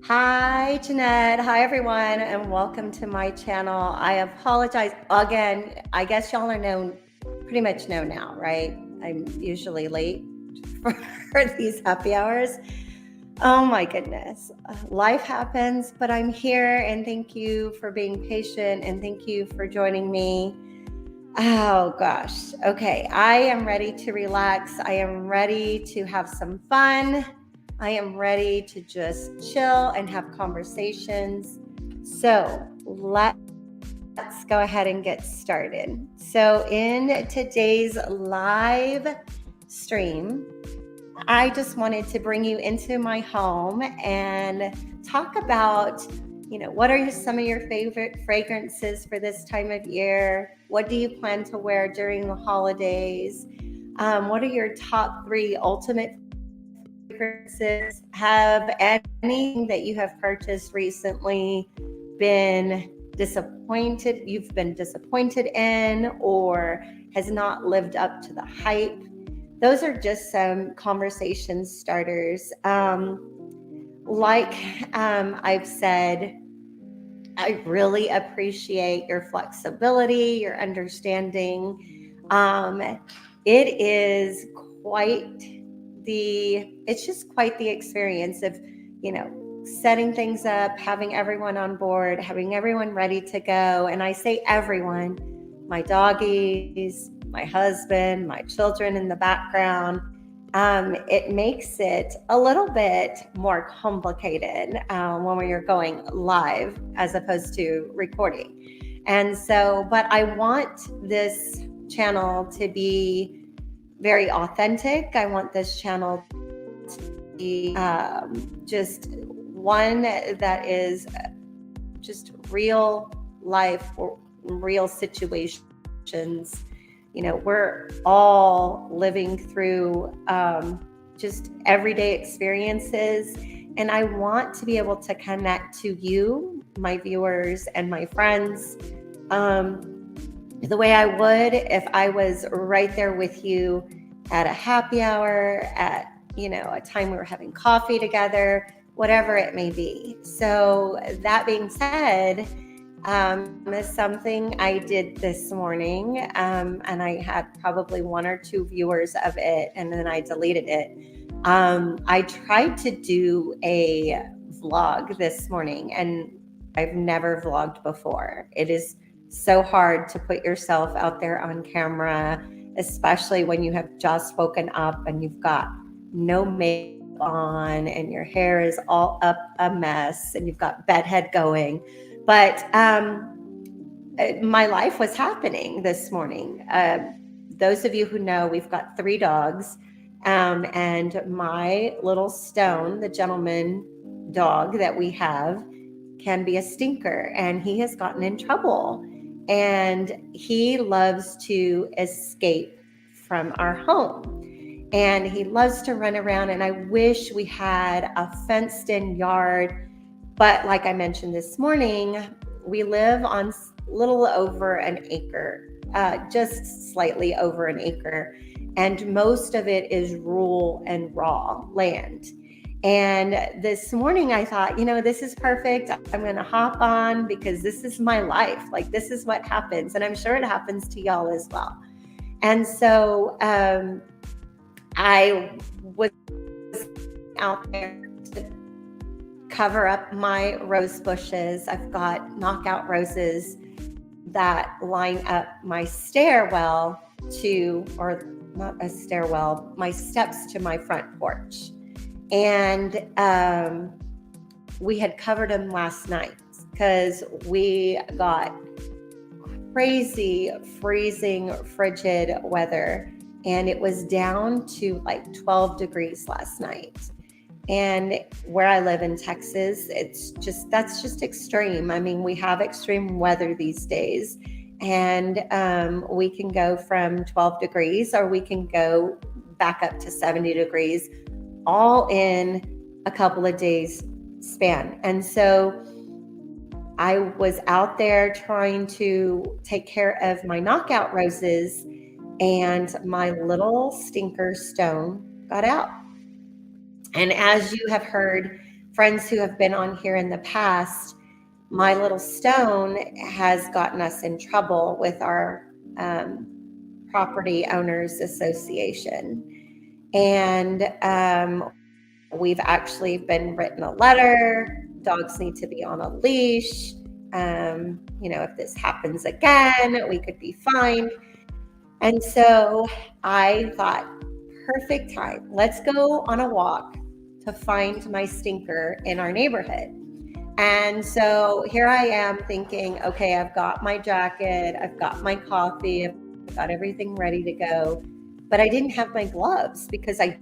Hi, Jeanette. Hi, everyone, and welcome to my channel. I apologize again. I guess y'all are pretty much know now, right? I'm usually late for these happy hours. Oh my goodness. Life happens, but I'm here, and thank you for being patient, and thank you for joining me. Oh gosh. Okay. I am ready to relax. I am ready to have some fun. I am ready to just chill and have conversations. So let's go ahead and get started. So, in today's live stream, I just wanted to bring you into my home and talk about, what are some of your favorite fragrances for this time of year? What do you plan to wear during the holidays? What are your top 3 ultimate fragrances? Have anything that you have purchased recently been disappointed? You've been disappointed in, or has not lived up to the hype? Those are just some conversation starters. Like I've said, I really appreciate your flexibility, your understanding. It is quite it's just quite the experience of, setting things up, having everyone on board, having everyone ready to go. And I say everyone, my doggies, my husband, my children in the background. It makes it a little bit more complicated when we're going live as opposed to recording. And so, but I want this channel to be very authentic. I want this channel to be just one that is just real life or real situations. We're all living through just everyday experiences. And I want to be able to connect to you, my viewers, and my friends the way I would if I was right there with you at a happy hour, at a time we were having coffee together, whatever it may be. So that being said, something I did this morning, and I had probably 1 or 2 viewers of it, and then I deleted it. I tried to do a vlog this morning, and I've never vlogged before. It is so hard to put yourself out there on camera, especially when you have just woken up and you've got no makeup on and your hair is all up a mess and you've got bedhead going. But my life was happening this morning. Those of you who know, we've got 3 dogs, and my little Stone, the gentleman dog that we have, can be a stinker, and he has gotten in trouble. And he loves to escape from our home. And he loves to run around, and I wish we had a fenced-in yard. But like I mentioned this morning, we live on little over an acre, just slightly over an acre. And most of it is rural and raw land. And this morning I thought, this is perfect. I'm going to hop on because this is my life. Like, this is what happens. And I'm sure it happens to y'all as well. And so I was out there to cover up my rose bushes. I've got knockout roses that line up my stairwell or not a stairwell, my steps to my front porch. And we had covered them last night because we got crazy, freezing, frigid weather. And it was down to like 12 degrees last night. And where I live in Texas, that's just extreme. I mean, we have extreme weather these days. And we can go from 12 degrees or we can go back up to 70 degrees all in a couple of days span. And so I was out there trying to take care of my knockout roses, and my little stinker Stone got out. And as you have heard friends who have been on here in the past, my little stone has gotten us in trouble with our property owners association. And we've actually been written a letter. Dogs need to be on a leash. If this happens again, we could be fined. And so I thought, perfect time. Let's go on a walk to find my stinker in our neighborhood. And so here I am thinking, okay, I've got my jacket, I've got my coffee, I've got everything ready to go. But I didn't have my gloves because I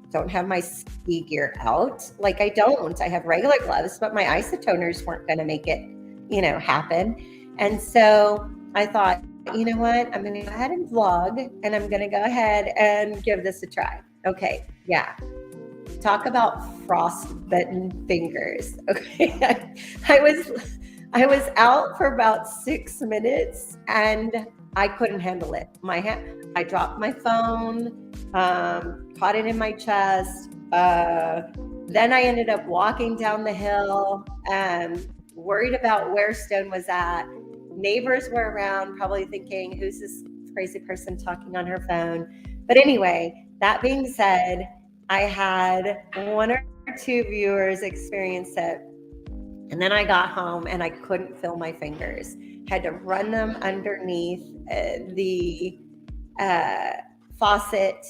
don't have my ski gear out. Like I have regular gloves, but my isotoners weren't going to make it, happen. And so I thought, you know what? I'm going to go ahead and vlog, and I'm going to go ahead and give this a try. Okay. Yeah. Talk about frostbitten fingers. Okay. I was out for about 6 minutes and I couldn't handle it. I dropped my phone, caught it in my chest. Then I ended up walking down the hill, worried about where Stone was at. Neighbors were around, probably thinking, who's this crazy person talking on her phone? But anyway, that being said, I had 1 or 2 viewers experience it. And then I got home and I couldn't feel my fingers. Had to run them underneath the faucet.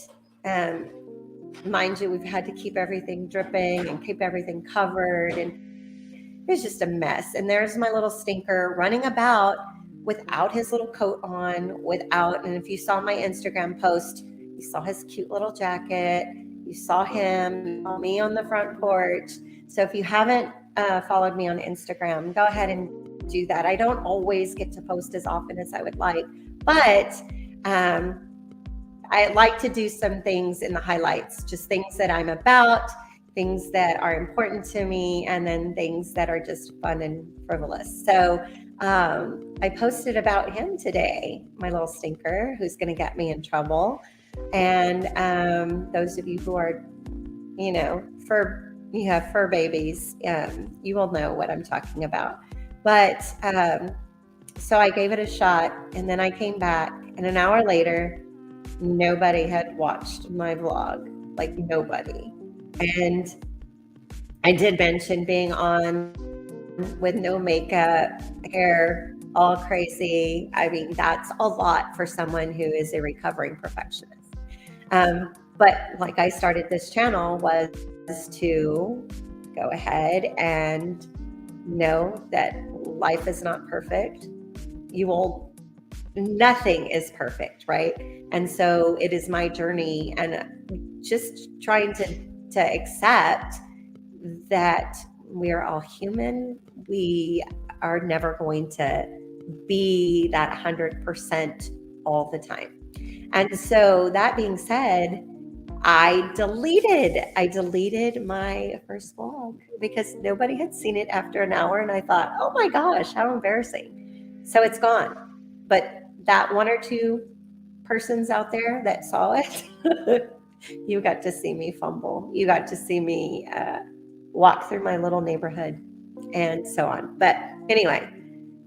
Mind you, we've had to keep everything dripping and keep everything covered. And it was just a mess. And there's my little stinker running about without his little coat on, and if you saw my Instagram post, you saw his cute little jacket. You saw him, you saw me on the front porch. So if you haven't followed me on Instagram, go ahead and do that. I don't always get to post as often as I would like, but I like to do some things in the highlights, just things that I'm about, things that are important to me, and then things that are just fun and frivolous. So I posted about him today, my little stinker, who's going to get me in trouble. And those of you who are, you have fur babies, you will know what I'm talking about. But so I gave it a shot, and then I came back, and an hour later, nobody had watched my vlog, like nobody. And I did mention being on with no makeup, hair all crazy. I mean, that's a lot for someone who is a recovering perfectionist. But like I started this channel was to go ahead and know that life is not perfect. Nothing is perfect, right? And so it is my journey, and just trying to accept that we are all human. We are never going to be that 100% all the time. And so that being said, I deleted my first vlog because nobody had seen it after an hour. And I thought, oh my gosh, how embarrassing. So it's gone. But that 1 or 2 persons out there that saw it, you got to see me fumble. You got to see me walk through my little neighborhood and so on. But anyway,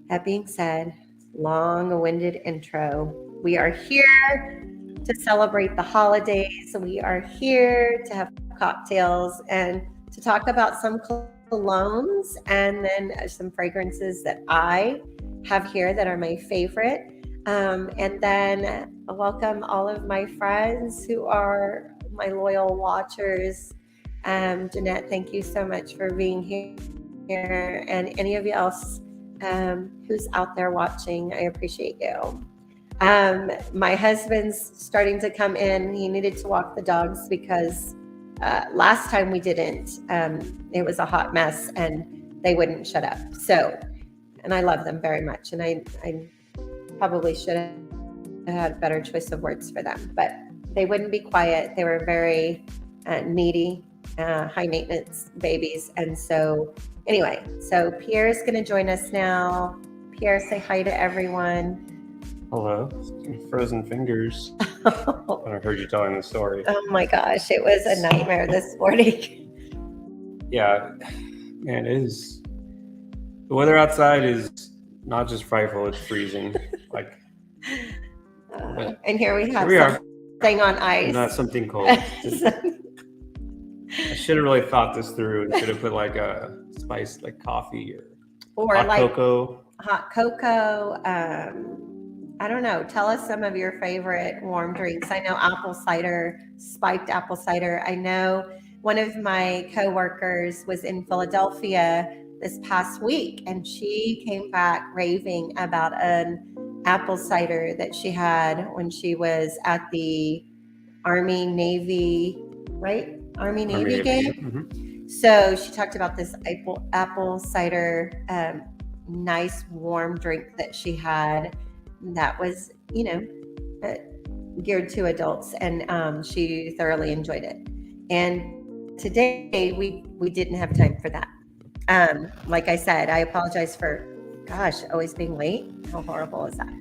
that being said, long-winded intro. We are here to celebrate the holidays. We are here to have cocktails and to talk about some colognes and then some fragrances that I have here that are my favorite. And then welcome all of my friends who are my loyal watchers. Jeanette, thank you so much for being here. And any of you else who's out there watching, I appreciate you. My husband's starting to come in. He needed to walk the dogs because last time we didn't. It was a hot mess and they wouldn't shut up. So, and I love them very much. And I probably should have had a better choice of words for them, but they wouldn't be quiet. They were very needy, high maintenance babies. And so anyway, so Pierre's going to join us now. Pierre, say hi to everyone. Hello. Frozen fingers. I heard you telling the story. Oh my gosh, it was a nightmare this morning. Yeah, man, it is. The weather outside is not just frightful; it's freezing. Like, but And here we here have we are, something on ice. not something cold. I should have really thought this through and should have put like a spice, like coffee or Or hot like cocoa. hot cocoa. I don't know. Tell us some of your favorite warm drinks. I know apple cider, spiked apple cider. I know one of my coworkers was in Philadelphia this past week and she came back raving about an apple cider that she had when she was at the Army Navy, right? Army Navy game. Mm-hmm. So she talked about this apple cider, nice warm drink that she had that was, uh, geared to adults, and she thoroughly enjoyed it. And today we didn't have time for that. Like I said, I apologize for, gosh, always being late. How horrible is that?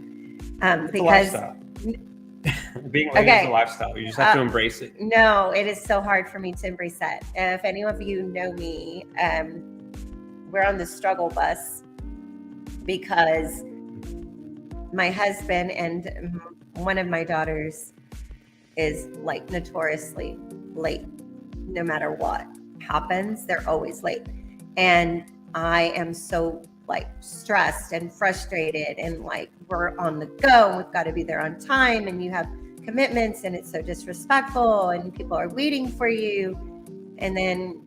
Because being late is a lifestyle. You just have to embrace it. No, it is so hard for me to embrace that. If any of you know me, we're on the struggle bus because my husband and one of my daughters is like notoriously late. No matter what happens, they're always late. And I am so like stressed and frustrated and like we're on the go and we've got to be there on time and you have commitments and it's so disrespectful and people are waiting for you. And then,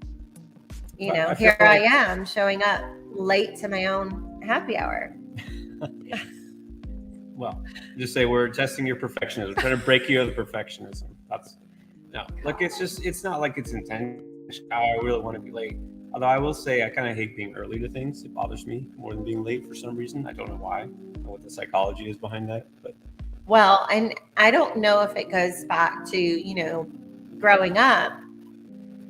here I am showing up late to my own happy hour. Well, just say we're testing your perfectionism. We're trying to break you of the perfectionism. It's not like it's intentional. I really want to be late. Although I will say I kind of hate being early to things. It bothers me more than being late for some reason. I don't know why. I don't know what the psychology is behind that. But well, and I don't know if it goes back to, growing up,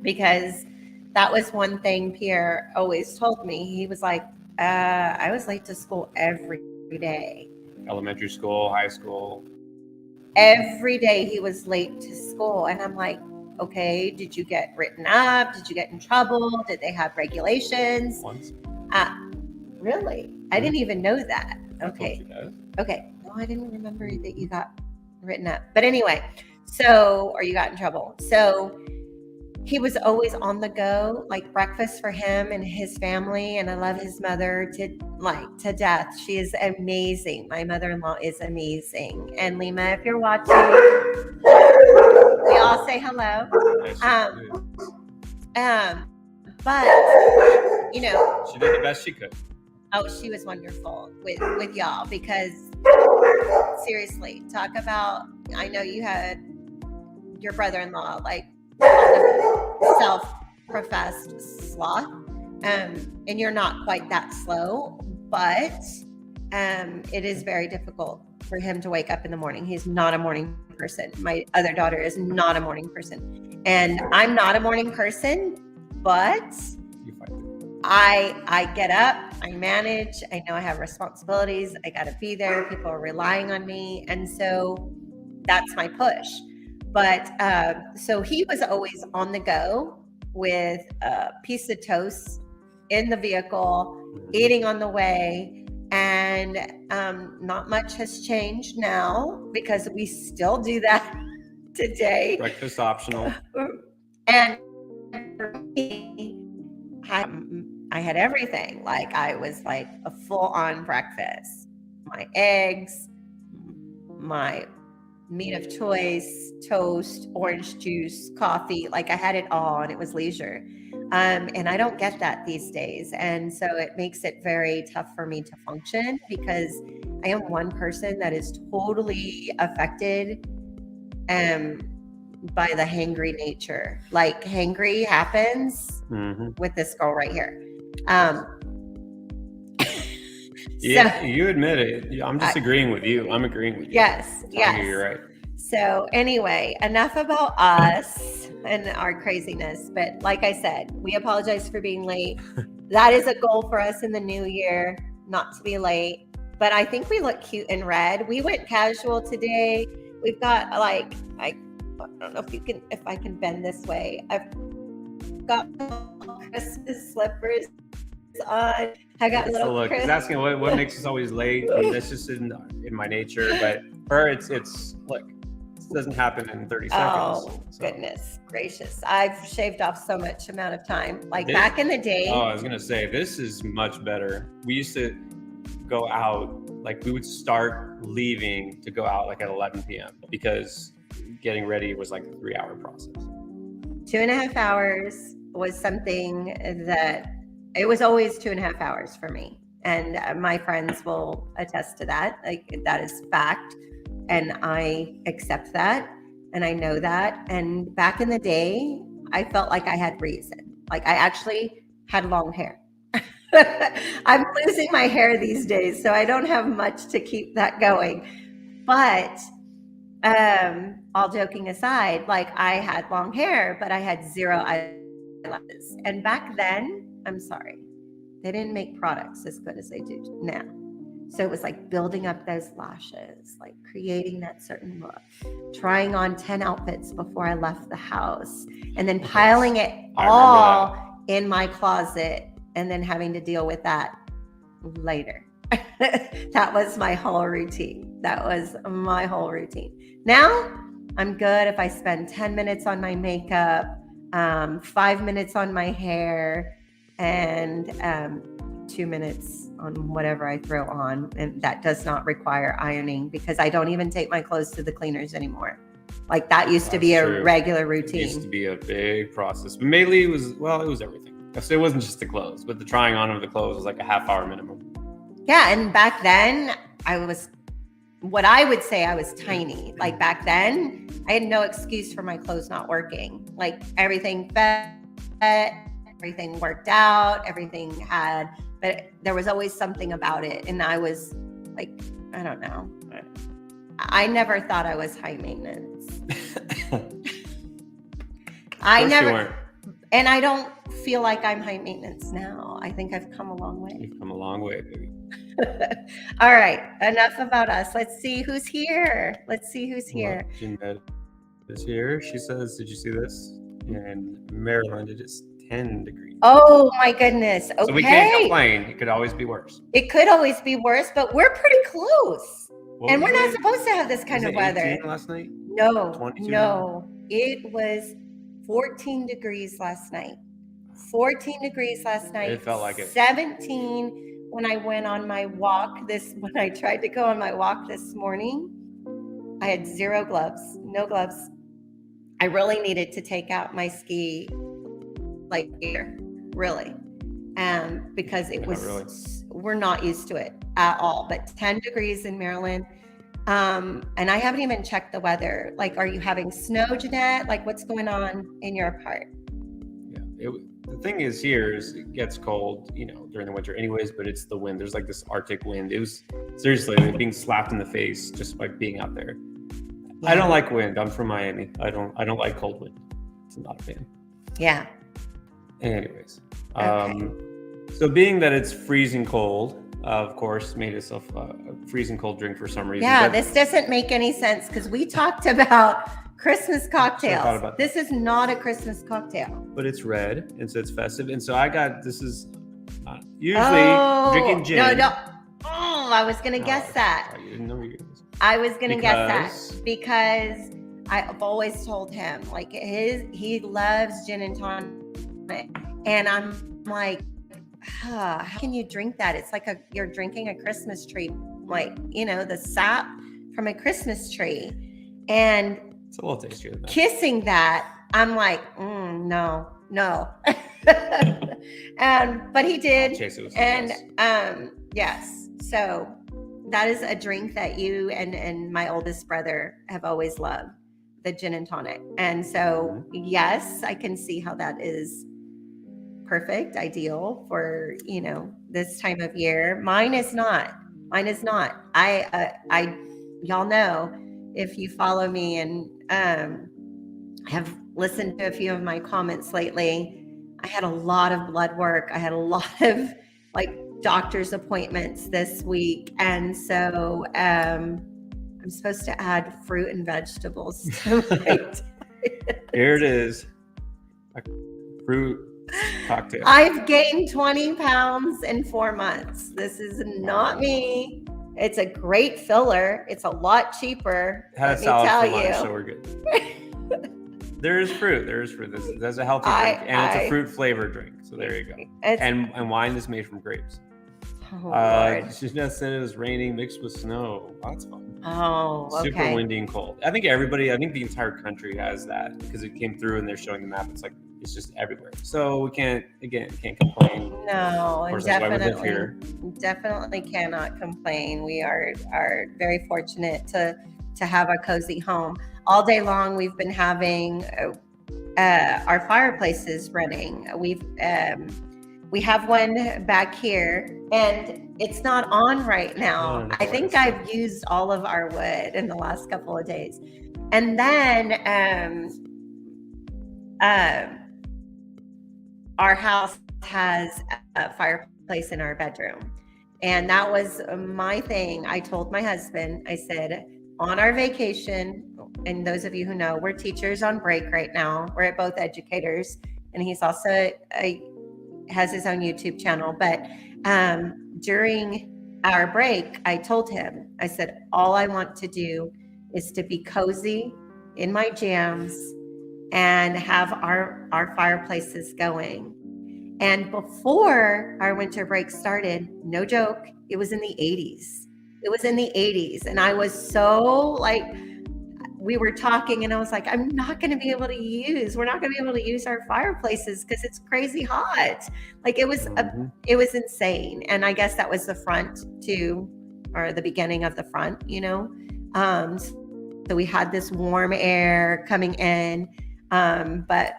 because that was one thing Pierre always told me. He was like, I was late to school every day. Elementary school, high school. Every day he was late to school. And I'm like, okay, did you get written up? Did you get in trouble? Did they have regulations? Once. Really? I didn't even know that. Okay. Okay. No, I didn't remember that you got written up. But anyway, or you got in trouble. So he was always on the go, like breakfast for him and his family. And I love his mother to death. She is amazing. My mother-in-law is amazing. And Lima, if you're watching, we all say hello. But she did the best she could. Oh, she was wonderful with y'all because seriously, talk about, I know you had your brother-in-law, like self-professed sloth, and you're not quite that slow, but it is very difficult for him to wake up in the morning. He's not a morning person. My other daughter is not a morning person, and I'm not a morning person, but I get up, I manage, I know I have responsibilities, I got to be there, people are relying on me, and so that's my push. But so he was always on the go with a piece of toast in the vehicle, eating on the way, and not much has changed now because we still do that today. Breakfast optional. And for me, I had everything. Like I was like a full-on breakfast. My eggs, my meat of choice, toast, orange juice, coffee. Like I had it all and it was leisure. And I don't get that these days. And so it makes it very tough for me to function because I am one person that is totally affected by the hangry nature. Like hangry happens with this girl right here. Yeah, you admit it. I'm just agreeing with you. I'm agreeing with you. Yes. You're right. So anyway, enough about us and our craziness. But like I said, we apologize for being late. That is a goal for us in the new year, not to be late. But I think we look cute in red. We went casual today. We've got I don't know if I can bend this way. got Christmas slippers on. I got So little look, he's Christmas. asking what makes us always late. I mean, that's just in my nature. But for her, it's look, this doesn't happen in 30 seconds. Oh, goodness gracious. I've shaved off so much amount of time. Like This- back in the day. Oh, I was gonna say this is much better. We used to go out, like we would start leaving to go out like at 11 p.m. because getting ready was like a 3-hour process. 2.5 hours was something that it was always 2.5 hours for me. And my friends will attest to that. Like that is fact. And I accept that. And I know that. And back in the day, I felt like I had reason. Like I actually had long hair. I'm losing my hair these days, so I don't have much to keep that going. But all joking aside, like I had long hair, but I had 0 eyelashes. And back then, I'm sorry, they didn't make products as good as they do now. So it was like building up those lashes, like creating that certain look, trying on 10 outfits before I left the house, and then piling it all in my closet and then having to deal with that later. That was my whole routine. Now I'm good if I spend 10 minutes on my makeup, 5 minutes on my hair, and 2 minutes on whatever I throw on. And that does not require ironing because I don't even take my clothes to the cleaners anymore. Like that used to be a regular routine. It used to be a big process. But mainly it was everything. So it wasn't just the clothes, but the trying on of the clothes was like a half-hour minimum. Yeah, and back then I was tiny. Like back then, I had no excuse for my clothes not working. Like everything fit, everything worked out, but there was always something about it. And I was like, I don't know. I never thought I was high maintenance. And I don't feel like I'm high maintenance now. I think I've come a long way. You've come a long way, baby. All right, enough about us. Let's see who's here. Jeanette is here. She says, did you see this? In Maryland, it is 10 degrees. Oh my goodness. Okay. So we can't complain. It could always be worse. But we're pretty close. And we're not supposed to have this kind of weather. 18 last night? No. It was 14 degrees last night. It felt like it. 17 when I went on my walk when I tried to go on my walk this morning. I had no gloves. I really needed to take out my ski gear, really. Because we're not used to it at all. But 10 degrees in Maryland. And I haven't even checked the weather. Like, are you having snow, Jeanette? Like, what's going on in your part? Yeah, the thing is here is it gets cold, during the winter anyways, but it's the wind. There's like this Arctic wind. It was seriously like being slapped in the face just by being out there. Yeah. I don't like wind. I'm from Miami. I don't like cold wind. I'm not a fan. Yeah. Anyways, okay. So being that it's freezing cold, of course, made us a freezing cold drink for some reason. Yeah, this doesn't make any sense because we talked about Christmas cocktails. This is not a Christmas cocktail. But it's red, and so it's festive. And so this is usually drinking gin. No. Oh, I was going to guess that. You didn't know you were going to guess. I was going to guess that because I've always told him, like, he loves gin and tonic. And I'm like, how can you drink that? It's like you're drinking a Christmas tree, like, the sap from a Christmas tree. And it's a little tastier than that. Kissing that, I'm like, no. But he did. And yes. So that is a drink that you and my oldest brother have always loved, the gin and tonic. And so, yes, I can see how that is perfect, ideal for, this time of year. Mine is not. Y'all know, if you follow me and have listened to a few of my comments lately, I had a lot of blood work. I had a lot of doctor's appointments this week. And so I'm supposed to add fruit and vegetables to my Here it is. fruit cocktail. I've gained 20 pounds in 4 months. This is not me. It's a great filler. It's a lot cheaper. Had Let a me salad tell for you. lunch, so we're good. There is fruit. That's a healthy drink, and it's a fruit flavored drink. So there you go. And wine is made from grapes. Oh, Lord. She just said it was raining mixed with snow. Oh, that's fun. Oh, okay. Super windy and cold. I think the entire country has that because it came through and they're showing the map. It's like it's just everywhere. So we can't complain. No, Of course, that's why we live here. Definitely cannot complain. We are very fortunate to have a cozy home. All day long, we've been having our fireplaces running. We have one back here, and it's not on right now. I think I've used all of our wood in the last couple of days. And then our house has a fireplace in our bedroom. And that was my thing. I told my husband, I said, on our vacation, and those of you who know, we're teachers on break right now. We're both educators, and he's also has his own YouTube channel. But during our break, I told him, I said, all I want to do is to be cozy in my jams and have our fireplaces going. And before our winter break started, no joke, it was in the 80s. It was in the 80s. And I was so like, we were talking and I was like, we're not going to be able to use our fireplaces because it's crazy hot. Like it was insane. And I guess that was the front too, or the beginning of the front, so we had this warm air coming in. But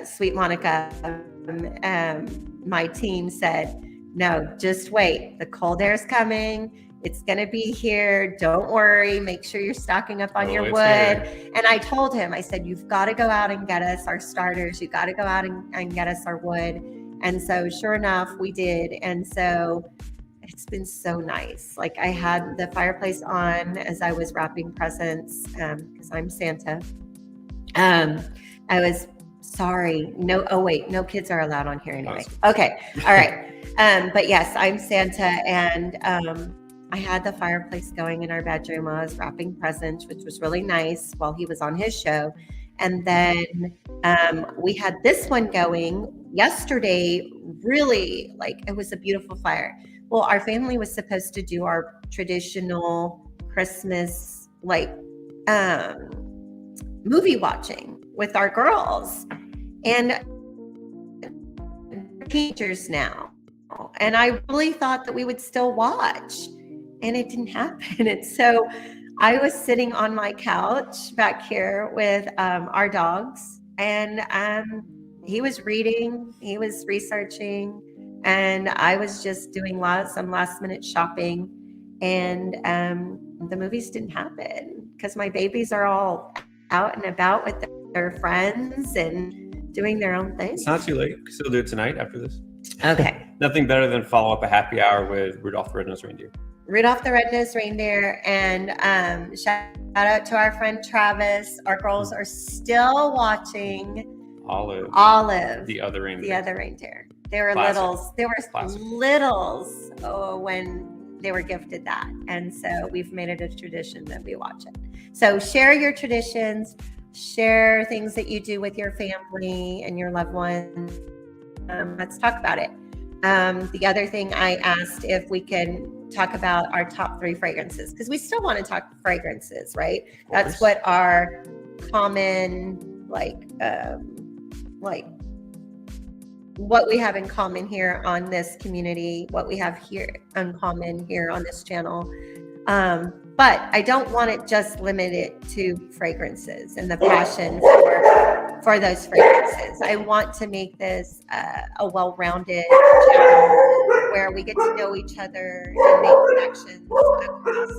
sweet Monica, my team said, no, just wait. The cold air is coming. It's going to be here. Don't worry. Make sure you're stocking up on your wood. Here. And I told him, I said, you've got to go out and get us our starters. You got to go out and get us our wood. And so sure enough, we did. And so it's been so nice. Like I had the fireplace on as I was wrapping presents because I'm Santa. I was sorry. No kids are allowed on here anyway. Okay. All right. But yes, I'm Santa. And I had the fireplace going in our bedroom. I was wrapping presents, which was really nice while he was on his show. And then we had this one going yesterday, really like it was a beautiful fire. Well, our family was supposed to do our traditional Christmas, like movie watching with our girls. And teachers now. And I really thought that we would still watch. And it didn't happen. And so I was sitting on my couch back here with our dogs, and he was reading, he was researching, and I was just doing some last minute shopping. And the movies didn't happen because my babies are all out and about with their friends and doing their own thing. It's not too late. We can still do it tonight after this. Okay. Nothing better than follow up a happy hour with Rudolph the Red-Nosed Reindeer. Rudolph the Red-Nosed Reindeer, and shout out to our friend Travis. Our girls are still watching Olive, the other reindeer. They were Classic. littles. They were Classic. littles when they were gifted that, and so we've made it a tradition that we watch it. So share your traditions, share things that you do with your family and your loved ones. Let's talk about it. The other thing I asked if we can talk about our top 3 fragrances, because we still want to talk fragrances, right? That's what our common, like what we have in common here on this community, what we have here in common here on this channel. But I don't want it just limited to fragrances and the passion for those fragrances. I want to make this a well-rounded channel where we get to know each other and make connections across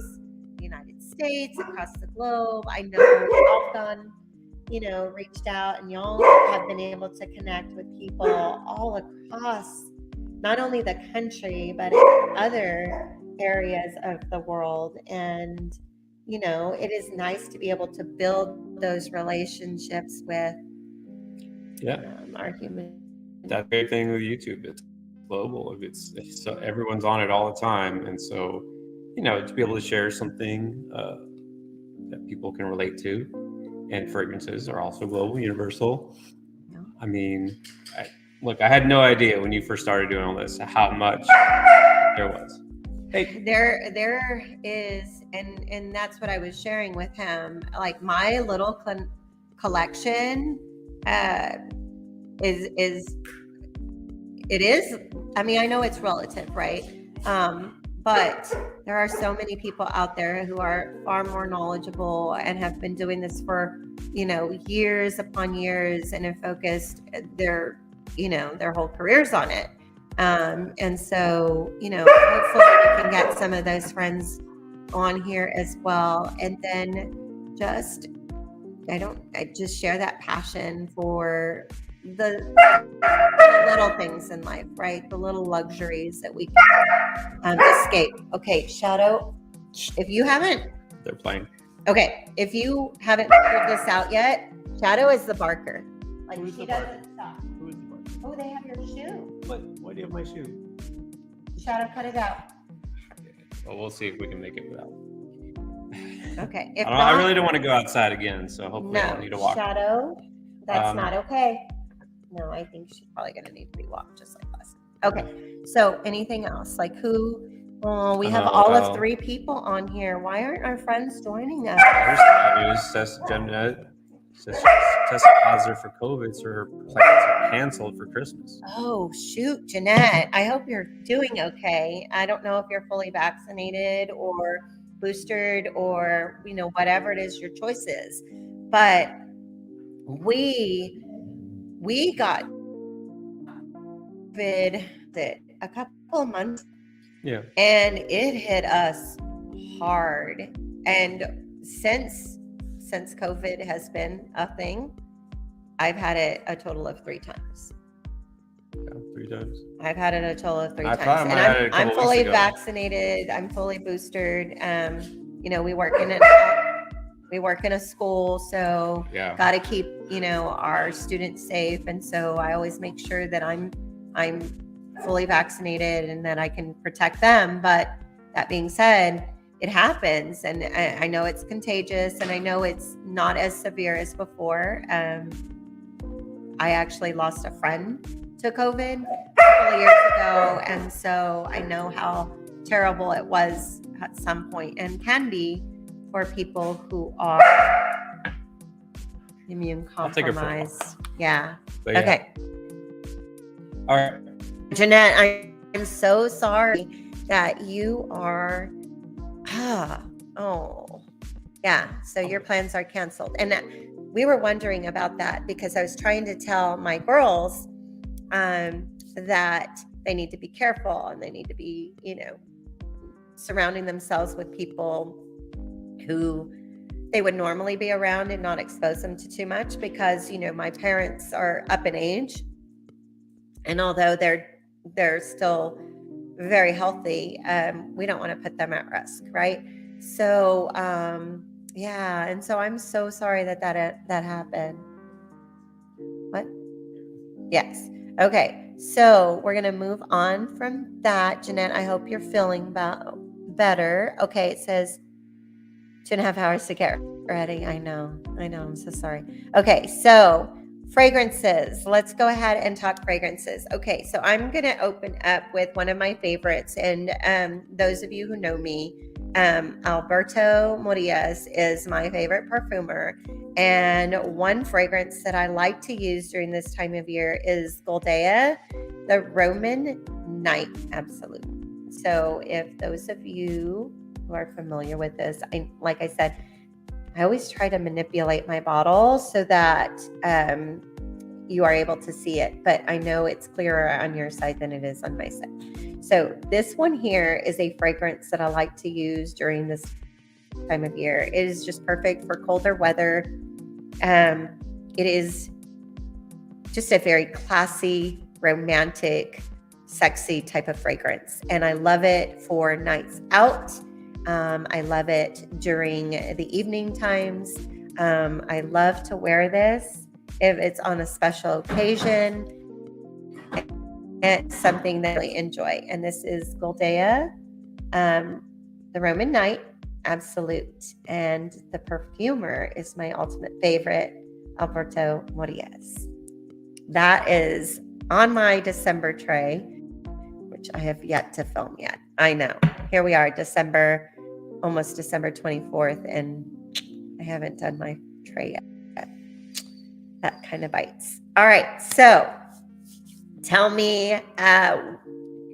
the United States, across the globe. I know y'all done, reached out, and y'all have been able to connect with people all across not only the country, but in other areas of the world. And, it is nice to be able to build those relationships with Yeah. Our human. That's the great thing with YouTube. It's global. It's so everyone's on it all the time, and so to be able to share something that people can relate to, and fragrances are also global, universal. Yeah. I mean, look, I had no idea when you first started doing all this how much there was. Hey, There is, and that's what I was sharing with him. Like my little collection is it is. I mean, I know it's relative, right? But there are so many people out there who are far more knowledgeable and have been doing this for years upon years and have focused their whole careers on it. And so, hopefully we can get some of those friends on here as well. And then I just share that passion for the little things in life, right? The little luxuries that we can escape. Okay, Shadow, if you haven't, they're playing. Okay, if you haven't figured this out yet, Shadow is the barker. Like Who's she the doesn't stop. Who is the barker? Oh, they have your shoe. What? Why do you have my shoe? Shadow, cut it out. Well, we'll see if we can make it without. Okay. If I really don't want to go outside again, so hopefully I don't need to walk. Shadow, that's not okay. No, I think she's probably going to need to be walked just like us. Okay. So anything else? Like who? Oh, we have all of 3 people on here. Why aren't our friends joining us? There's Jeanette. Tested positive for COVID, so her plans are canceled for Christmas. Oh, shoot, Jeanette. I hope you're doing okay. I don't know if you're fully vaccinated or boosted or, whatever it is your choice is. But we got COVID a couple of months. Yeah. And it hit us hard. And since COVID has been a thing, I've had it a total of 3 times. Yeah, 3 times. I've had it a total of 3 times. And I'm fully vaccinated. I'm fully boosted. We work in a school, so got to keep, our students safe. And so I always make sure that I'm fully vaccinated and that I can protect them. But that being said, it happens, and I know it's contagious, and I know it's not as severe as before. I actually lost a friend to COVID a couple of years ago, and so I know how terrible it was at some point and can be for people who are immune compromised. Yeah. Okay. All right. Jeanette, I'm so sorry that you are. So your plans are canceled. And we were wondering about that because I was trying to tell my girls that they need to be careful and they need to be, surrounding themselves with people who they would normally be around and not expose them to too much because, my parents are up in age. And although they're still very healthy, we don't want to put them at risk, right? So, and so I'm so sorry that happened. What? Yes. Okay. So we're gonna move on from that, Jeanette. I hope you're feeling better. Okay. It says 2.5 hours to get ready. I know. I'm so sorry. Okay. So fragrances. Let's go ahead and talk fragrances. Okay, so I'm going to open up with one of my favorites. And those of you who know me, Alberto Morillas is my favorite perfumer. And one fragrance that I like to use during this time of year is Goldea, the Roman Night Absolute. So if those of you who are familiar with this, like I said, I always try to manipulate my bottle so that you are able to see it, but I know it's clearer on your side than it is on my side. So this one here is a fragrance that I like to use during this time of year. It is just perfect for colder weather. It is just a very classy, romantic, sexy type of fragrance. And I love it for nights out. I love it during the evening times. I love to wear this if it's on a special occasion. It's something that I really enjoy. And this is Goldea, the Roman Night, Absolute. And the perfumer is my ultimate favorite, Alberto Morillas. That is on my December tray, which I have yet to film yet. I know. Here we are, almost December 24th, and I haven't done my tray yet. That kind of bites. All right, so tell me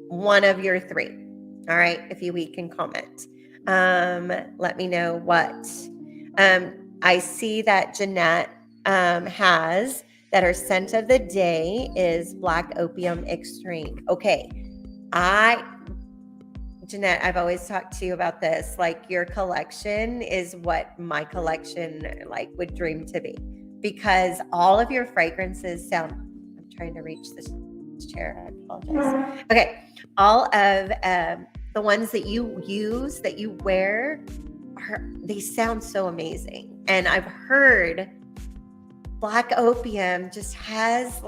one of your three. All right, if we can comment. Let me know what. I see that Jeanette has that her scent of the day is Black Opium Extreme. Okay, Jeanette, I've always talked to you about this. Like, your collection is what my collection would dream to be, because all of your fragrances sound. I'm trying to reach this chair. I apologize. Okay, all of the ones that you use, that you wear, they sound so amazing. And I've heard Black Opium just has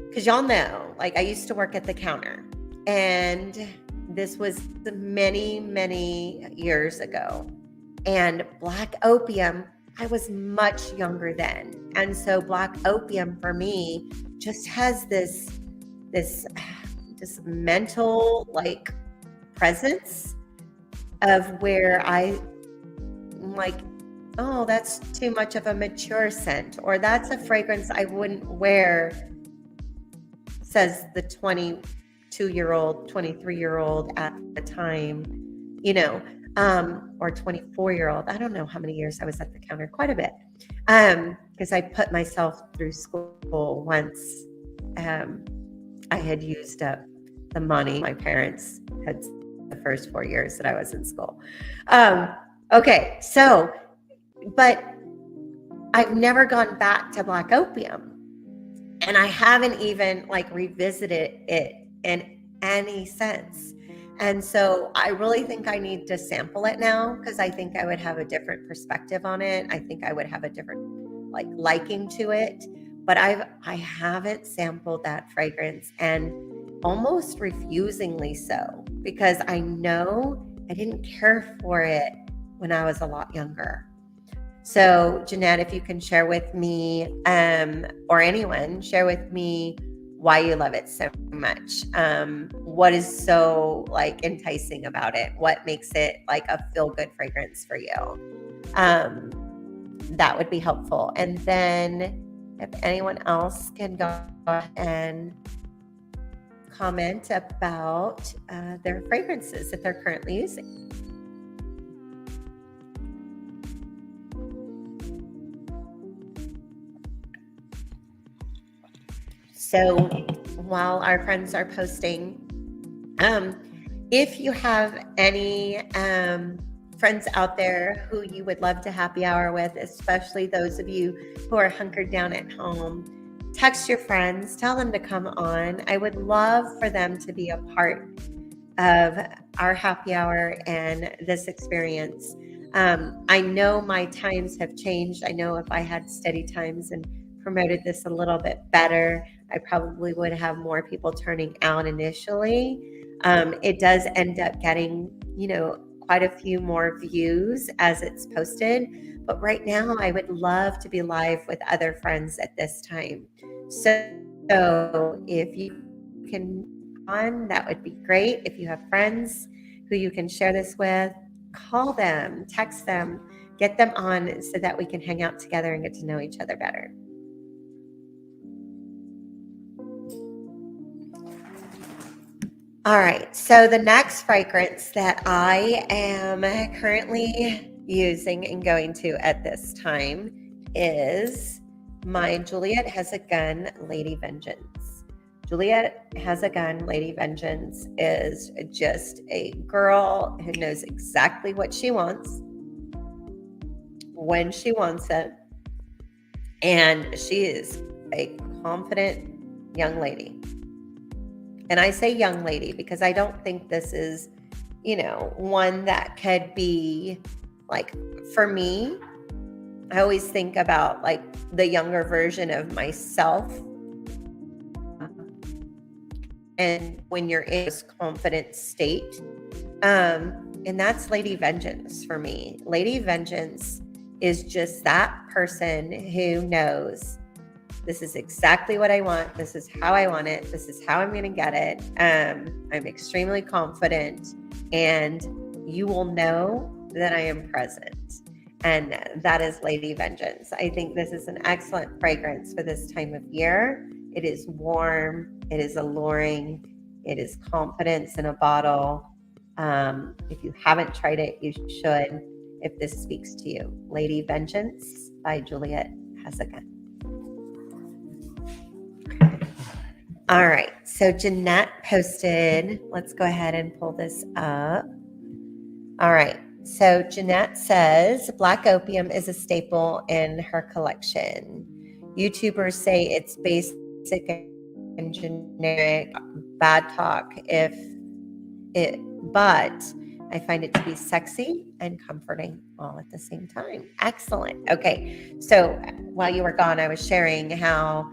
because y'all know, I used to work at the counter, and this was many, many years ago. And Black Opium, I was much younger then. And so Black Opium for me just has this mental presence of where I'm oh, that's too much of a mature scent, or that's a fragrance I wouldn't wear, says the 22-year-old, 23-year-old at the time, or 24-year-old. I don't know how many years I was at the counter, quite a bit, because I put myself through school once. I had used up the money my parents had the first 4 years that I was in school. Okay, so, but I've never gone back to Black Opium, and I haven't even revisited it in any sense. And so I really think I need to sample it now, because I think I would have a different perspective on it. I think I would have a different liking to it. But I haven't sampled that fragrance, and almost refusingly so, because I know I didn't care for it when I was a lot younger. So Jeanette, if you can share with me, or anyone, share with me why you love it so much. What is so enticing about it? What makes it a feel-good fragrance for you? That would be helpful. And then if anyone else can go and comment about their fragrances that they're currently using. So while our friends are posting, if you have any friends out there who you would love to happy hour with, especially those of you who are hunkered down at home, text your friends, tell them to come on. I would love for them to be a part of our happy hour and this experience. I know my times have changed. I know if I had steady times and promoted this a little bit better, I probably would have more people turning out initially. It does end up getting, quite a few more views as it's posted. But right now, I would love to be live with other friends at this time. So if you can on, that would be great. If you have friends who you can share this with, call them, text them, get them on so that we can hang out together and get to know each other better. All right, so the next fragrance that I am currently using and going to at this time is my Juliet Has a Gun Lady Vengeance. Juliet Has a Gun Lady Vengeance is just a girl who knows exactly what she wants, when she wants it, and she is a confident young lady. And I say young lady because I don't think this is, one that could be for me, I always think about like the younger version of myself. And when you're in this confident state, and that's Lady Vengeance for me. Lady Vengeance is just that person who knows this is exactly what I want. This is how I want it. This is how I'm going to get it. I'm extremely confident, and you will know that I am present. And that is Lady Vengeance. I think this is an excellent fragrance for this time of year. It is warm. It is alluring. It is confidence in a bottle. If you haven't tried it, you should, if this speaks to you. Lady Vengeance by Juliet Hazegan. All right, so Jeanette posted, let's go ahead and pull this up. All right, so Jeanette says, Black Opium is a staple in her collection. YouTubers say it's basic and generic, bad talk but I find it to be sexy and comforting all at the same time. Excellent. Okay, so while you were gone, I was sharing how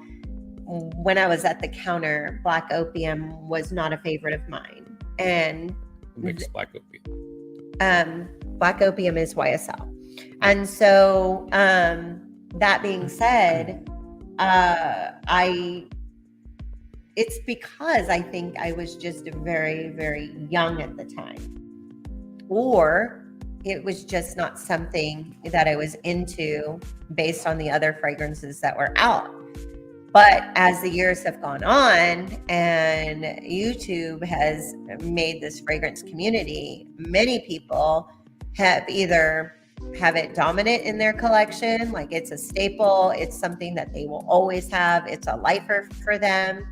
when I was at the counter, Black Opium was not a favorite of mine. And Mixed Black Opium. Black Opium is YSL. And so that being said, it's because I think I was just very, very young at the time. Or it was just not something that I was into based on the other fragrances that were out. But as the years have gone on and YouTube has made this fragrance community, many people have either have it dominant in their collection, like it's a staple, it's something that they will always have, it's a lifer for them.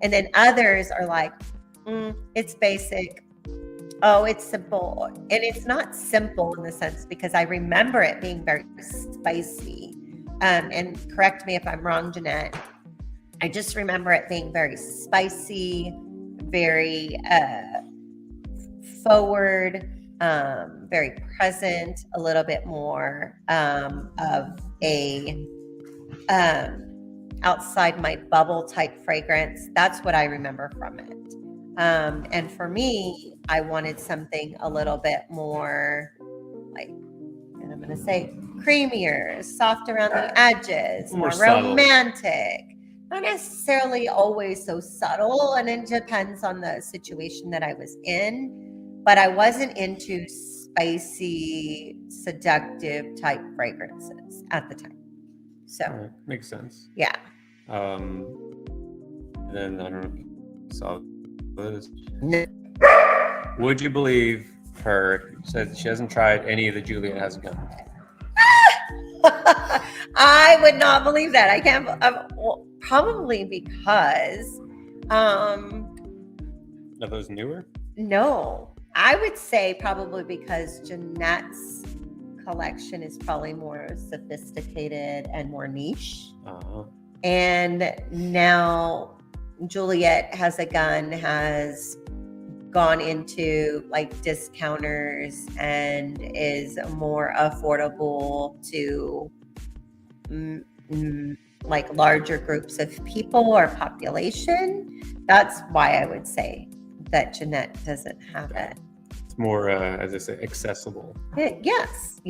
And then others are like, it's basic. Oh, it's simple. And it's not simple in the sense because I remember it being very spicy. And correct me if I'm wrong, Jeanette. I just remember it being very spicy, very forward, very present, a little bit more of a outside my bubble type fragrance. That's what I remember from it. And for me, I wanted something a little bit more like, and I'm going to say creamier, soft around the edges, more romantic. Not necessarily always so subtle, and it depends on the situation that I was in, but I wasn't into spicy, seductive type fragrances at the time. So right. Makes sense. Yeah. Then I don't know if you saw this. Would you believe her said she hasn't tried any of the Juliet Hazegan? I would not believe that. I can't. Well, probably because. Are those newer? No, I would say probably because Jeanette's collection is probably more sophisticated and more niche. And now Juliet Hazegan has gone into like discounters and is more affordable to like larger groups of people or population. That's why I would say that Jeanette doesn't have it. It's more, as I say, accessible. Yes.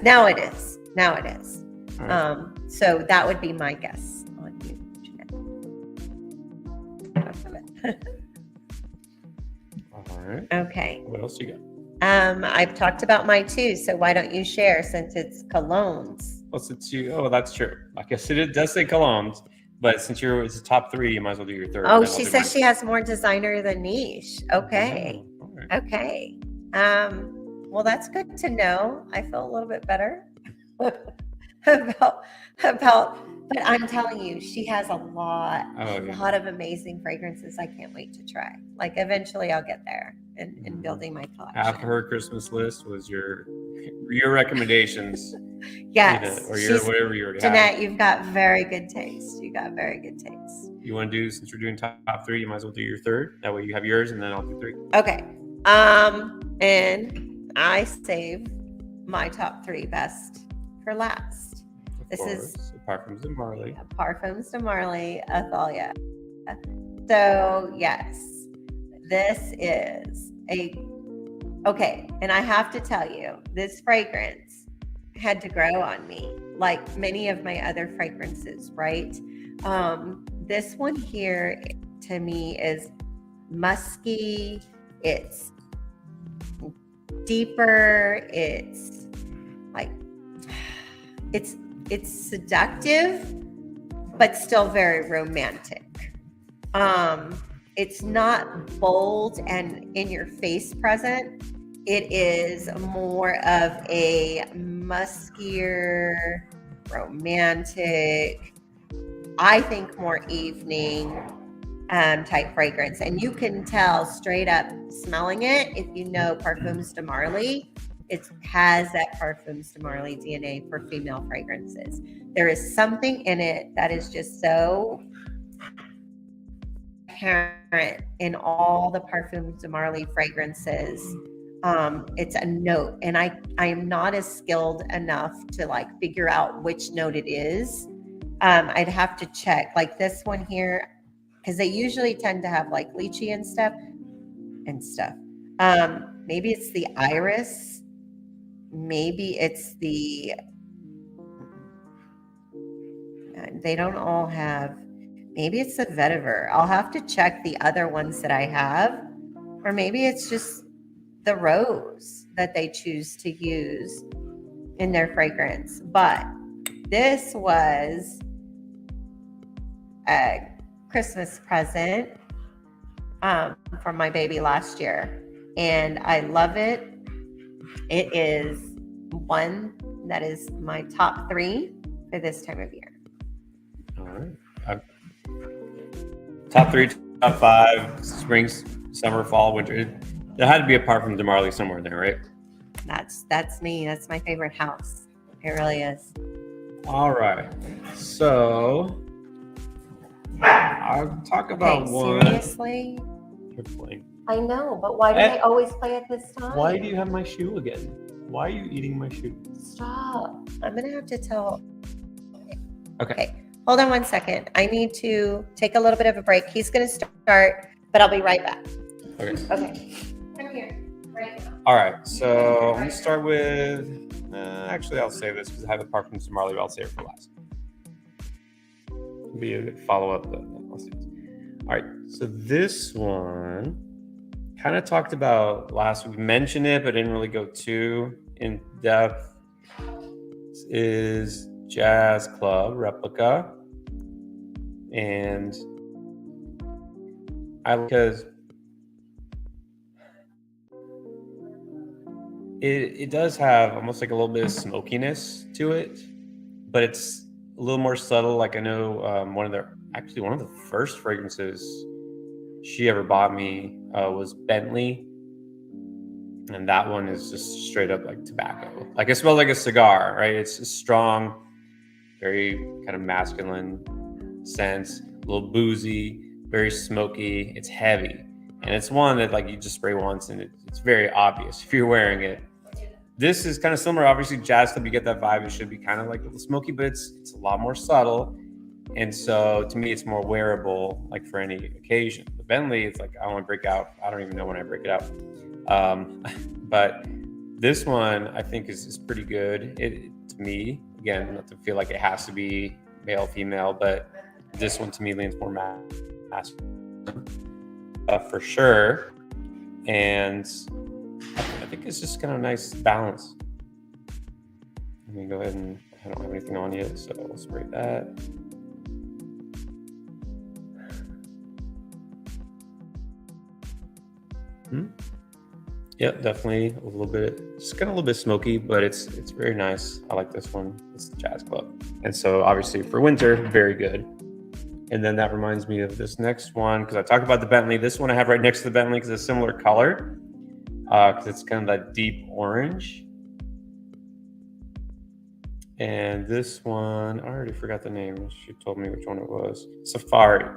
Now it is. Right. So that would be my guess on you, Jeanette. All right. Okay. What else you got? I've talked about my two, so why don't you share since it's Colognes? Well, since that's true. I guess it does say Colognes, but since it's the top three, you might as well do your third. Oh, she says she has more designer than niche. Okay. All right. Okay. Well, that's good to know. I feel a little bit better about, but I'm telling you, she has a lot of amazing fragrances I can't wait to try. Like eventually I'll get there in building my collection. Half of her Christmas list was your recommendations. Yes. Or whatever you already Jeanette, have. you've got very good taste. You got very good taste. You want to do, since we're doing top three, you might as well do your third. That way you have yours and then I'll do three. Okay. And I save my top three best for last. This is Parfums de Marly. Parfums de Marly, Athalia. So yes, this is okay. And I have to tell you, this fragrance had to grow on me, like many of my other fragrances, right? This one here to me is musky. It's deeper. It's like it's seductive, but still very romantic. It's not bold and in your face present. It is more of a muskier, romantic, I think more evening type fragrance. And you can tell straight up smelling it if you know Parfums de Marly. It has that Parfums de Marly DNA for female fragrances. There is something in it that is just so apparent in all the Parfums de Marly fragrances. It's a note, and I am not as skilled enough to like figure out which note it is. I'd have to check. Like this one here, because they usually tend to have like lychee and stuff. Maybe it's the iris. Maybe it's the. They don't all have. Maybe it's the vetiver. I'll have to check the other ones that I have, or maybe it's just the rose that they choose to use in their fragrance. But this was a Christmas present from my baby last year, and I love it. It is one that is my top 3 for this time of year. All right. Top 3, top 5, spring, summer, fall, winter. There had to be a Parfums de Marly somewhere in there, right? That's me. That's my favorite house. It really is. All right. So I'll talk about one. Seriously? You're playing. I know, but why do I always play at this time? Why do you have my shoe again? Why are you eating my shoe? Stop. I'm going to have to tell. Okay. Hold on one second. I need to take a little bit of a break. He's going to start, but I'll be right back. Okay. Come here. Right now. All right. So I'm going to start with, actually, I'll save this because I have a Parfums de Marly, but I'll save it for last. It'll be a good follow-up, but I'll save this. All right. So this one kind of talked about last week. We mentioned it, but didn't really go too in depth. This is Jazz Club Replica. And because it does have almost like a little bit of smokiness to it, but it's a little more subtle. Like I know one of the first fragrances she ever bought me was Bentley, and that one is just straight up like tobacco. Like it smells like a cigar, right? It's strong, very kind of masculine scents, a little boozy, very smoky. It's heavy, and it's one that like you just spray once and it's very obvious if you're wearing it. This is kind of similar. Obviously, Jazz Club, you get that vibe. It should be kind of like a little smoky, but it's a lot more subtle. And so to me, it's more wearable, like for any occasion. The Bentley, it's like I want to break out. I don't even know when I break it out. But this one I think is pretty good. It to me, again, not to feel like it has to be male, female, but this one to me leans more masculine for sure. And I think it's just kind of a nice balance. Let me go ahead and I don't have anything on yet, so I'll spray that. Yep, definitely a little bit, just kind of a little bit smoky, but it's very nice. I like this one. It's the Jazz Club. And so obviously for winter, very good. And then that reminds me of this next one, because I talked about the Bentley. This one I have right next to the Bentley because it's a similar color, because it's kind of that deep orange. And this one, I already forgot the name. She told me which one it was. Safari.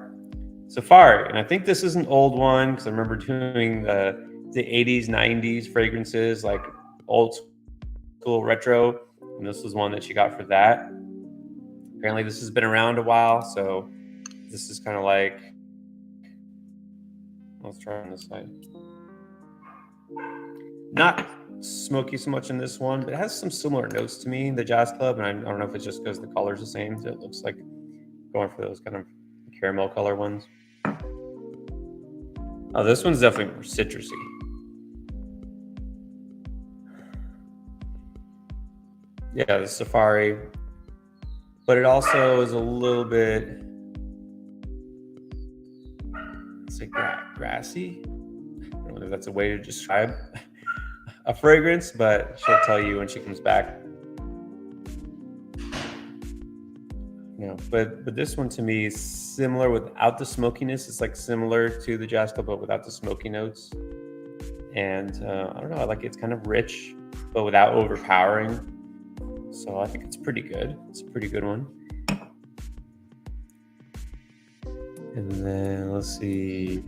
And I think this is an old one because I remember doing the 80s, 90s fragrances, like old school retro. And this was one that she got for that. Apparently this has been around a while, so this is kind of like, let's try on this side. Not smoky so much in this one, but it has some similar notes to me, the Jazz Club, and I don't know if it's just because the color's the same, so it looks like going for those kind of caramel color ones. Oh, this one's definitely more citrusy. Yeah, the Safari, but it also is a little bit, it's like grassy. I don't know if that's a way to describe a fragrance, but she'll tell you when she comes back. But this one to me is similar without the smokiness. It's like similar to the Jazz Club, but without the smoky notes. And I don't know, I like it. It's kind of rich, but without overpowering. So I think it's pretty good. It's a pretty good one. And then let's see.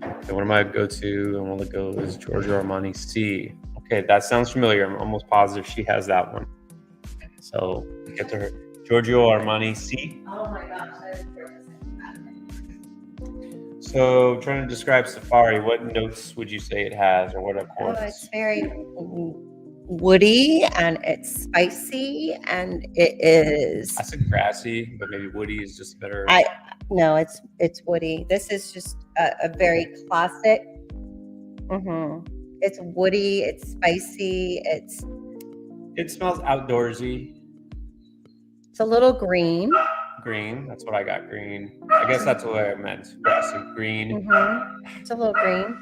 Okay, one of my go-to, I want to go is Giorgio Armani C. Okay, that sounds familiar. I'm almost positive she has that one. So get to her. Giorgio Armani C. Oh my gosh, So trying to describe Safari, what notes would you say it has, or what accords? it's very woody and it's spicy and it is. I said grassy, but maybe woody is just better. No, it's woody. This is just a very classic. It's woody. It's spicy. It smells outdoorsy. It's a little green. Green. That's what I got. Green. I guess that's what I meant. Grassy. Green. It's a little green.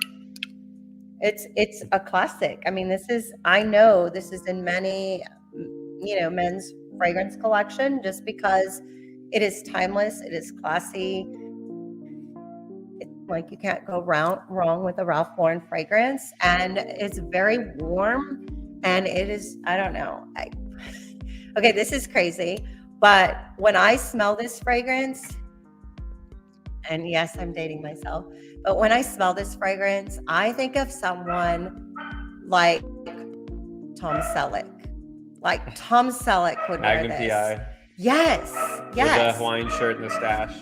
It's a classic. I mean, I know this is in many, men's fragrance collection just because it is timeless. It is classy. It's like you can't go wrong with a Ralph Lauren fragrance, and it's very warm. And it is, I don't know. Okay, this is crazy. But when I smell this fragrance, and yes, I'm dating myself, but when I smell this fragrance, I think of someone like Tom Selleck. Like Tom Selleck would wear Magnum this. PI. Yes. With a Hawaiian shirt and the stash.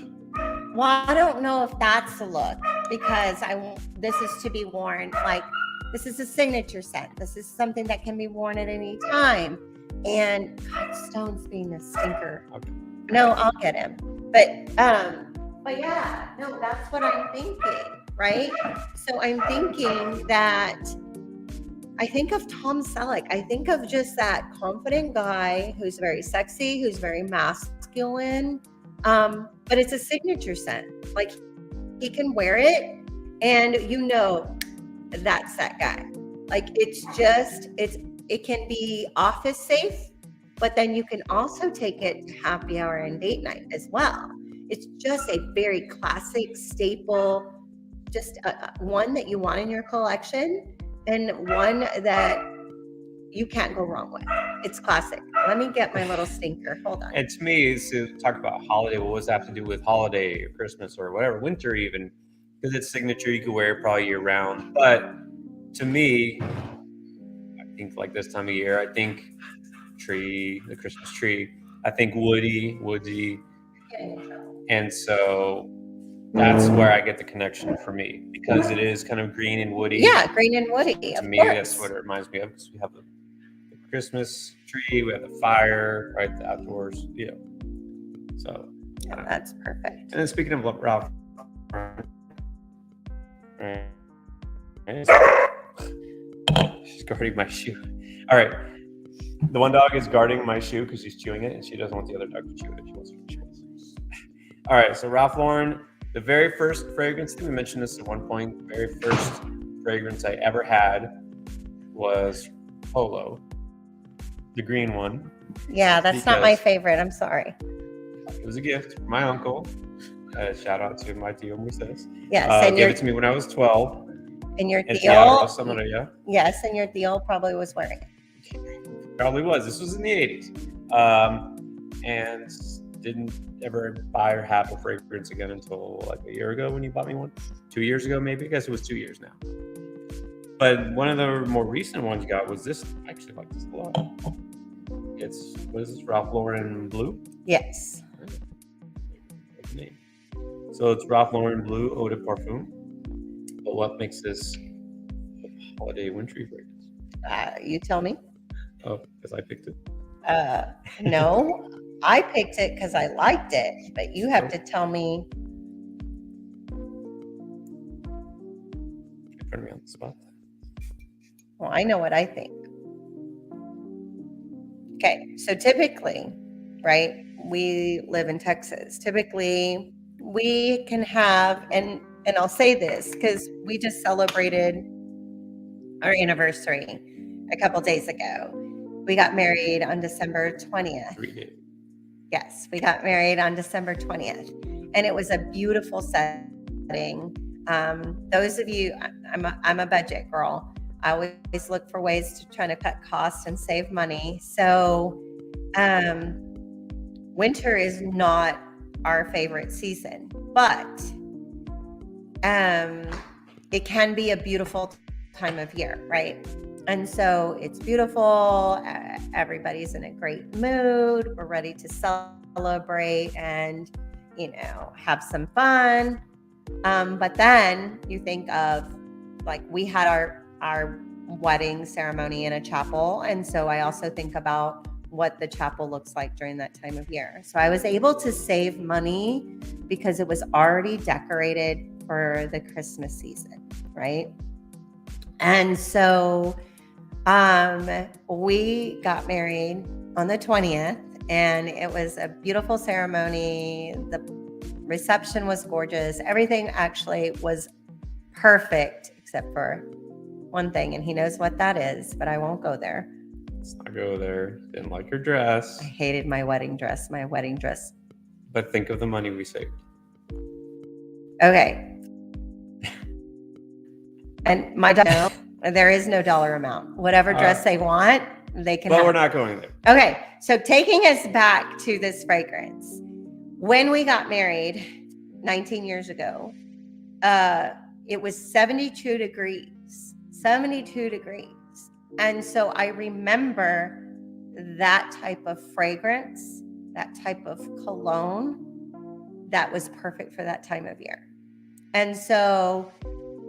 Well, I don't know if that's the look because this is to be worn. Like, this is a signature scent. This is something that can be worn at any time. And God, Stone's being a stinker. Okay. No, I'll get him. But yeah, no, that's what I'm thinking, right? So I'm thinking that I think of Tom Selleck. I think of just that confident guy who's very sexy, who's very masculine. But it's a signature scent. Like, he can wear it and that's that guy. Like, it can be office safe, but then you can also take it to happy hour and date night as well. It's just a very classic staple, just one that you want in your collection and one that you can't go wrong with. It's classic. Let me get my little stinker. Hold on. And to me, is to talk about holiday. Well, what does that have to do with holiday or Christmas or whatever, winter even? Because it's signature, you can wear it probably year round. But to me, I think like this time of year, I think the Christmas tree. I think woodsy, and so that's where I get the connection for me because it is kind of green and woody. Yeah, green and woody. To me, that's what it reminds me of because we have the Christmas tree, we have the fire, right? The outdoors, So that's perfect. And then speaking of Ralph, she's guarding my shoe. All right. The one dog is guarding my shoe because she's chewing it and she doesn't want the other dog to chew it. She wants to chew it. All right. So Ralph Lauren, the very first fragrance, I think we mentioned this at one point, the very first fragrance I ever had was Polo, the green one. Yeah, that's not my favorite. I'm sorry. It was a gift from my uncle. Shout out to my tío Moises. Yes. And gave it to me when I was 12. And your Yes, and your tío probably was wearing it. Probably was. This was in the 80s. And didn't ever buy or have a fragrance again until like a year ago when you bought me one. 2 years ago, maybe. I guess it was 2 years now. But one of the more recent ones you got was this. I actually like this a lot. It's, what is this, Ralph Lauren Blue? Yes. That's the name. So it's Ralph Lauren Blue Eau de Parfum. But what makes this holiday wintry fragrance? You tell me. Oh, because I picked it. No, I picked it because I liked it, but you have to tell me. You're putting me on the spot. Well, I know what I think. Okay, so typically, right, we live in Texas. Typically, we can have, and I'll say this because we just celebrated our anniversary a couple days ago. We got married on December 20th. 3 days. Yes, we got married on December 20th, and it was a beautiful setting. Those of you, I'm a budget girl. I always look for ways to try to cut costs and save money. So, winter is not our favorite season, but it can be a beautiful time of year, right? And so it's beautiful. Everybody's in a great mood. We're ready to celebrate and, have some fun. But then you think of, like, we had our wedding ceremony in a chapel. And so I also think about what the chapel looks like during that time of year. So I was able to save money because it was already decorated for the Christmas season, right? And so we got married on the 20th, and it was a beautiful ceremony. The reception was gorgeous. Everything actually was perfect, except for one thing, and he knows what that is, but I won't go there. Let's not go there. Didn't like your dress. I hated my wedding dress. But think of the money we saved. Okay. And there is no dollar amount. Whatever dress they want, they can have. But we're not going there. Okay, so taking us back to this fragrance. When we got married 19 years ago, it was 72 degrees. 72 degrees. And so I remember that type of fragrance, that type of cologne that was perfect for that time of year. And so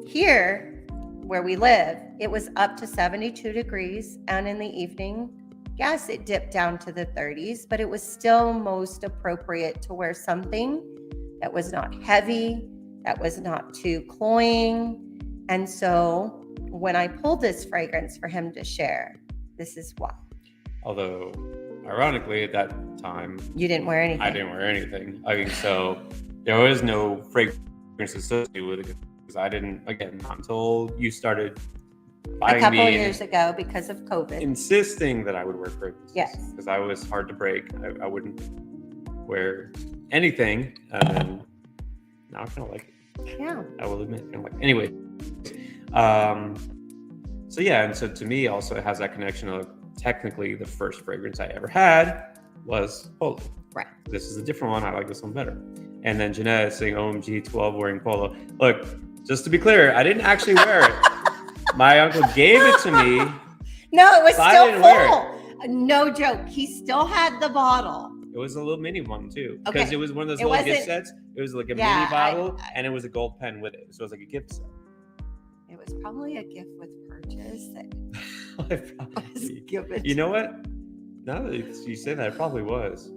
here where we live, it was up to 72 degrees. And in the evening, yes, it dipped down to the 30s, but it was still most appropriate to wear something that was not heavy, that was not too cloying. And so when I pulled this fragrance for him to share, this is why. Although, ironically, at that time, you didn't wear anything. I didn't wear anything. I mean, so there was no fragrance associated with it because I didn't, again, not until you started buying a couple of years ago because of COVID. Insisting that I would wear fragrances. Yes. Because I was hard to break. I wouldn't wear anything. And then now I kind of like it. Yeah. I will admit, kind of like it. Anyway. So yeah, and so to me also it has that connection of technically the first fragrance I ever had was Polo. Right. This is a different one. I like this one better. And then Jeanette saying OMG 12 wearing Polo. Look, just to be clear, I didn't actually wear it. My uncle gave it to me. No, it was still full. No joke. He still had the bottle. It was a little mini one too. Because it was one of those little gift sets. It was like a mini bottle and it was a gold pen with it. So it was like a gift set. It was probably a gift with purchase that was given. You know what? Now that you say that, it probably was.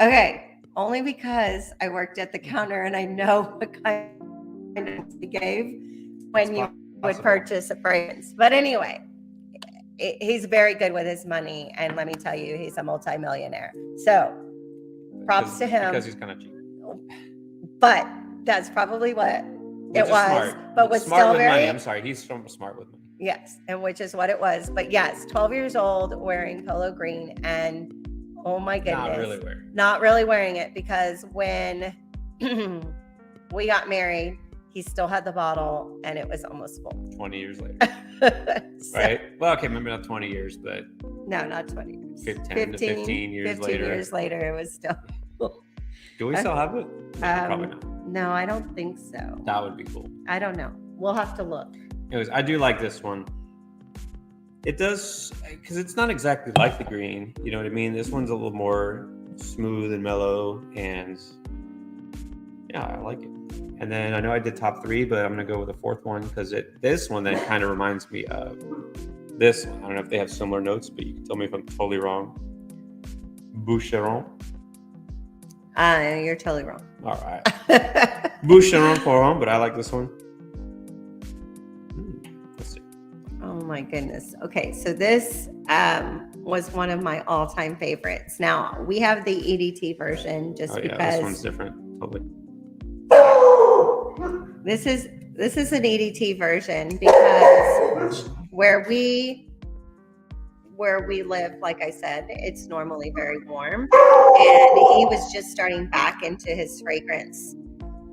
Okay, only because I worked at the counter and I know what kind of he gave when you would purchase a fragrance. But anyway, he's very good with his money, and let me tell you, he's a multimillionaire. So props to him. Because he's kind of cheap. But that's probably what it was, smart. But was smart still with very. Money. I'm sorry, he's smart with money. Yes, and which is what it was. But yes, 12 years old, wearing polo green, and oh my goodness, not really wearing it because when we got married, he still had the bottle, and it was almost full. 20 years later, right? Well, okay, maybe not 20 years, but no, not 20 years. 15 years 15 later. Years later, it was still. Do we still have it? Probably not. No, I don't think so. That would be cool. I don't know. We'll have to look. Anyways, I do like this one. It does, because it's not exactly like the green. You know what I mean? This one's a little more smooth and mellow, and yeah, I like it. And then I know I did top three, but I'm gonna go with the fourth one because this one then kind of reminds me of this one. I don't know if they have similar notes, but you can tell me if I'm totally wrong. Boucheron. You're totally wrong. All right. Boucheron Foron, but I like this one. Let's see. Oh my goodness. Okay, so this was one of my all-time favorites. Now we have the EDT version just Oh yeah, because this one's different. Totally. this is an EDT version because where we live, like I said, it's normally very warm, and he was just starting back into his fragrance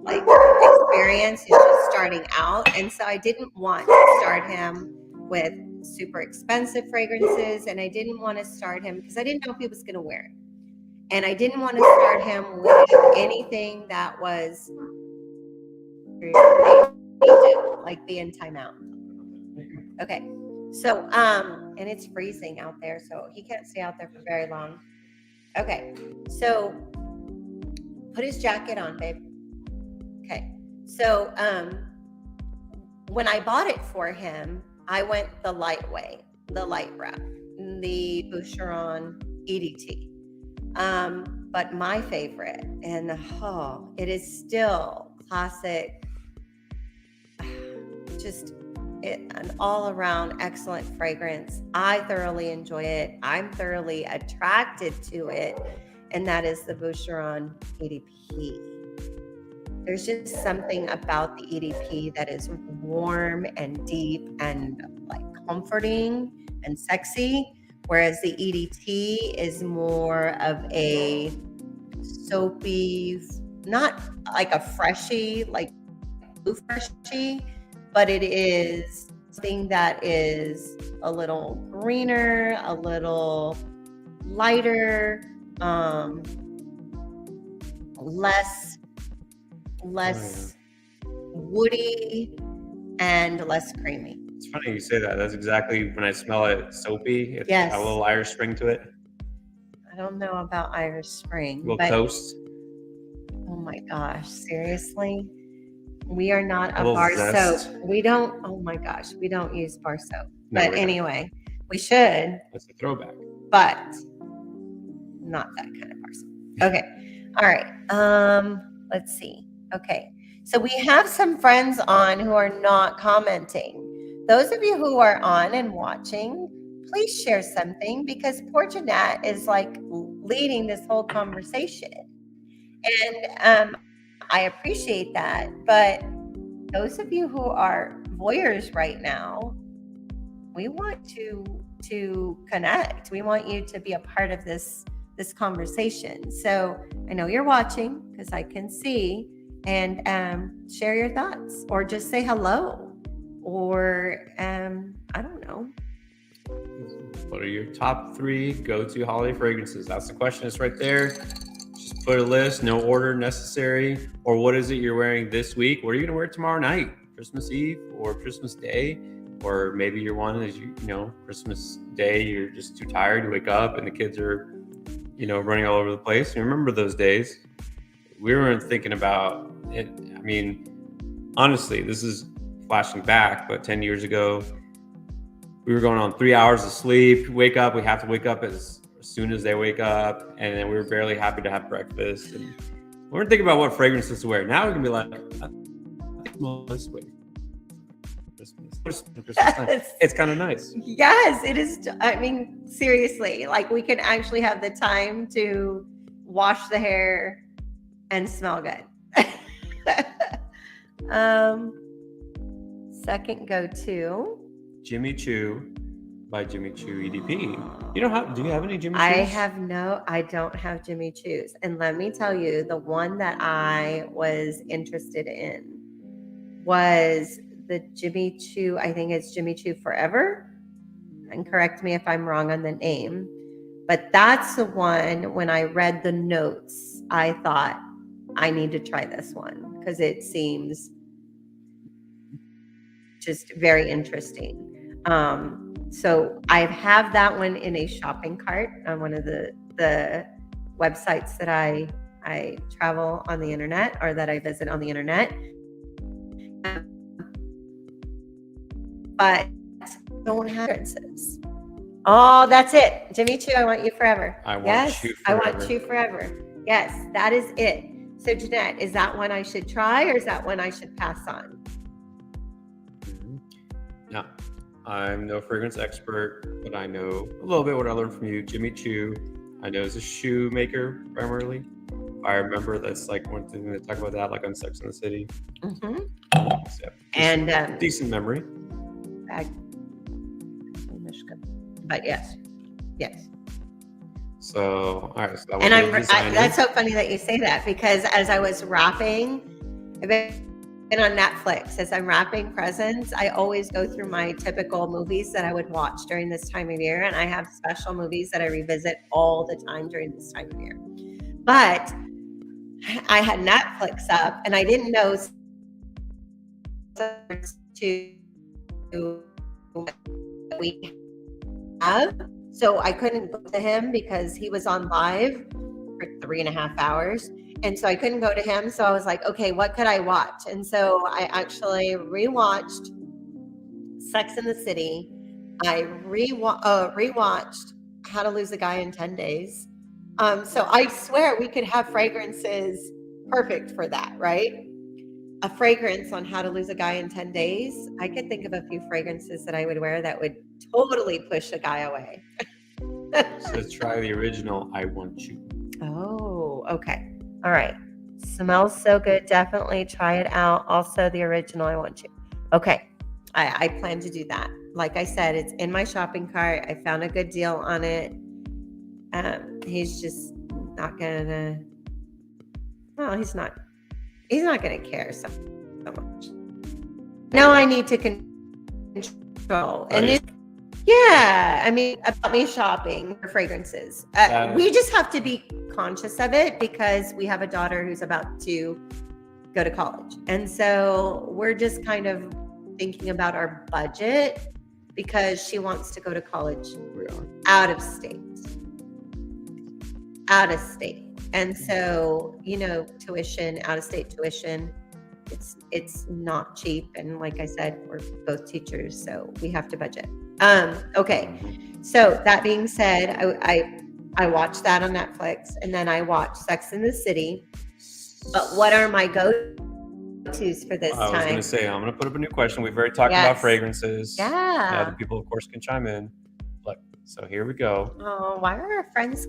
like experience. He's just starting out, and so I didn't want to start him with super expensive fragrances, and I didn't want to start him because I didn't know if he was going to wear it, and I didn't want to start him with anything that was like be in timeout. Okay, so and it's freezing out there, so he can't stay out there for very long. Okay, so put his jacket on, babe. Okay, so when I bought it for him, I went the light way, the light wrap, the Boucheron EDT. But my favorite, and it is still classic, just an all-around excellent fragrance. I thoroughly enjoy it. I'm thoroughly attracted to it, and that is the Boucheron EDP. There's just something about the EDP that is warm and deep and like comforting and sexy, whereas the EDT is more of a soapy, not like a freshy, like blue freshy, but it is something that is a little greener, a little lighter, less woody and less creamy. It's funny you say that. That's exactly when I smell it. Soapy. It's Yes. got a little Irish spring to it. I don't know about Irish Spring, A little but toast. oh my gosh, seriously? We are not a little bar zest. soap. We don't, oh my gosh, we don't use bar soap. No, But we don't. anyway, we should, That's a throwback. but not that kind of bar soap. Okay. All right. Let's see. Okay. So we have some friends on who are not commenting. Those of you who are on and watching, please share something because poor Jeanette is like leading this whole conversation. And I appreciate that. But those of you who are voyeurs right now, we want to connect. We want you to be a part of this conversation. So I know you're watching because I can see, and share your thoughts or just say hello or I don't know. What are your top 3 go-to holiday fragrances? That's the question. It's right there. Just put a list, no order necessary. Or what is it you're wearing this week? What are you going to wear tomorrow night? Christmas Eve or Christmas Day? Or maybe you're one as you know, Christmas Day, you're just too tired. You wake up and the kids are, running all over the place. You remember those days? We weren't thinking about it. I mean, honestly, this is flashing back, but 10 years ago, we were going on 3 hours of sleep. Wake up, we have to wake up as soon as they wake up, and then we were barely happy to have breakfast. And we weren't thinking about what fragrances to wear. Now we can be like, I think this way. Christmas time. It's kind of nice. Yes, it is. I mean, seriously, like we can actually have the time to wash the hair and smell good. Second go-to. Jimmy Choo by Jimmy Choo EDP. Do you have any Jimmy Choos? I don't have Jimmy Choo's. And let me tell you, the one that I was interested in was the Jimmy Choo, I think it's Jimmy Choo Forever. And correct me if I'm wrong on the name. But that's the one, when I read the notes, I thought, I need to try this one because it seems just very interesting. So I have that one in a shopping cart on one of the websites that I travel on the internet or that I visit on the internet. But don't have differences. Oh, that's it. Jimmy Choo, I want you forever. I want yes, you I forever. want you forever. Yes, that is it. So Jeanette, is that one I should try or is that one I should pass on? No, I'm no fragrance expert, but I know a little bit what I learned from you. Jimmy Choo, I know is a shoemaker primarily. I remember that's like one thing they talk about that, like on Sex and the City. Mm-hmm. So, And decent memory. But yes. So, all right. So that And was that's so funny that you say that because as I was wrapping, I've been on Netflix. As I'm wrapping presents, I always go through my typical movies that I would watch during this time of year. And I have special movies that I revisit all the time during this time of year. But I had Netflix up and I didn't know to we have. So I couldn't go to him because he was on live for 3.5 hours. And so I couldn't go to him. So I was like, okay, what could I watch? And so I actually rewatched Sex and the City. I rewatched How to Lose a Guy in 10 Days. So I swear we could have fragrances perfect for that, right? A fragrance on How to Lose a Guy in 10 Days. I could think of a few fragrances that I would wear that would totally push a guy away. So try the original I Want You. Oh, okay. All right. Smells so good. Definitely try it out. Also, the original I Want You. Okay. I plan to do that. Like I said, it's in my shopping cart. I found a good deal on it. He's just not gonna. Well, he's not gonna care so much. Now I need to control. And yeah, I mean, about me shopping for fragrances. We just have to be conscious of it because we have a daughter who's about to go to college. And so we're just kind of thinking about our budget because she wants to go to college out of state. And so, tuition, out of state tuition, it's not cheap. And like I said, we're both teachers, so we have to budget. Okay. So that being said, I watched that on Netflix and then I watched Sex and the City. But what are my go-tos for this time? I was going to say, I'm going to put up a new question. We've already talked about fragrances. Yeah. The people, of course, can chime in. So here we go. Oh, where are our friends?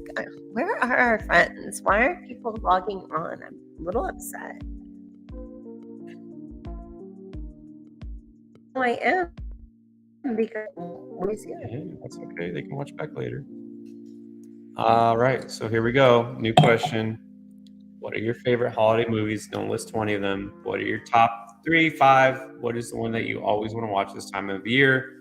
Why aren't people logging on? I'm a little upset. I am because that's okay. They can watch back later. All right. So here we go. New question. What are your favorite holiday movies? Don't list 20 of them. What are your top 3, 5? What is the one that you always want to watch this time of year?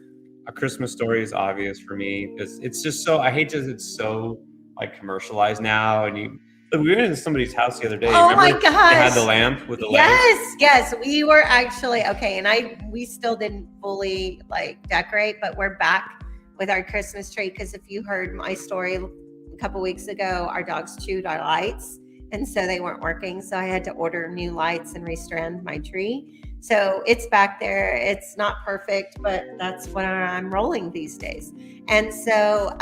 A Christmas Story is obvious for me because it's just so, I hate that it's so like commercialized now. And we were in somebody's house the other day. Oh Remember my gosh. They had the lamp with the lamp. Yes. We were actually, okay. And we still didn't fully like decorate, but we're back with our Christmas tree. Cause if you heard my story a couple weeks ago, our dogs chewed our lights. And so they weren't working. So I had to order new lights and restrand my tree. So it's back there. It's not perfect, but that's what I'm rolling these days. And so,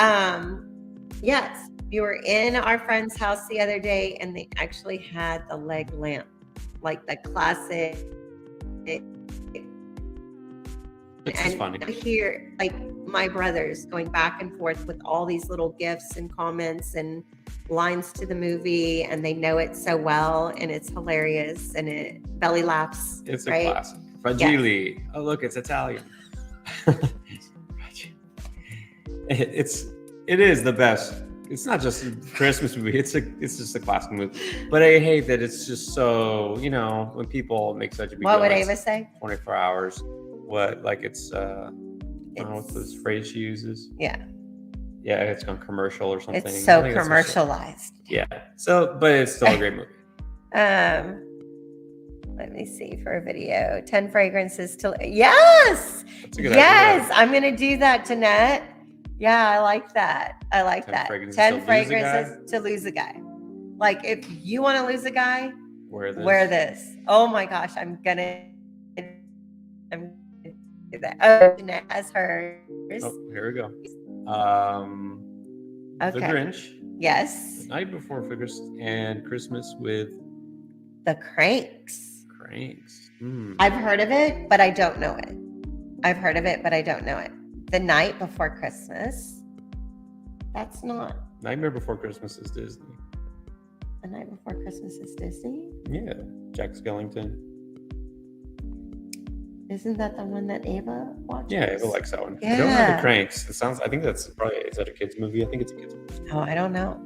yes, you were in our friend's house the other day and they actually had the leg lamp, like the classic. It's just funny. I hear like my brothers going back and forth with all these little gifts and comments and lines to the movie, and they know it so well, and it's hilarious, and it belly laughs. It's a right? classic. Fragile. Yes. Oh, look, it's Italian. It is the best. It's not just a Christmas movie. It's just a classic movie. But I hate that it's just so, when people make such a big deal. What would Ava say? 24 hours. What, like it's I don't know what this phrase she uses. Yeah. Yeah, it's gone commercial or something. It's so commercialized. Yeah. So, but it's still a great movie. Let me see for a video. 10 fragrances to yes. That's a good Yes, idea. I'm gonna do that, Jeanette. Yeah, I like that. I like 10 that. fragrances 10 to lose a fragrances to lose a guy. Like if you want to lose a guy, wear this. Oh my gosh, I'm gonna do that. Oh, Jeanette has hers. Oh, here we go. The Okay. Grinch. Yes. The Night Before Christmas with The Cranks. Cranks. I've heard of it, but I don't know it. I've heard of it, but I don't know it. The Night Before Christmas. That's not. Nightmare Before Christmas is Disney. The Night Before Christmas is Disney? Yeah, Jack Skellington. Isn't that the one that Ava watches? Yeah, Ava likes that one. Yeah. I don't know the Cranks. It sounds. I think that's probably. Is that a kids movie? I think it's a kids movie. Oh, I don't know.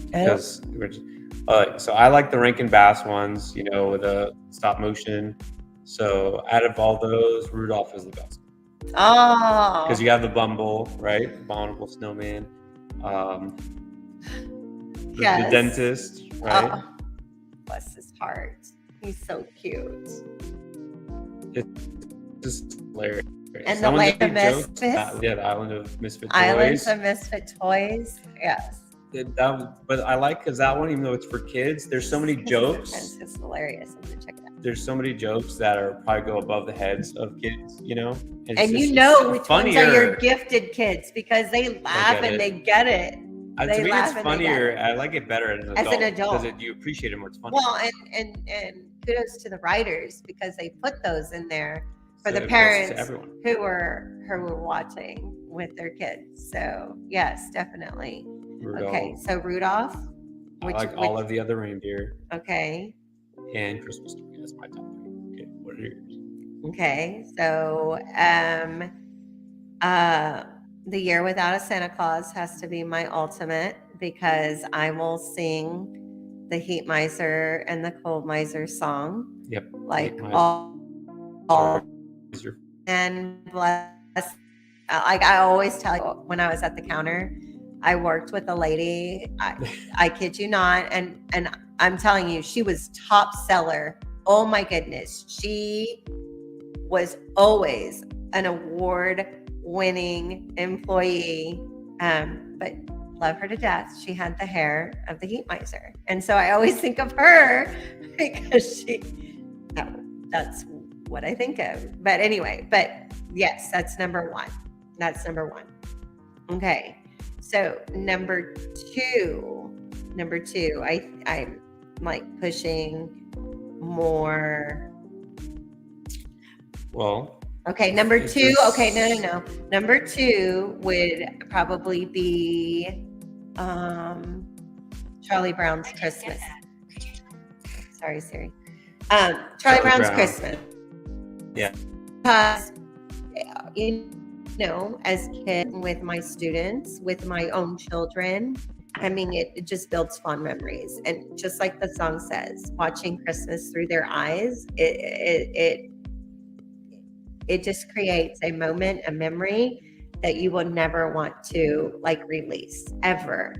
Because so I like the Rankin Bass ones. You know, with a stop motion. So out of all those, Rudolph is the best. Oh. Because you have the Bumble, right? Abominable Snowman. The dentist, right? Oh, bless his heart. He's so cute. It's just hilarious. And the Land of Misfits. The Island of Misfit Toys. Islands of Misfit Toys. Yes. But I like because that one, even though it's for kids, there's so many jokes. It's hilarious. I'm gonna check it out. There's so many jokes that are probably go above the heads of kids, you know. And you know which ones are your gifted kids because they laugh and they get it. To me, it's funnier. I like it better as an adult because you appreciate it more. It's funny. Well, and kudos to the writers because they put those in there for the parents who were watching with their kids. So yes, definitely. Rudolph. Okay, so Rudolph. I like all of the other reindeer. Okay. And Christmas Story. That's my top 3. Okay, what are yours? Okay, so The Year Without a Santa Claus has to be my ultimate because I will sing the Heat Miser and the Cold Miser song. Yep. Like all and bless. Like I always tell you, when I was at the counter, I worked with a lady. I kid you not, and I'm telling you, she was top seller. Oh my goodness, she was always an award-winning employee. But love her to death. She had the hair of the Heat Miser, and so I always think of her because that's what I think of. But anyway, yes, that's number 1. That's number 1. Okay. So number two, I'm like pushing more. Well. Okay, number 2. Okay, no. Number 2 would probably be Charlie Brown's Christmas. Sorry, Siri. Charlie Brown's Christmas. Yeah. Because as kids with my students, with my own children, I mean, it just builds fond memories. And just like the song says, watching Christmas through their eyes, it just creates a moment, a memory that you will never want to release ever.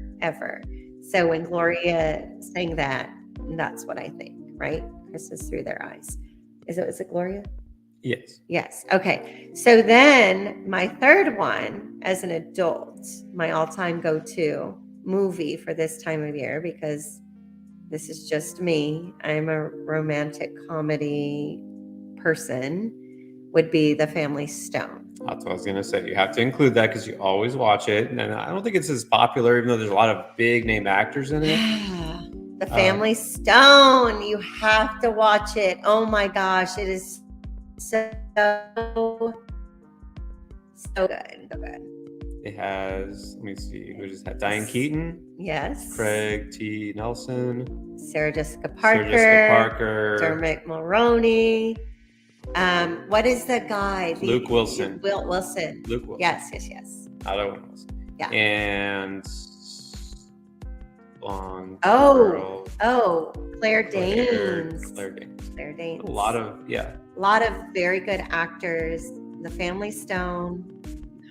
So when Gloria sang that, that's what I think, right? Christmas through their eyes. Was it Gloria? Yes. Okay. So then my third one as an adult, my all-time go-to movie for this time of year, because this is just me. I'm a romantic comedy person, would be The Family Stone. That's what I was going to say. You have to include that because you always watch it. And I don't think it's as popular, even though there's a lot of big name actors in it. The Family Stone. You have to watch it. Oh my gosh. It is so good. It has, let me see, who just had Diane Keaton. Yes. Craig T. Nelson. Sarah Jessica Parker. Dermot Mulroney. What is the guy? Luke Wilson. Luke Wilson. Yes. Other one was. Yeah. And Claire Danes. Claire Danes. A lot of very good actors. The Family Stone.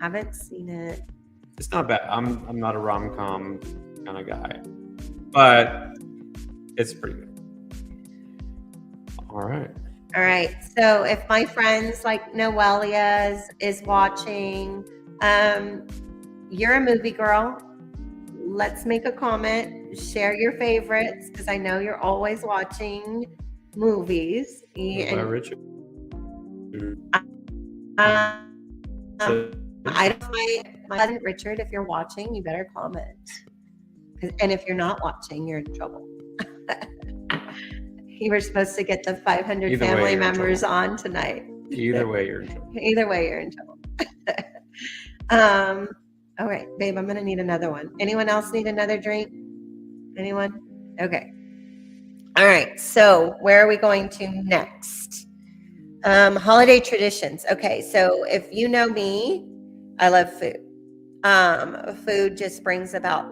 Haven't seen it. It's not bad. I'm not a rom-com kind of guy, but it's pretty good. All right. All right. So if my friends like Noelia is watching, you're a movie girl. Let's make a comment. Share your favorites because I know you're always watching movies. What about Richard? I don't my cousin Richard. If you're watching, you better comment. And if you're not watching, you're in trouble. You were supposed to get the 500 Either way, family you're in members trouble. on tonight. Either way, you're in trouble. Either way, you're in trouble. All right, babe, I'm gonna need another one. Anyone else need another drink? Anyone? Okay. All right, so where are we going to next? Holiday traditions. Okay, so if you know me, I love food. Food just brings about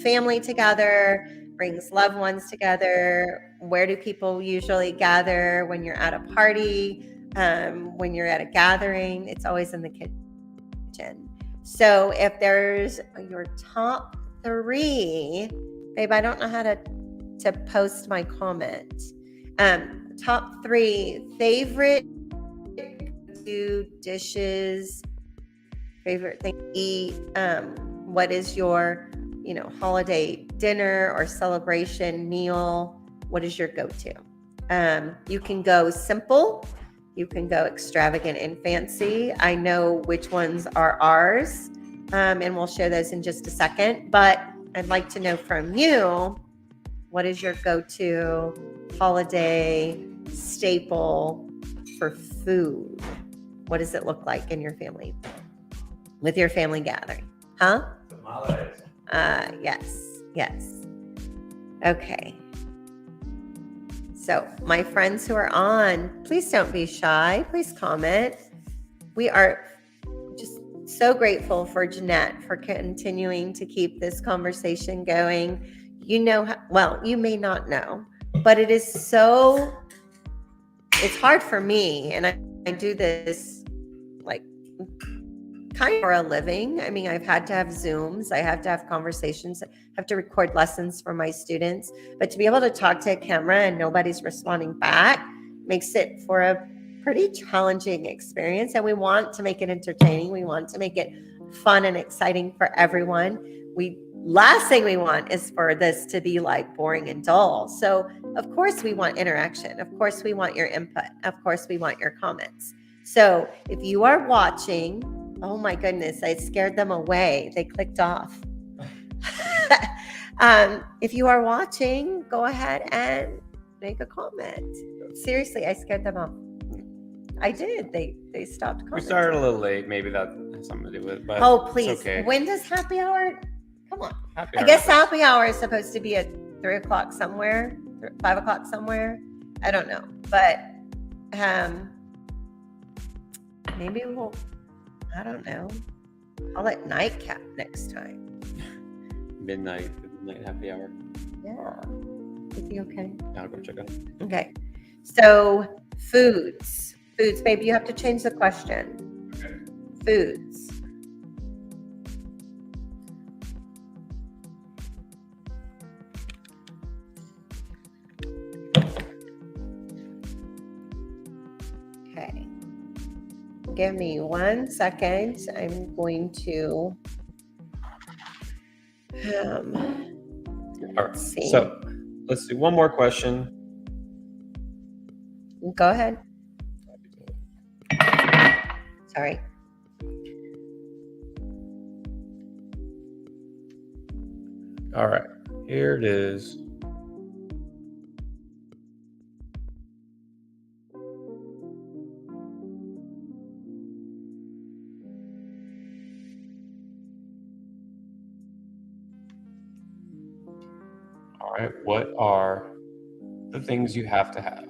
family together, brings loved ones together. Where do people usually gather when you're at a party? When you're at a gathering, it's always in the kitchen. So if there's your top 3, babe, I don't know how to post my comment. Top 3 favorite food dishes, favorite thing to eat. What is your, holiday dinner or celebration meal? What is your go-to? You can go simple. You can go extravagant and fancy. I know which ones are ours, and we'll share those in just a second. But I'd like to know from you, what is your go-to holiday staple for food? What does it look like in your family, with your family gathering? Huh? Tamales. Yes. Okay. So my friends who are on, please don't be shy. Please comment. We are just so grateful for Jeanette for continuing to keep this conversation going. You may not know, but it's hard for me. And I do this like kind of for a living. I mean, I've had to have Zooms. I have to have conversations. I have to record lessons for my students. But to be able to talk to a camera and nobody's responding back makes it for a pretty challenging experience. And we want to make it entertaining. We want to make it fun and exciting for everyone. Last thing we want is for this to be like boring and dull. So of course we want interaction. Of course we want your input. Of course we want your comments. So if you are watching, oh my goodness, I scared them away. They clicked off. If you are watching, go ahead and make a comment. Seriously, I scared them off. I did. They stopped commenting. We started a little late. Maybe that has something to do with it. But oh, please. Okay. When does happy hour? Come on. Happy I hour guess happens. happy hour is supposed to be at 3 o'clock somewhere, 5 o'clock somewhere. I don't know. But maybe I don't know. I'll let nightcap next time. Midnight happy hour. Yeah. Is he okay? I'll go check out. Okay. So foods, baby, you have to change the question. Okay. Foods. Okay. Give me 1 second. I'm going to All right. see. So let's do one more question. Go ahead. Sorry. All right. Here it is. All right. What are the things you have to have?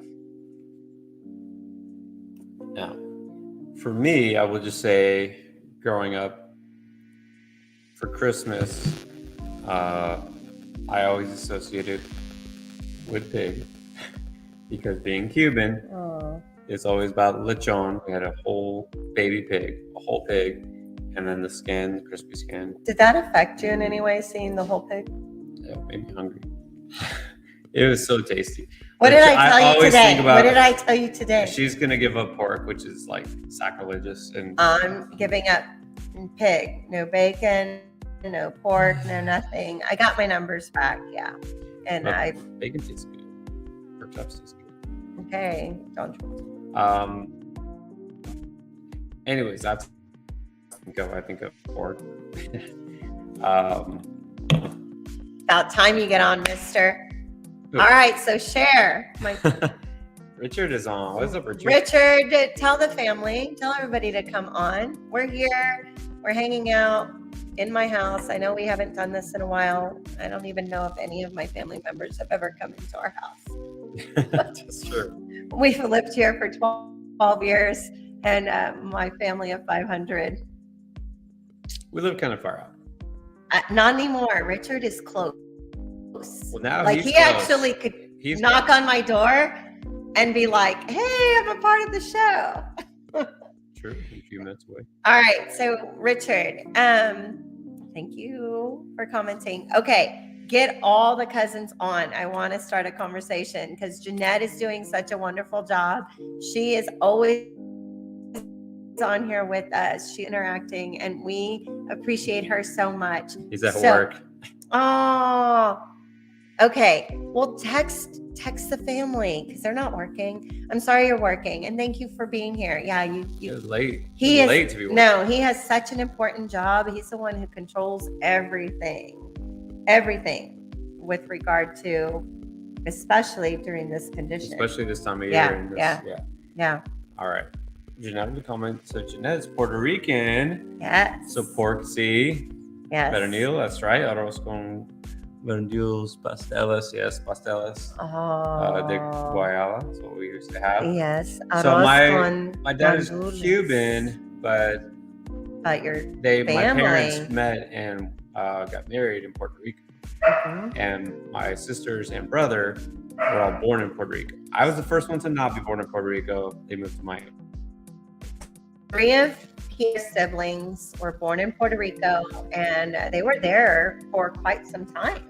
Now, for me, I would just say growing up for Christmas, I always associated with pig because being Cuban, Oh. it's always about lechon. We had a whole baby pig, a whole pig, and then the skin, the crispy skin. Did that affect you in any way, seeing the whole pig? It made me hungry. It was so tasty. What But did I tell you always today? think about What did I tell you today? she's gonna give up pork, which is like sacrilegious, and I'm giving up pig. No bacon, no pork, no nothing. I got my numbers back. Yeah. And bacon tastes good. Pork chops taste good. Okay. Don't. Anyways, that's I think of pork. About time you get on, mister. All right, so share. Richard is on. What's up, Richard? Richard, tell the family, tell everybody to come on. We're here. We're hanging out in my house. I know we haven't done this in a while. I don't even know if any of my family members have ever come into our house. That's true. We've lived here for 12 years, and my family of 500. We live kind of far out. Not anymore. Richard is close. Well, now like he actually could knock on my door and be like, "Hey, I'm a part of the show." True, a few minutes away. All right, so Richard, thank you for commenting. Okay, get all the cousins on. I want to start a conversation because Jeanette is doing such a wonderful job. She is always on here with us. She's interacting, and we appreciate her so much. He's at work. Oh, okay. Well, text the family because they're not working. I'm sorry you're working, and thank you for being here. Yeah, He was late. He is late to be working. No, he has such an important job. He's the one who controls everything with regard to, especially during this condition. Especially this time of year. Yeah. All right. Jeanette in the comments. So Jeanette is Puerto Rican. Yes. So pork, sí. Yes. Pernil, that's right. Arroz con verduras, pasteles. Yes, pasteles. De guayaba. That's what we used to have. Yes. So my dad is Cuban, but my parents met and got married in Puerto Rico. Mm-hmm. And my sisters and brother were all born in Puerto Rico. I was the first one to not be born in Puerto Rico. They moved to Miami. 3 of his siblings were born in Puerto Rico, and they were there for quite some time.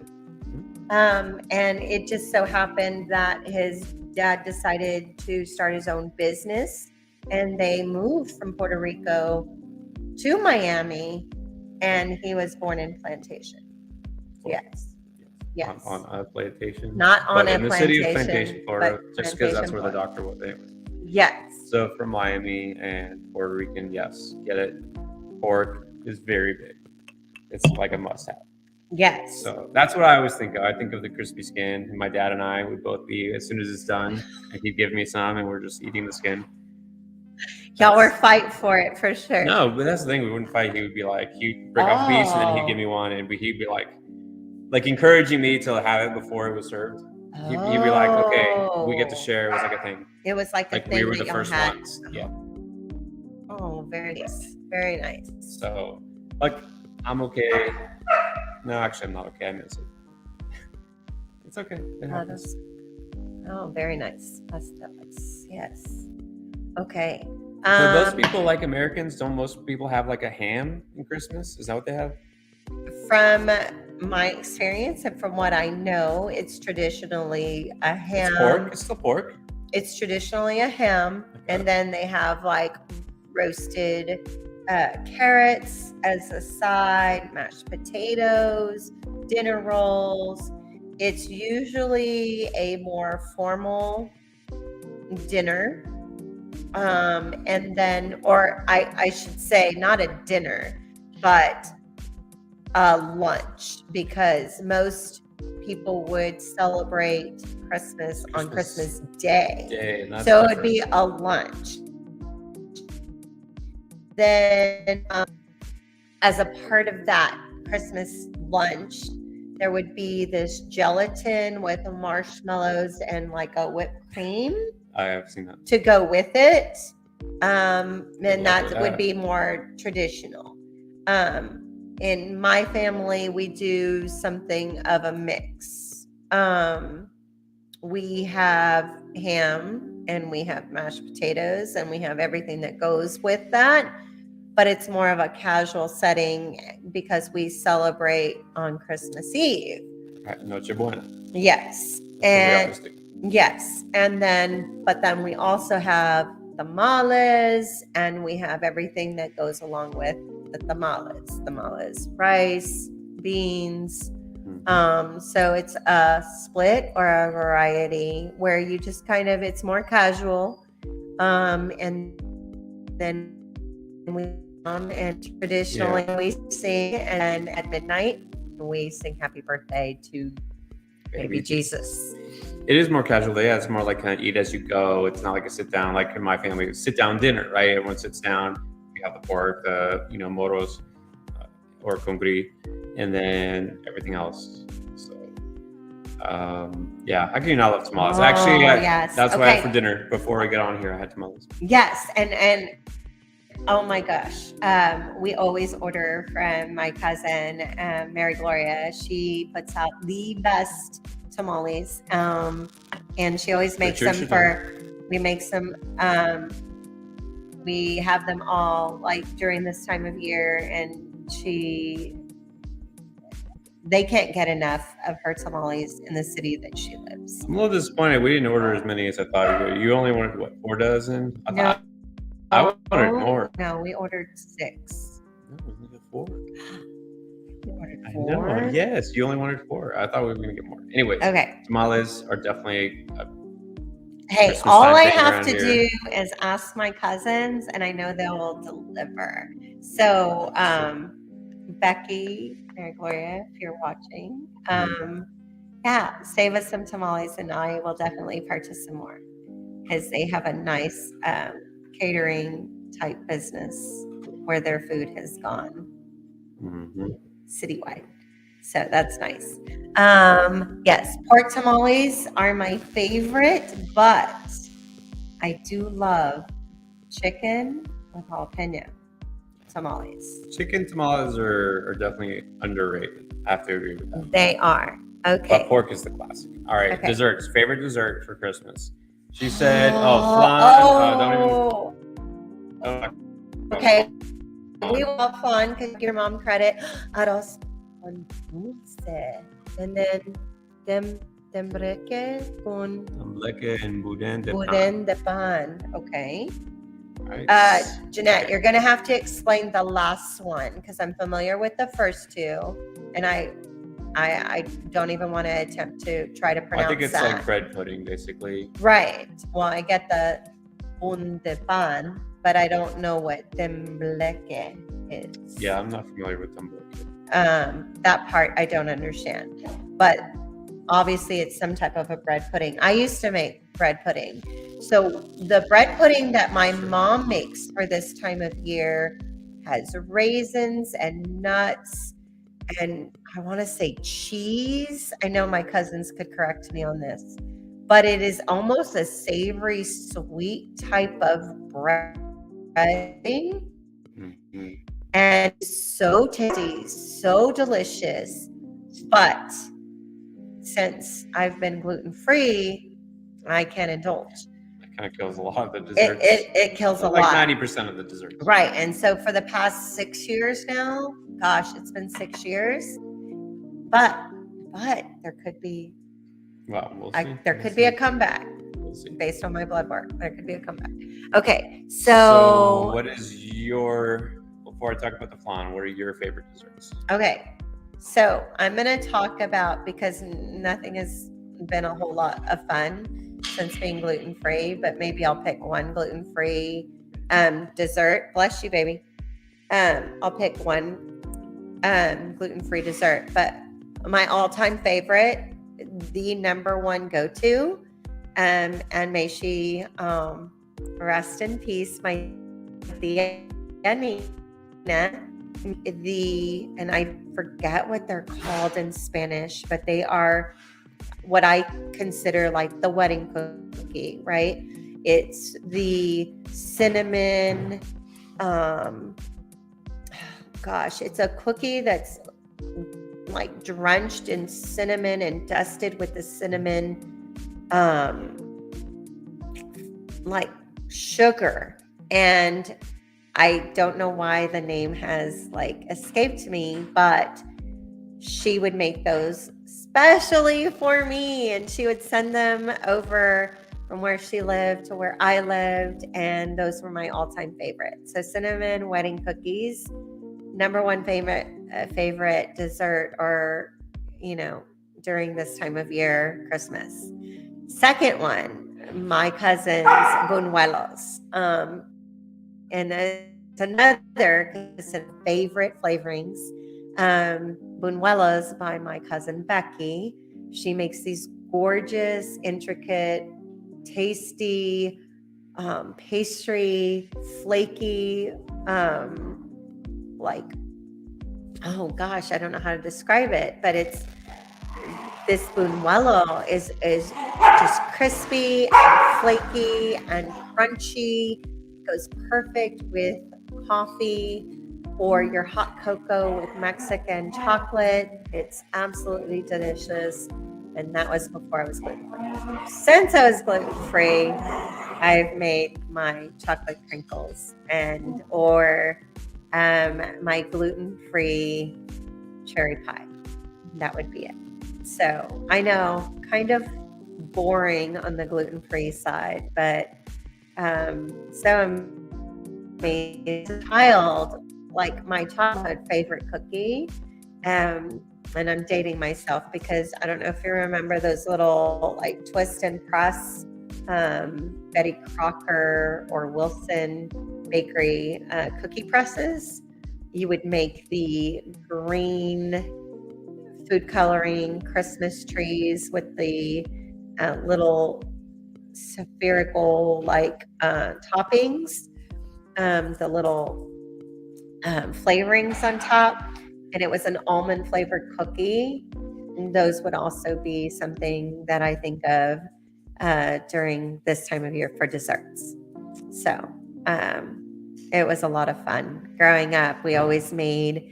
And it just so happened that his dad decided to start his own business, and they moved from Puerto Rico to Miami, and he was born in Plantation. Yes. On a plantation. Not on a plantation. In the city of Plantation, Florida, just because that's where the doctor was. Yes. So from Miami and Puerto Rican, yes, get it. Pork is very big. It's like a must-have. Yes. So that's what I always think of. I think of the crispy skin. And my dad and I would both be, as soon as it's done, and he'd give me some, and we're just eating the skin. Y'all were fighting for it for sure. No, but that's the thing. We wouldn't fight. He would be like, he'd break off a piece, and then he'd give me one, and he'd be like encouraging me to have it before it was served. He'd be like, okay, we get to share. It was like a thing. It was like a thing. We were the first ones. Yeah. Oh, very nice. Very nice. So, I'm okay. No, actually, I'm not okay. I miss it. It's okay. It happens. Oh, very nice. That's yes. Okay. Do most people like Americans? Don't most people have like a ham in Christmas? Is that what they have? From my experience and from what I know, it's traditionally a ham. It's pork. It's still pork. It's traditionally a ham, and then they have like roasted carrots as a side, mashed potatoes, dinner rolls. It's usually a more formal dinner, and then, or I should say, not a dinner, but a lunch, because most people would celebrate Christmas on Christmas Day. So it would be a lunch. Then, as a part of that Christmas lunch, there would be this gelatin with marshmallows and like a whipped cream. I have seen that. To go with it. And that would be more traditional. In my family, we do something of a mix. We have ham and we have mashed potatoes and we have everything that goes with that. But it's more of a casual setting because we celebrate on Christmas Eve. Noche Buena. Yes. And realistic. yes, but then we also have tamales, and we have everything that goes along with the tamales, rice, beans. So it's a split or a variety where you just kind of, it's more casual. And then we and traditionally we sing, and at midnight we sing happy birthday to baby Jesus. It is more casual. Yeah, it's more like kind of eat as you go. It's not like a sit down, like in my family, sit down dinner, right? Everyone sits down. We have the pork, the moros, or congri, and then everything else. So, yeah, I can not love tamales. Actually, yes. that's what I had for dinner before I get on here. I had tamales. Yes, and oh my gosh, we always order from my cousin, Mary Gloria. She puts out the best tamales, and she always makes them we make some, we have them all like during this time of year, and they can't get enough of her tamales in the city that she lives. I'm a little disappointed. We didn't order as many as I thought we would. You only wanted, what, 4 dozen? No, I wanted more. No, we ordered 6. No, we only got 4. We ordered 4? I know. Yes, you only wanted 4. I thought we were going to get more. Anyways, okay. Tamales are definitely hey, Christmas all I have to here. do is ask my cousins, and I know they will deliver. So, Becky, Mary Gloria, if you're watching, yeah, save us some tamales, and I will definitely purchase some more, because they have a nice catering type business where their food has gone citywide. So that's nice. Yes, pork tamales are my favorite, but I do love chicken with jalapeno tamales. Chicken tamales are definitely underrated. I have to agree with that. They are. Okay. But pork is the classic. All right, okay. Desserts. Favorite dessert for Christmas? She said, flan. Don't even. Okay. We love flan, because give your mom credit. Arroz con dulce. And then tembleque con and boudin de pan. Okay. Right. Jeanette, you're going to have to explain the last one, because I'm familiar with the first 2, and I don't even want to attempt to try to pronounce that. I think it's like bread pudding, basically. Right. Well, I get the un de pan, but I don't know what tembleque is. Yeah, I'm not familiar with tembleque. That part I don't understand. But obviously it's some type of a bread pudding. I used to make bread pudding. So the bread pudding that my mom makes for this time of year has raisins and nuts, and I want to say cheese. I know my cousins could correct me on this, but it is almost a savory, sweet type of breading. And so tasty, so delicious. But since I've been gluten-free, I can indulge. That kind of kills a lot of the desserts. It kills a lot. Like 90% of the desserts. Right. And so for the past 6 years now, gosh, it's been 6 years. But there could be, well, we'll see. There could be a comeback. We'll see. Based on my blood work, there could be a comeback. Okay, so what is your, before I talk about the flan, what are your favorite desserts? Okay, so I'm going to talk about, because nothing has been a whole lot of fun since being gluten-free, but maybe I'll pick one gluten-free dessert. Bless you, baby. I'll pick one gluten-free dessert, but my all-time favorite, the number one go-to, and may she rest in peace, my tia Nina, and I forget what they're called in Spanish, but they are what I consider like the wedding cookie, right? It's the cinnamon, it's a cookie that's like drenched in cinnamon and dusted with the cinnamon like sugar. And I don't know why the name has like escaped me, but she would make those especially for me. And she would send them over from where she lived to where I lived. And those were my all-time favorites. So cinnamon wedding cookies, number one favorite dessert, or, during this time of year, Christmas. Second one, my cousin's buñuelos. And it's another favorite flavorings. Buñuelos by my cousin Becky. She makes these gorgeous, intricate, tasty, pastry, flaky, like, oh gosh, I don't know how to describe it, but this buñuelo is just crispy and flaky and crunchy. It goes perfect with coffee or your hot cocoa with Mexican chocolate. It's absolutely delicious. And that was before I was gluten-free. Since I was gluten-free, I've made my chocolate crinkles or my gluten-free cherry pie. That would be it. So I know, kind of boring on the gluten-free side, but so amazing. As a child, like my childhood favorite cookie, and I'm dating myself because I don't know if you remember those little like twist and press Betty Crocker or Wilson Bakery cookie presses. You would make the green food coloring Christmas trees with the little spherical like toppings, the little flavorings on top, and it was an almond flavored cookie. And those would also be something that I think of during this time of year for desserts. So it was a lot of fun. Growing up, we always made,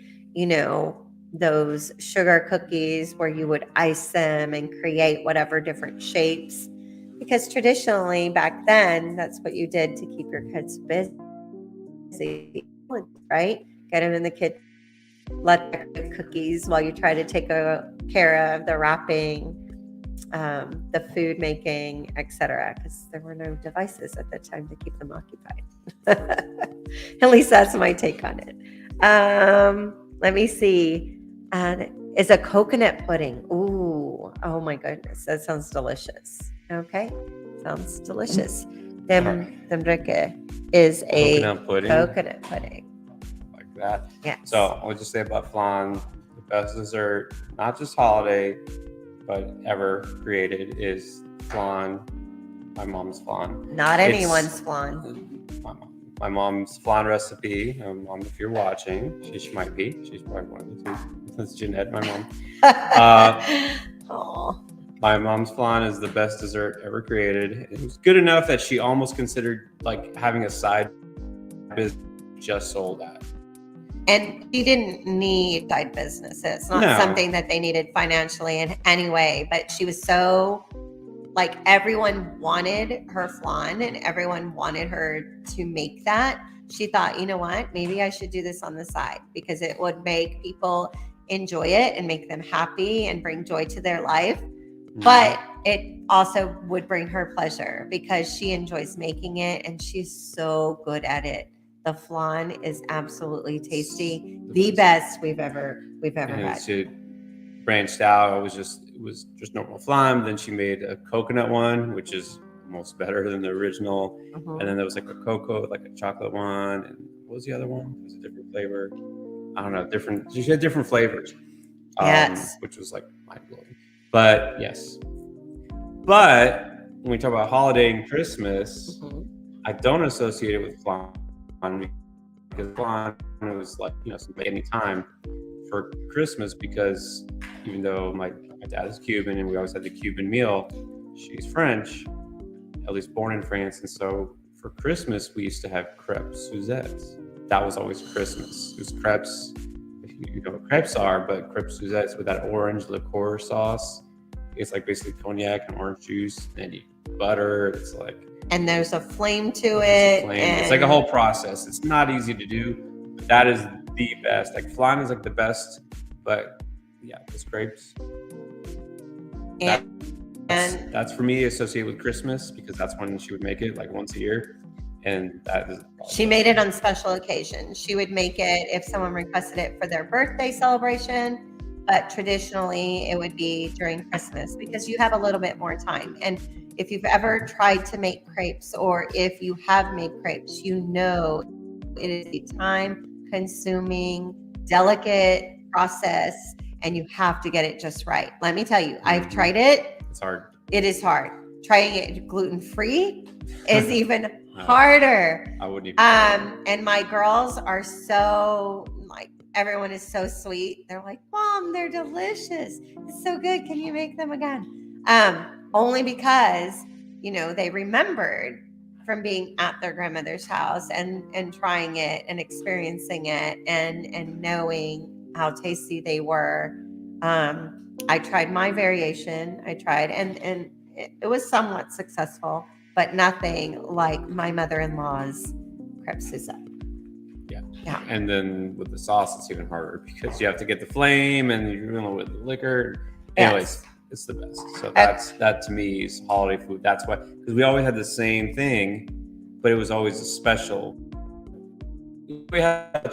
those sugar cookies where you would ice them and create whatever different shapes. Because traditionally back then, that's what you did to keep your kids busy, right? Get them in the kitchen, let them make cookies while you try to take care of the wrapping, the food making, etc. Because there were no devices at the time to keep them occupied. At least that's my take on it. Let me see. Is a coconut pudding. Ooh, oh my goodness, that sounds delicious. Okay, sounds delicious. Dembreke is a coconut pudding. Like that. Yeah. So I'll just say about flan, the best dessert, not just holiday, but ever created, is flan. My mom's flan. Not anyone's flan. My mom's flan recipe. Mom, if you're watching, she might be. She's probably one of the two. That's Jeanette, my mom. My mom's flan is the best dessert ever created. It was good enough that she almost considered like having a side business just sold that. And she didn't need side business. It's not something that they needed financially in any way. But she was so, like, everyone wanted her flan and everyone wanted her to make that. She thought, you know what, maybe I should do this on the side because it would make people enjoy it and make them happy and bring joy to their life. But it also would bring her pleasure because she enjoys making it and she's so good at it. The flan is absolutely tasty, the best we've ever had. She branched out. It was just normal flan. Then she made a coconut one, which is almost better than the original. And then there was like a cocoa, like a chocolate one. And what was the other one? It was a different flavor. I don't know. She had different flavors. Yes. Which was like mind blowing. But yes. But when we talk about holiday and Christmas, I don't associate it with flan because flan was like, something any time for Christmas, because even though my dad is Cuban and we always had the Cuban meal, she's French, at least born in France. And so for Christmas, we used to have crepes Suzettes. That was always Christmas. It was crepes. You know what crepes are, but crepes Suzettes with that orange liqueur sauce. It's like basically cognac and orange juice, and butter. It's like, and there's a flame to it. It's like a whole process. It's not easy to do, but that is the best. Like flan is like the best, but yeah, those crepes. That, And that's for me associated with Christmas because that's when she would make it like once a year, and that is she made it on special occasions. She would make it if someone requested it for their birthday celebration, but traditionally it would be during Christmas because you have a little bit more time. And if you've ever tried to make crepes or if you have made crepes, you know it is a time consuming, delicate process and you have to get it just right. Let me tell you, I've tried it. It's hard. It is hard. Trying it gluten-free is even harder. I wouldn't even. And my girls are so like, everyone is so sweet. They're like, Mom, they're delicious. It's so good. Can you make them again? Only because, you know, they remembered from being at their grandmother's house and trying it and experiencing it and knowing how tasty they were. I tried my variation. I tried and it was somewhat successful, but nothing like my mother-in-law's crepe Suzette. Yeah. And then with the sauce, it's even harder because you have to get the flame and you're dealing with the liquor. Anyways, it's the best. So that to me is holiday food. That's why, because we always had the same thing, but it was always a special. We had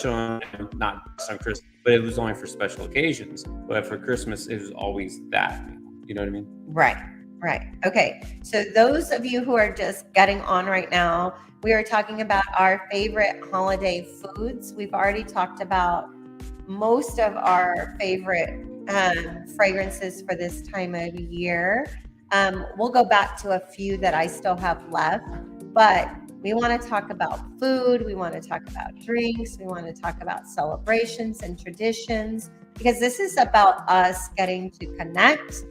not just on Christmas, but it was only for special occasions. But for Christmas, it was always that. You know what I mean? Right. Okay. So those of you who are just getting on right now, we are talking about our favorite holiday foods. We've already talked about most of our favorite fragrances for this time of year. We'll go back to a few that I still have left, but we want to talk about food. We want to talk about drinks. We want to talk about celebrations and traditions, because this is about us getting to connect,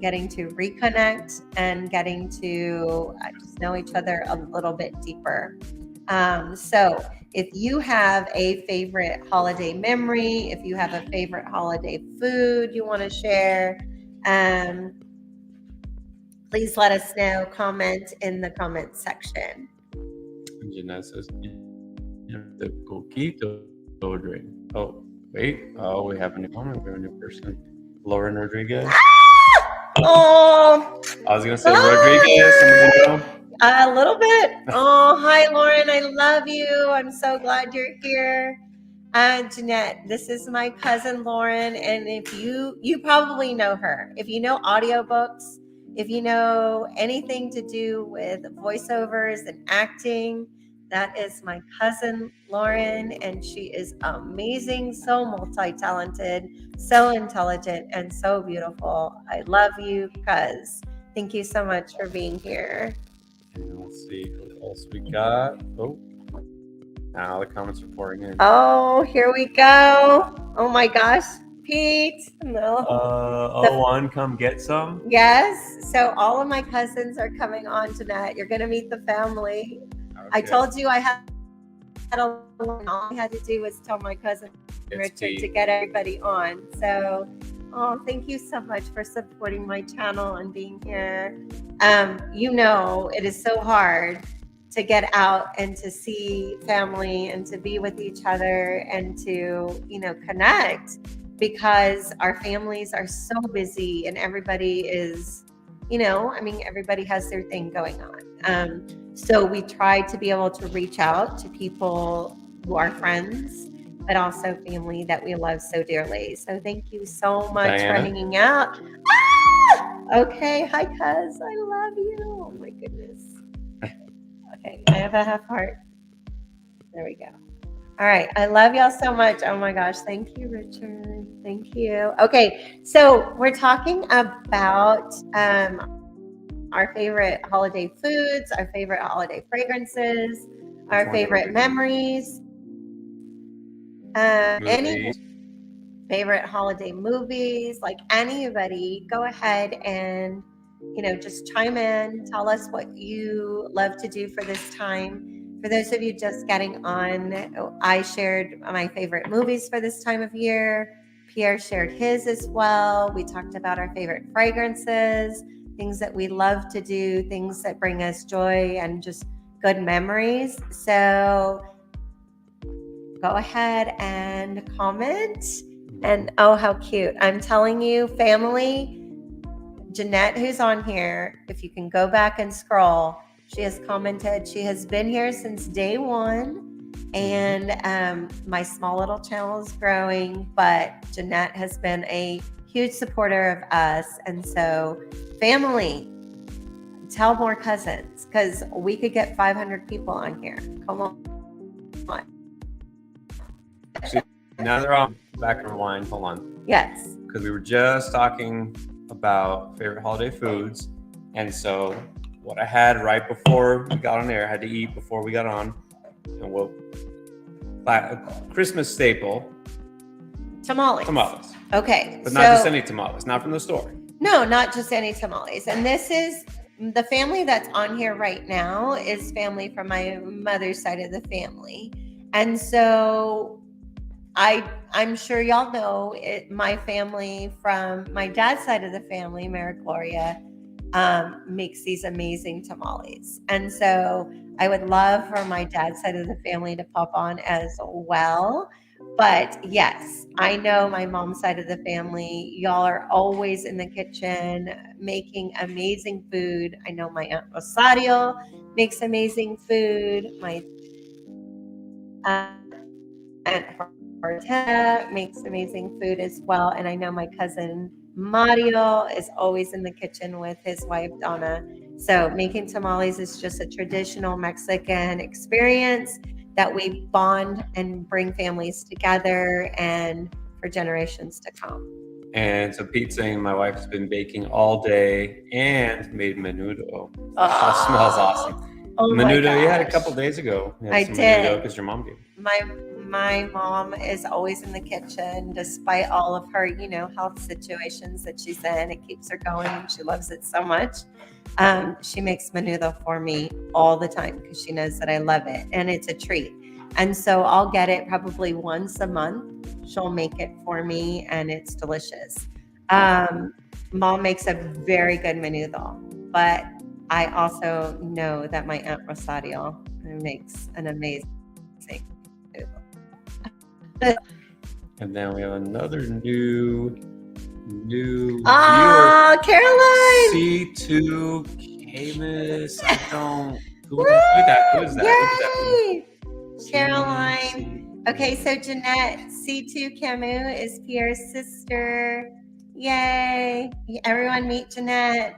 getting to reconnect, and getting to just know each other a little bit deeper. So if you have a favorite holiday memory, if you have a favorite holiday food you want to share, please let us know. Comment in the comment section. Jeanette says, the coquito drink. Oh, wait. Oh, we have a new comment. We have a new person. Lauren Rodriguez. Oh, I was going to say Rodriguez. A little bit. Oh, hi, Lauren. I love you. I'm so glad you're here. Jeanette, this is my cousin Lauren, and if you probably know her. If you know audiobooks, if you know anything to do with voiceovers and acting, that is my cousin Lauren, and she is amazing, so multi-talented, so intelligent, and so beautiful. I love you, cuz. Thank you so much for being here. And let's see what else we got. Oh. Now the comments are pouring in. Oh, here we go. Oh my gosh, Pete. No. One, come get some. Yes. So all of my cousins are coming on tonight. You're going to meet the family. Okay. I told you I had all I had to do was tell my cousin Richard to get everybody on. So, thank you so much for supporting my channel and being here. You know, it is so hard to get out and to see family and to be with each other and to, you know, connect, because our families are so busy and everybody is, you know, I mean, everybody has their thing going on. So we try to be able to reach out to people who are friends, but also family that we love so dearly. So thank you so much for hanging out. Okay. Hi, cuz. I love you. Oh my goodness. Okay, I have a half heart. There we go. All right, I love y'all so much. Oh my gosh, thank you, Richard. Thank you. Okay, so we're talking about our favorite holiday foods, our favorite holiday fragrances, our favorite memories, any favorite holiday movies. Like anybody, go ahead and, you know, just chime in. Tell us what you love to do for this time. For those of you just getting on, I shared my favorite movies for this time of year. Pierre shared his as well. We talked about our favorite fragrances, things that we love to do, things that bring us joy and just good memories. So go ahead and comment. And oh, how cute. I'm telling you, family, Jeanette, who's on here, if you can go back and scroll, she has commented. She has been here since day one, and my small little channel is growing. But Jeanette has been a huge supporter of us, and so family. Tell more cousins, because we could get 500 people on here. Come on. Now they're on. Back and rewind. Hold on. Yes. Because we were just talking about favorite holiday foods, and so what I had right before we got on air, I had to eat before we got on, and what Christmas staple. Tamales. Tamales. Okay. But not just any tamales, not from the store. No, not just any tamales. And this is the family that's on here right now is family from my mother's side of the family. And so I'm sure y'all know it, my family from my dad's side of the family, Mary Gloria, makes these amazing tamales. And so I would love for my dad's side of the family to pop on as well. But yes, I know my mom's side of the family, y'all are always in the kitchen making amazing food. I know my Aunt Rosario makes amazing food. My Aunt Horta makes amazing food as well. And I know my cousin Mario is always in the kitchen with his wife, Donna. So making tamales is just a traditional Mexican experience that we bond and bring families together and for generations to come. And so Pete's saying my wife's been baking all day and made menudo. That smells awesome. Oh Menudo you had a couple days ago. I did. Because your mom gave. My mom is always in the kitchen despite all of her, health situations that she's in. It keeps her going and she loves it so much. She makes menudo for me all the time because she knows that I love it and it's a treat. And so I'll get it probably once a month. She'll make it for me and it's delicious. Mom makes a very good menudo, but I also know that my Aunt Rosario makes an amazing menudo. And then we have another new viewer. Caroline! C2 Camus. I don't. Who is that? Yay! Caroline. Okay, so Jeanette, C2 Camus is Pierre's sister. Yay! Everyone meet Jeanette.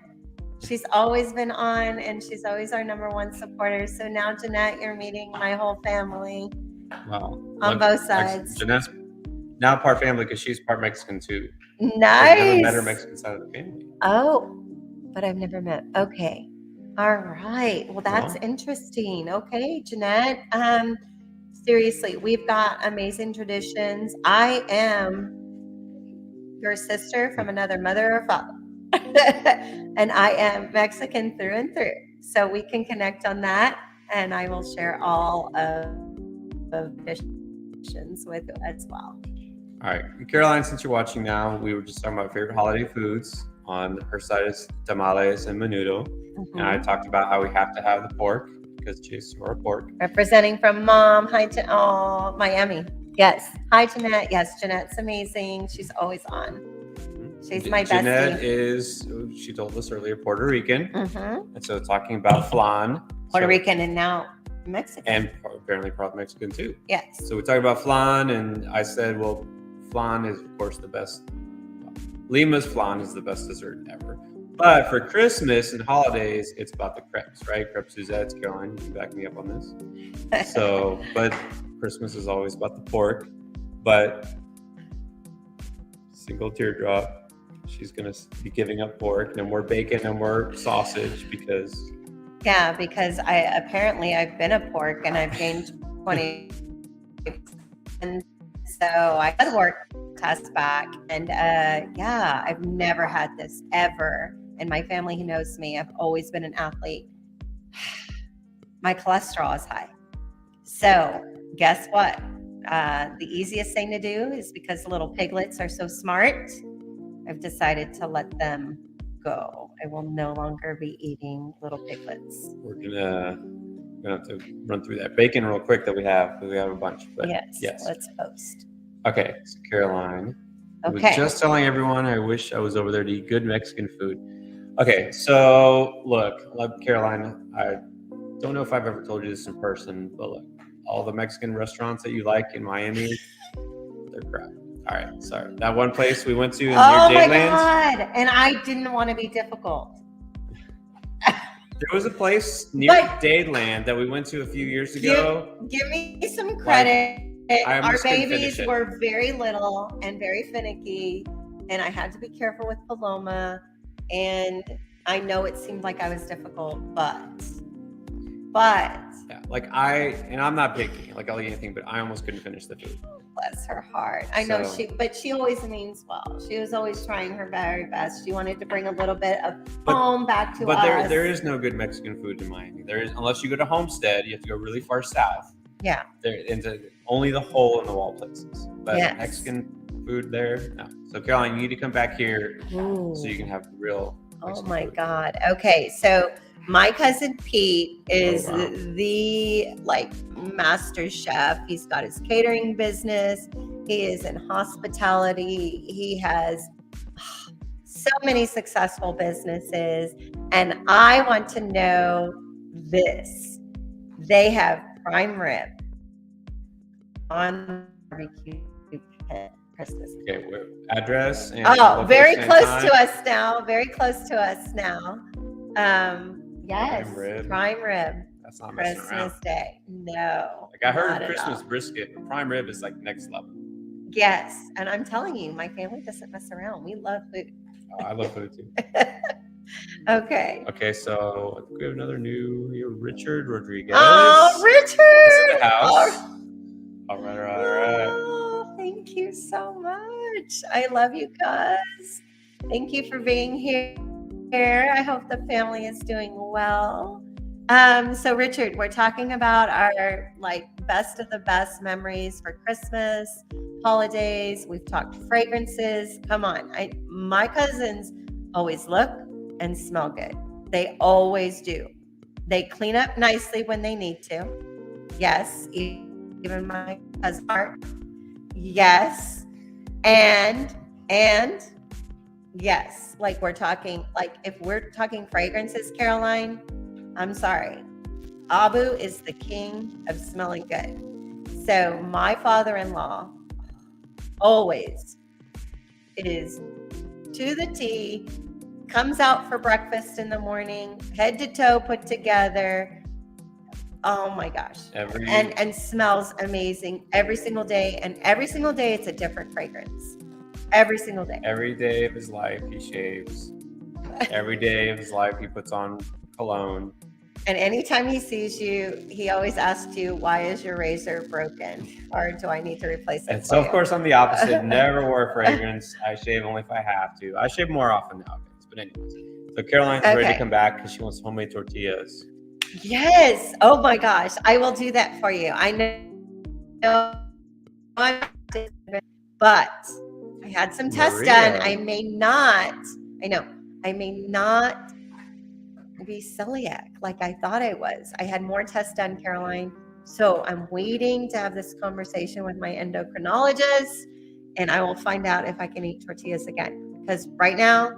She's always been on and she's always our number one supporter. So now, Jeanette, you're meeting my whole family. Wow. On both sides. Jeanette's now part family because she's part Mexican too. Nice. I've never met her Mexican side of the family. Oh, but I've never met. Okay. All right. Well, that's interesting. Okay, Jeanette. Seriously, we've got amazing traditions. I am your sister from another mother or father. And I am Mexican through and through. So we can connect on that. And I will share all of traditions with you as well. All right. Caroline, since you're watching now, we were just talking about favorite holiday foods. On her side is tamales and menudo. And I talked about how we have to have the pork because she's our pork. Representing from mom. Hi to Miami. Yes. Hi, Jeanette. Yes, Jeanette's amazing. She's always on. She's my bestie. Jeanette is, she told us earlier, Puerto Rican. And so talking about flan. Puerto Rican and now Mexican. And apparently part Mexican too. Yes. So we talked about flan and I said, well, flan is of course the best. Lima's flan is the best dessert ever. But for Christmas and holidays, it's about the crepes, right? Crepes Suzette's. Caroline, you can back me up on this. So, but Christmas is always about the pork. But single teardrop. She's going to be giving up pork, no more bacon, no more sausage because... Yeah, because I've been a pork and I've gained 20. And so I got to work test back. And I've never had this ever. And my family who knows me, I've always been an athlete. My cholesterol is high. So guess what? The easiest thing to do is because the little piglets are so smart, I've decided to let them go. I will no longer be eating little piglets. We're gonna have to run through that bacon real quick that we have because we have a bunch. But yes, let's post. Okay, so Caroline, I was Okay. just telling everyone I wish I was over there to eat good Mexican food. Okay, so look, Caroline, I don't know if I've ever told you this in person, but look, all the Mexican restaurants that you like in Miami, they're crap. All right, sorry. That one place we went to near Oh my Dadeland, God. And I didn't want to be difficult. there was a place near But Dadeland that we went to a few years ago. give me some credit. I Our almost couldn't babies finish it. were very little and very finicky, and I had to be careful with Paloma. And I know it seemed like I was difficult, but Yeah, and I'm not picky. Like I'll eat anything, but I almost couldn't finish the food. bless her heart. I know So- but she always means well. She was always trying her very best. She wanted to bring a little bit of But- home back to But us. there is no good Mexican food in Miami. There is, unless you go to Homestead, you have to go really far south. Yeah. There into only the hole in the wall places. But Yes. Mexican food there, no. So Caroline, you need to come back here Ooh. so you can have real. Oh Mexican my food. God. Okay. So my cousin Pete is Oh, wow. the master chef. He's got his catering business. He is in hospitality. He has so many successful businesses. And I want to know this. They have prime rib on barbecue pit Christmas. Okay, address and Oh, very location and close time. to us now. Very close to us now. Yes, Prime rib. prime rib. That's not messing Christmas around. Day. No. Like I heard not at Christmas all. brisket, but prime rib is like next level. Yes, and I'm telling you, my family doesn't mess around. We love food. Oh, I love food too. Okay. Okay, so I think we have another new here, Richard Rodriguez. Oh, Richard! in the house. Oh, All right. oh, thank you so much. I love you guys. Thank you for being here. I hope the family is doing well. So Richard, we're talking about our best of the best memories for Christmas, holidays. We've talked fragrances. Come on. My cousins always look and smell good. They always do. They clean up nicely when they need to. Yes, even my cousin Art. Yes. And yes, if we're talking fragrances, Caroline, I'm sorry. Abu is the king of smelling good. So my father-in-law always is to the T, comes out for breakfast in the morning, head to toe put together. Oh my gosh. And smells amazing every single day. And every single day it's a different fragrance. Every single day. Every day of his life he shaves. Every day of his life he puts on cologne. And anytime he sees you, he always asks you, why is your razor broken? Or do I need to replace it? And so, of course, I'm the opposite. Never wear fragrance. I shave only if I have to. I shave more often nowadays. But anyways. So Caroline's ready to come back because she wants homemade tortillas. Yes. Oh my gosh. I will do that for you. I know. But I had some tests done. I may not be celiac like I thought I was. I had more tests done, Caroline. So I'm waiting to have this conversation with my endocrinologist, and I will find out if I can eat tortillas again. Because right now,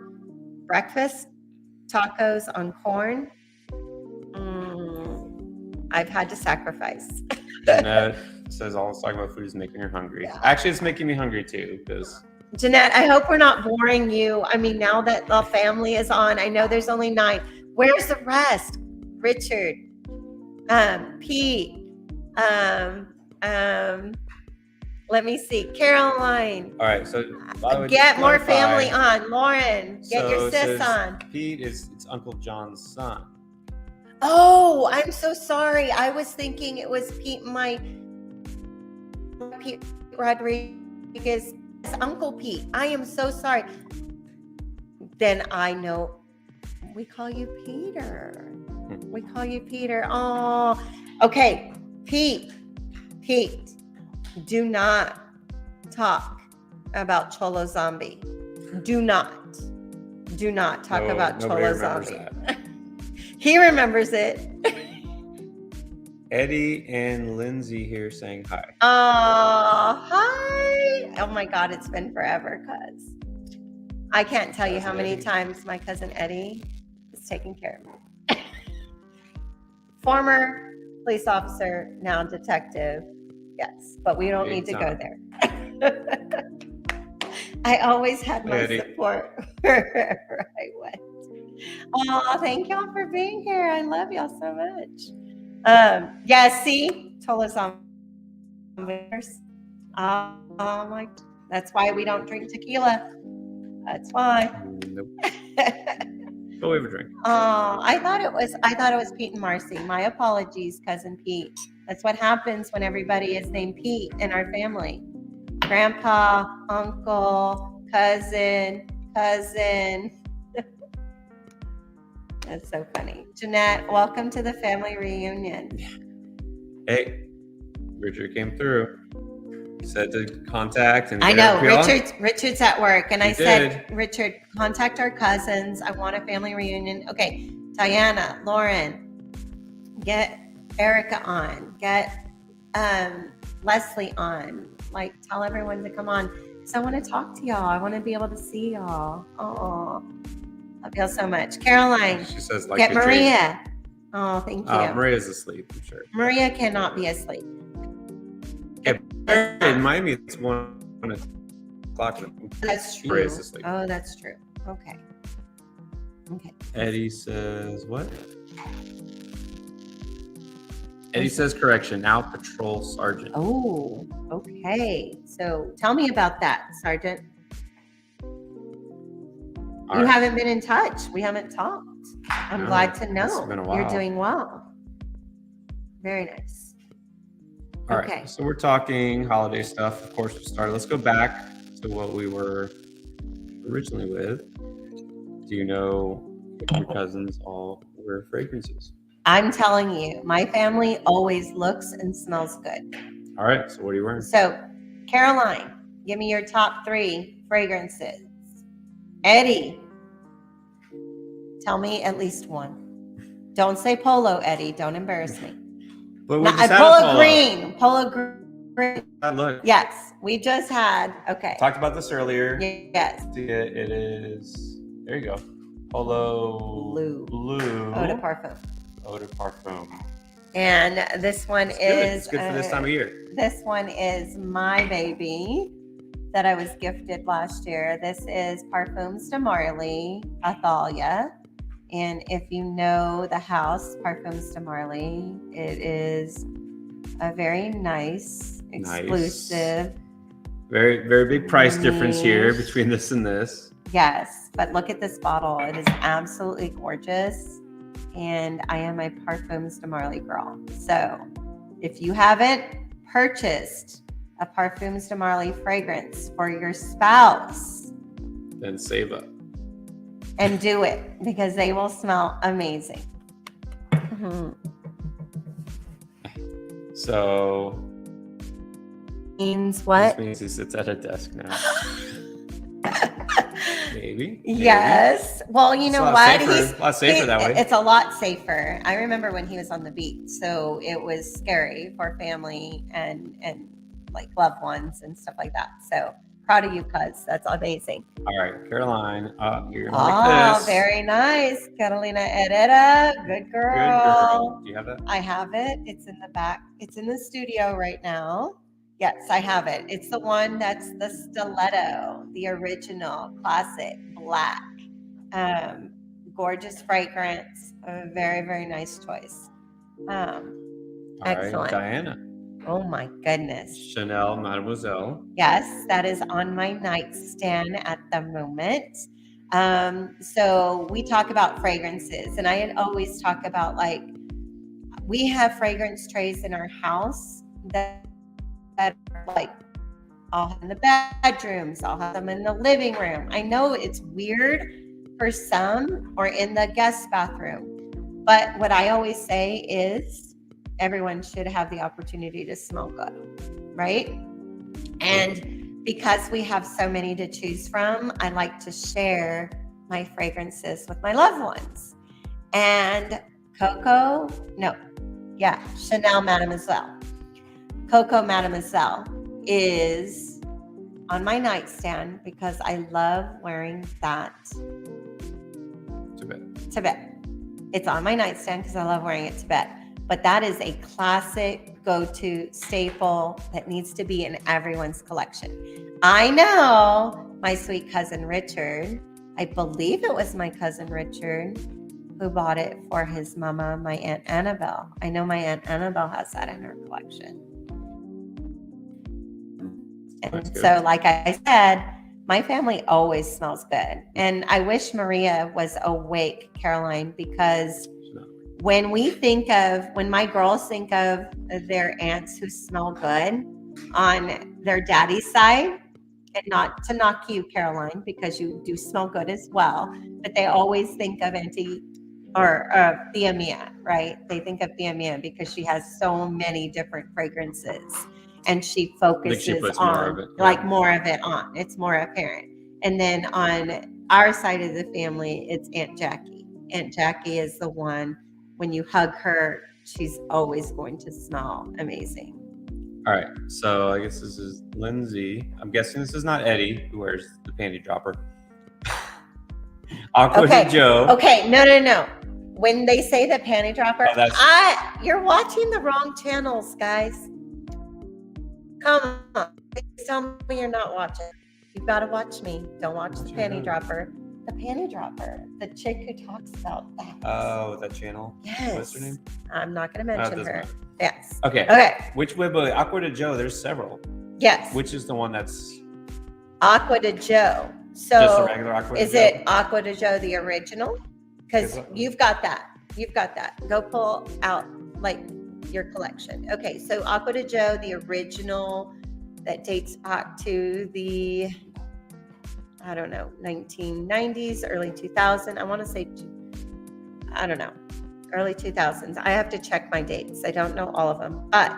breakfast, tacos on corn, I've had to sacrifice. Jeanette says all this talking about food is making her hungry. Yeah. Actually, it's making me hungry too. Because Jeanette, I hope we're not boring you. I mean, now that the family is on, I know there's only 9. Where's the rest? Richard, Pete, let me see, Caroline. All right, so get more family on. Lauren, get your sis on. Pete it's Uncle John's son. Oh, I'm so sorry. I was thinking it was Pete Rodriguez, Uncle Pete. I am so sorry. Then I know. We call you Peter. We call you Peter. Oh, okay. Pete, do not talk about Cholo Zombie. Do not talk about Cholo Zombie. He remembers it. Eddie and Lindsay here saying hi. Oh, hi. Oh my God, it's been forever, cuz. I can't tell you how Cousin many Eddie. times my cousin Eddie is taking care of me. Former police officer, now detective. Yes, but we don't Big need to go time. there. I always had my Eddie. support wherever I went. Oh, thank y'all for being here. I love y'all so much. Yeah, see, Tola zombies. Oh my, that's why we don't drink tequila. That's why. Nope. Go have a drink. Oh, I thought it was Pete and Marcy. My apologies, cousin Pete. That's what happens when everybody is named Pete in our family. Grandpa, uncle, cousin. That's so funny. Jeanette, welcome to the family reunion. Hey, Richard came through. He said to contact and I get know everybody on. Richard's at work, and He I said, did. Richard, contact our cousins. I want a family reunion. Okay, Diana, Lauren, get Erica on, get Leslie on. Like, tell everyone to come on because I want to talk to y'all. I want to be able to see y'all. Oh, love y'all so much. Caroline, She says, like get the Maria. Oh, thank you. Maria's asleep, I'm sure. Maria cannot be asleep. In Miami, it's 1 o'clock. That's true. Maria's asleep. Oh, that's true. Okay. Eddie says, what? Eddie says, correction, now patrol sergeant. Oh, okay. So tell me about that, Sergeant. All You right. haven't been in touch. We haven't talked. I'm No, glad to know it's been a while. you're doing well. Very nice. All Okay. right, so we're talking holiday stuff. Of course, we started. Let's go back to what we were originally with. Do you know if your cousins all wear fragrances? I'm telling you, my family always looks and smells good. All right, so what are you wearing? So, Caroline, give me your top 3 fragrances. Eddie, tell me at least one. Don't say Polo, Eddie. Don't embarrass me. But we No, just had Polo green. Polo green. Look, Yes, we just had. Okay. talked about this earlier. Yes. It is. There you go. Polo blue. Eau de parfum. Eau de parfum. And this one It's good for this time of year. This one is my baby that I was gifted last year. This is Parfums de Marly, Athalia. And if you know the house, Parfums de Marly, it is a very nice, exclusive. Very, very big price difference here between this and this. Yes, but look at this bottle. It is absolutely gorgeous. And I am a Parfums de Marly girl. So if you haven't purchased a Parfums de Marly fragrance for your spouse, Then save up. and do it because they will smell amazing. Mm-hmm. So Means what? this means he sits at a desk now. Maybe. Yes. Well, you know It's what? a lot safer that way. It's a lot safer. I remember when he was on the beat, so it was scary for family and like loved ones and stuff like that. So proud of you, cuz. That's amazing. All right, Caroline, you're gonna like this. Very nice. Carolina Herrera. Good girl. Good girl. Do you have that? I have it. It's in the back. It's in the studio right now. Yes, I have it. It's the one that's the stiletto, the original classic black. Gorgeous fragrance. A very, very nice choice. All Excellent. right, Diana. Oh my goodness. Chanel Mademoiselle. Yes, that is on my nightstand at the moment. So we talk about fragrances, and I had always talk about like we have fragrance trays in our house that are like I'll have in the bedrooms, I'll have them in the living room. I know it's weird for some or in the guest bathroom, but what I always say is everyone should have the opportunity to smell good, right? And because we have so many to choose from, I like to share my fragrances with my loved ones. And Chanel Mademoiselle. Coco Mademoiselle is on my nightstand because I love wearing that To bed. to bed. It's on my nightstand because I love wearing it to bed. But that is a classic go-to staple that needs to be in everyone's collection. I know my sweet cousin Richard, I believe it was my cousin Richard who bought it for his mama, my Aunt Annabelle. I know my Aunt Annabelle has that in her collection. And so, like I said, my family always smells good. And I wish Maria was awake, Caroline, because when my girls think of their aunts who smell good on their daddy's side, and not to knock you, Caroline, because you do smell good as well, but they always think of Auntie or Thea Mia, right? They think of Thea Mia because she has so many different fragrances and she focuses on more of it on. It's more apparent. And then on our side of the family, it's Aunt Jackie. Aunt Jackie is the one, when you hug her, she's always going to smell amazing. All right, so I guess this is Lindsay. I'm guessing this is not Eddie who wears the panty dropper. Aqua de Joe. Okay, no. When they say the panty dropper, you're watching the wrong channels, guys. Come on, please tell me you're not watching. You've got to watch me. Don't watch the panty dropper. The panty dropper, the chick who talks about that. Oh, that channel? Yes. What's her name? I'm not going to mention her. Matter. Yes. Okay. Which way, but Aqua de Joe, there's several. Yes. Which is the one that's Aqua de Joe? So just a regular Aqua de Joe? Is it Aqua de Joe the original? Because you've got that. Go pull out like your collection. Okay, so Aqua de Joe, the original that dates back to the 1990s, early 2000s. I want to say, early 2000s. I have to check my dates. I don't know all of them, but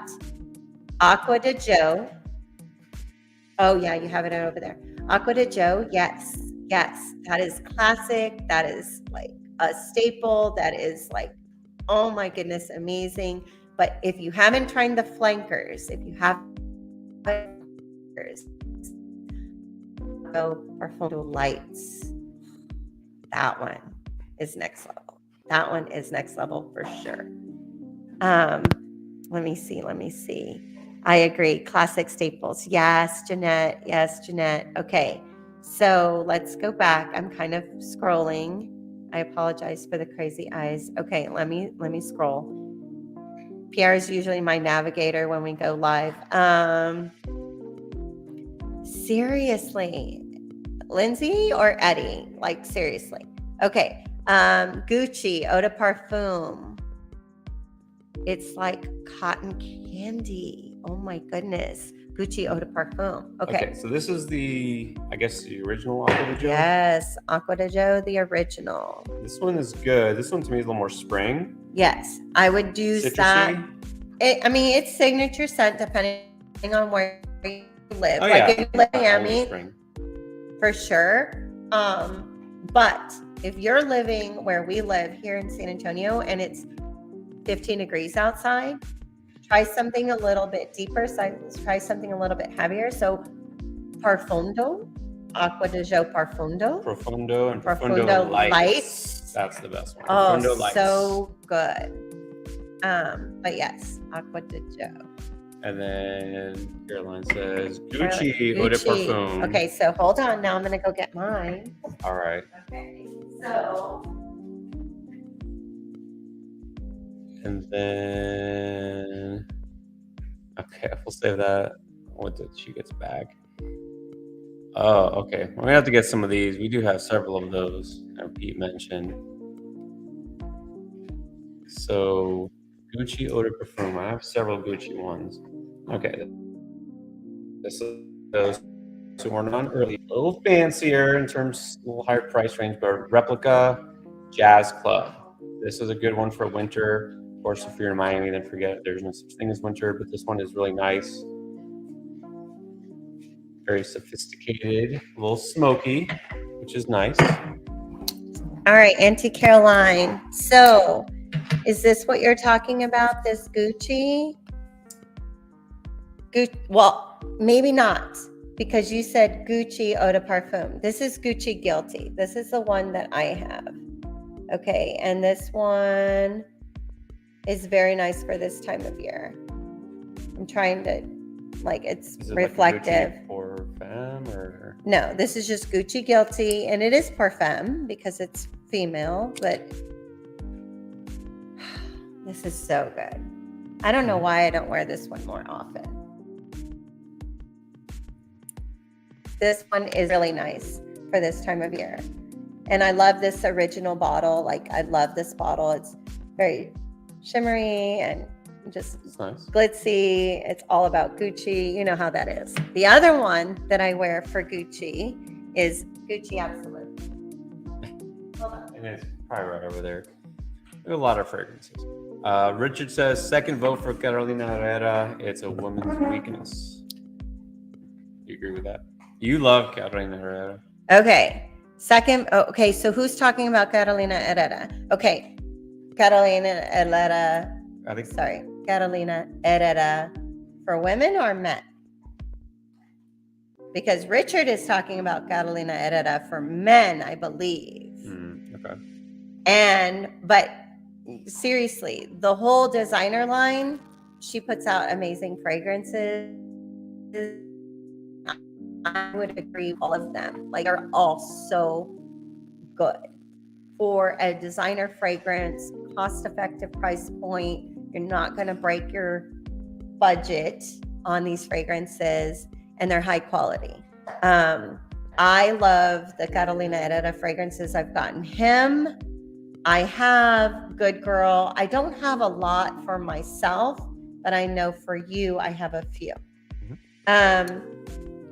Aqua de Joe. Oh yeah, you have it over there. Aqua de Joe. Yes. That is classic. That is like a staple. That is like, oh my goodness, amazing. But if you haven't tried the flankers, go Profundo Lights. That one is next level. That one is next level for sure. Let me see. I agree. Classic staples. Yes, Jeanette. Okay. So let's go back. I'm kind of scrolling. I apologize for the crazy eyes. Okay, let me scroll. Pierre is usually my navigator when we go live. Seriously, Lindsay or Eddie? Like seriously. Okay. Gucci Eau de Parfum. It's like cotton candy. Oh my goodness. Gucci Eau de Parfum. Okay. So this is the original Aqua de Joe? Yes, Aqua de Joe, the original. This one is good. This one to me is a little more spring. Yes, I would use citrusy. That. It's signature scent depending on where you live. Oh, like in Miami, spring. For sure. But if you're living where we live here in San Antonio and it's 15 degrees outside, try something a little bit deeper. So try something a little bit heavier. So Profundo, Aqua de Joe Profundo. Profundo and Profundo Lights. That's the best one. Profundo Lights. So good. But yes, Aqua de Joe. And then Caroline says Gucci Eau de Parfum. Okay, so hold on. Now I'm going to go get mine. All right. Okay, so. And then, okay, we'll save that. What did she gets back? Oh, okay. We're going to have to get some of these. We do have several of those, as Pete mentioned. So, Gucci Eau de Parfum. I have several Gucci ones. Okay. This is those two are not early. A little fancier in terms, a little higher price range, but Replica Jazz Club. This is a good one for winter. Of course, if you're in Miami, then forget it. There's no such thing as winter, but this one is really nice. Very sophisticated, a little smoky, which is nice. All right, Auntie Caroline. So, is this what you're talking about, this Gucci? Well, maybe not. because you said Gucci Eau de Parfum. This is Gucci Guilty. This is the one that I have. Okay, and this one is very nice for this time of year. I'm trying to, like, it's reflective. Like for femme or no, this is just Gucci Guilty, and it is parfum because it's female, but this is so good. I don't know why I don't wear this one more often. This one is really nice for this time of year. And I love this original bottle. Like, I love this bottle. It's very shimmery and just nice. Glitzy. It's all about Gucci. You know how that is. The other one that I wear for Gucci is Gucci Absolute. Hold on. And it's probably right over there. There are a lot of fragrances. Richard says, second vote for Carolina Herrera. It's a woman's weakness. You agree with that? You love Carolina Herrera. Okay. Second. Oh, okay. So who's talking about Carolina Herrera? Okay. Carolina Herrera. Carolina Herrera for women or men? Because Richard is talking about Carolina Herrera for men, I believe. Okay. But seriously, the whole designer line, she puts out amazing fragrances. I would agree, all of them. Like, they're all so good. For a designer fragrance, cost-effective price point, you're not going to break your budget on these fragrances, and they're high quality. I love the Carolina Herrera fragrances. I've gotten him. I have Good Girl. I don't have a lot for myself, but I know for you, I have a few.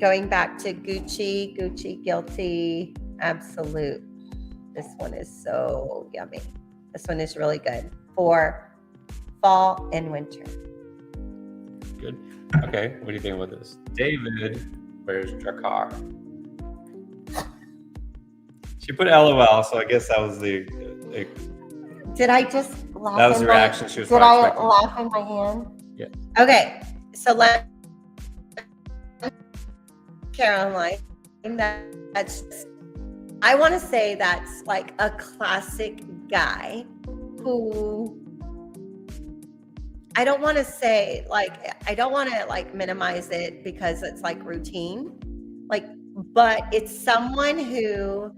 Going back to Gucci Guilty, Absolute. This one is so yummy. This one is really good for fall and winter. Good. Okay, what do you think about this? David wears Drakkar. She put LOL, so I guess that was the Did I just laugh? That was the reaction she was Did I expecting. laugh in my hand? Yeah. Okay, so let Caroline. That's just, I want to say that's like a classic guy who I don't want to say minimize it because it's like routine, but it's someone who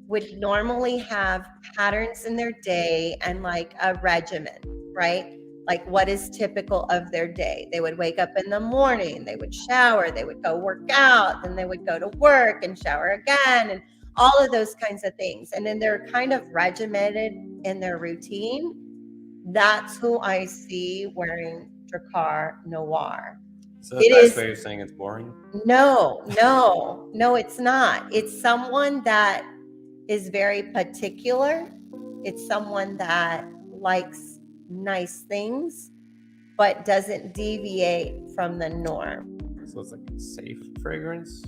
would normally have patterns in their day and like a regimen, right? Like, what is typical of their day? They would wake up in the morning, they would shower, they would go work out, then they would go to work and shower again, and all of those kinds of things. And then they're kind of regimented in their routine. That's who I see wearing Drakkar Noir. So the best way of saying it's boring? No, it's not. It's someone that is very particular. It's someone that likes nice things, but doesn't deviate from the norm. So it's like a safe fragrance?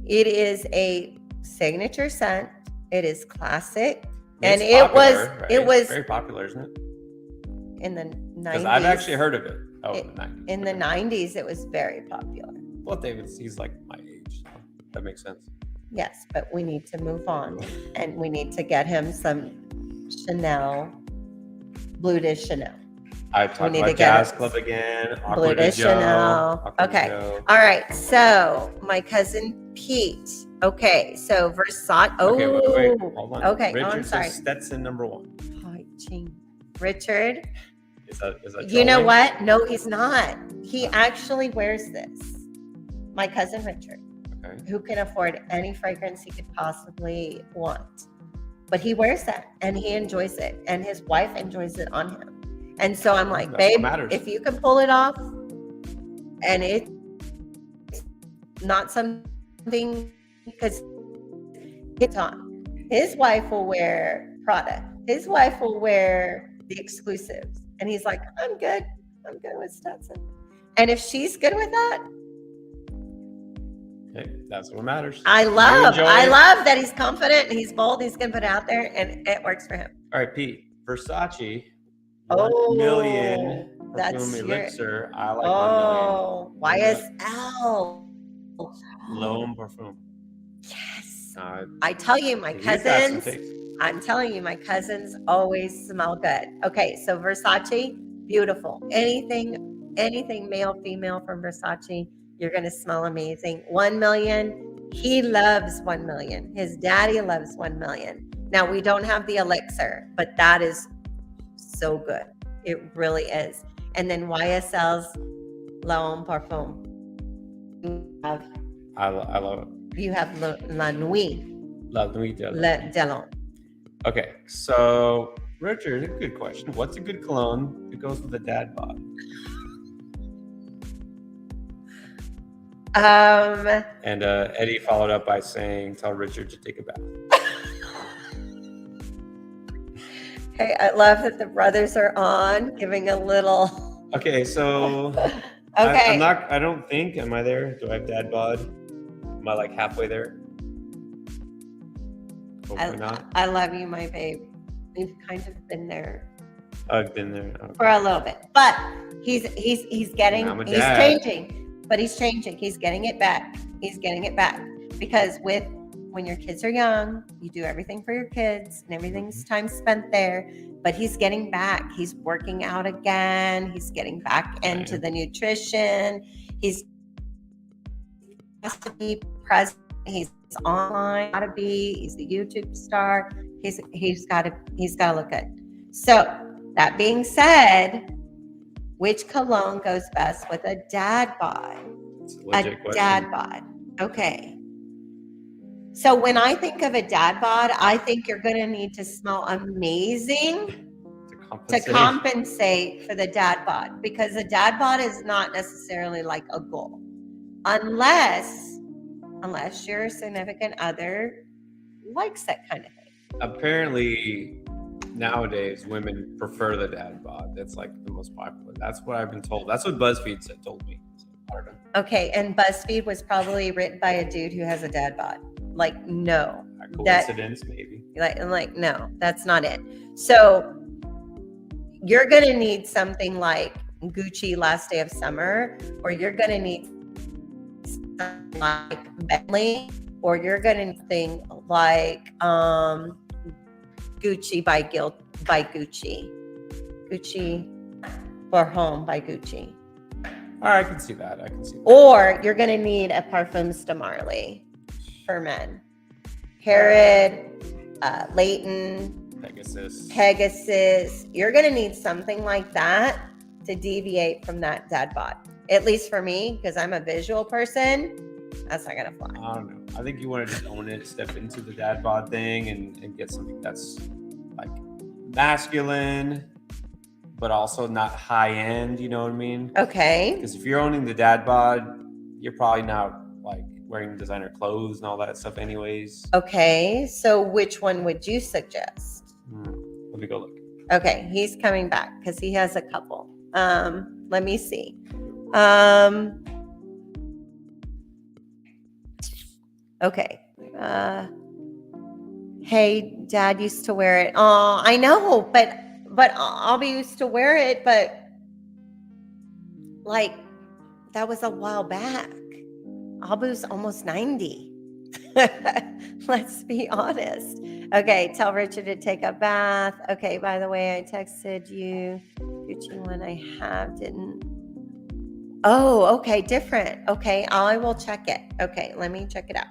It is a signature scent. It is classic. And it was very popular, isn't it? In the 90s. Because I've actually heard of it. In the 90s. In the 90s, it was very popular. Well, he's like my age. So that makes sense. Yes, but we need to move on, and we need to get him some Chanel, Bleu de Chanel. I talked about Jazz Club again. Bleu de Chanel. Okay. All right. So my cousin Pete. Okay. So Versace. Oh. Okay. Wait. Hold on. Okay. Richard I'm sorry. says Stetson #1. Richard. Is that you know what? No, he's not. He actually wears this. My cousin Richard, who can afford any fragrance he could possibly want. But he wears that and he enjoys it, and his wife enjoys it on him. And so I'm like, babe, if you can pull it off, and it's not something, because it's on. His wife will wear Prada. His wife will wear the exclusives. And he's like, I'm good with Stetson. And if she's good with that, hey, that's what matters. I love that he's confident and he's bold. He's gonna put it out there, and it works for him. All right, Pete. Versace. 1 million that's perfume elixir. I like 1 million. YSL. L'Homme Parfum. Yes. Uh, I tell you, my you've got some cousins, taste. I'm telling you, my cousins always smell good. Okay, so Versace, beautiful. Anything male, female from Versace, you're gonna smell amazing. 1 million, he loves 1 million. His daddy loves 1 million. Now we don't have the elixir, but that is so good. It really is. And then YSL's L'Homme Parfum. I love it. You have La Nuit, La Nuit de de l'Homme. Okay, so Richard, a good question. What's a good cologne that goes with a dad bod? And Eddie followed up by saying, "Tell Richard to take a bath." Okay, I love that the brothers are on, giving a little. Okay, so Okay. I don't think. Am I there? Do I have dad bod? Am I like halfway there? Hopefully not. I love you, my babe. We've kind of been there I've been there. Okay. for a little bit, but he's getting, I'm a he's dad. changing, but he's changing. He's getting it back. He's getting it back because when your kids are young, you do everything for your kids and everything's time spent there. But he's getting back. He's working out again. He's getting back into the nutrition. He's has to be present. He's online. Gotta be. He's a YouTube star. He's got to look good. So that being said, which cologne goes best with a dad bod? It's a legit question. Dad bod. Okay. So when I think of a dad bod, I think you're going to need to smell amazing to compensate for the dad bod, because a dad bod is not necessarily like a goal, unless your significant other likes that kind of thing. Apparently, nowadays women prefer the dad bod. That's like the most popular. That's what I've been told. That's what BuzzFeed told me. Okay, and BuzzFeed was probably written by a dude who has a dad bod. Like, no. A coincidence, maybe. Like, no, that's not it. So you're going to need something like Gucci Last Day of Summer, or you're going to need something like Bentley, or you're going to need something like Gucci by Gucci. Gucci for Home by Gucci. All right, I can see that. Or you're going to need a Parfums de Marly for men. Herod, Leighton, Pegasus. You're going to need something like that to deviate from that dad bod. At least for me, because I'm a visual person, that's not going to fly. I don't know. I think you want to just own it, step into the dad bod thing, and get something that's like masculine, but also not high end, you know what I mean? Okay. Because if you're owning the dad bod, you're probably not like wearing designer clothes and all that stuff anyways. Okay, so which one would you suggest? Let me go look. Okay, he's coming back because he has a couple. Let me see. Okay. Hey, Dad used to wear it. Oh, I know, but I'll be used to wear it, but like that was a while back. Abu's almost 90. Let's be honest. Okay, tell Richard to take a bath. Okay, by the way, I texted you. Gucci one I have didn't. Oh, okay, different. Okay, I will check it. Okay, let me check it out.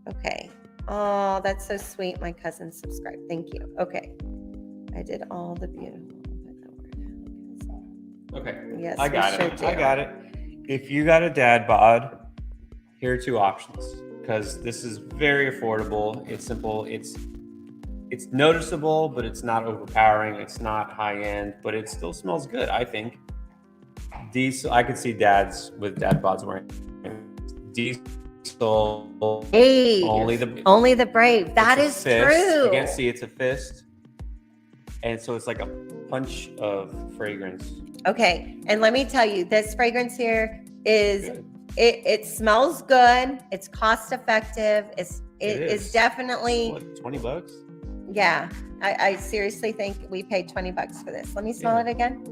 Okay. Oh, that's so sweet. My cousin subscribed. Thank you. Okay. I did all the beautiful. Okay. Yes, I got it. If you got a dad bod, here are two options, because this is very affordable. It's simple. It's noticeable, but it's not overpowering. It's not high end, but it still smells good, I think. I could see dads with dad bods wearing Diesel. Hey, only the brave. That is true. You can't see, it's a fist. And so it's like a punch of fragrance. Okay. And let me tell you, this fragrance here is it smells good. It's cost effective. It is definitely what, $20? Yeah. I seriously think we paid $20 for this. Let me smell it again.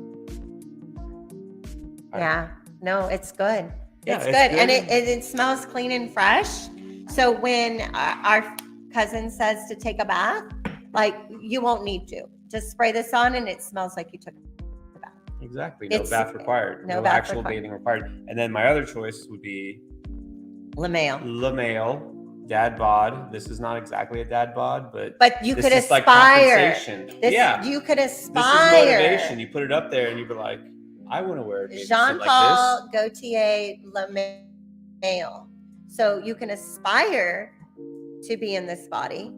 Yeah. No, it's good. Yeah, It's good, and it smells clean and fresh. So when our cousin says to take a bath, like you won't need to. Just spray this on, and it smells like you took a bath. Exactly. No It's- bath required. no No bath actual required. bathing required. And then my other choice would be Le Mail. Le Mail Dad Bod. This is not exactly a dad bod, but You this could is like aspire. compensation. You could This is aspire. motivation. You put it up there and you be like, I want to wear a bathing suit Jean like Paul Gaultier Le Mail. So you can aspire to be in this body.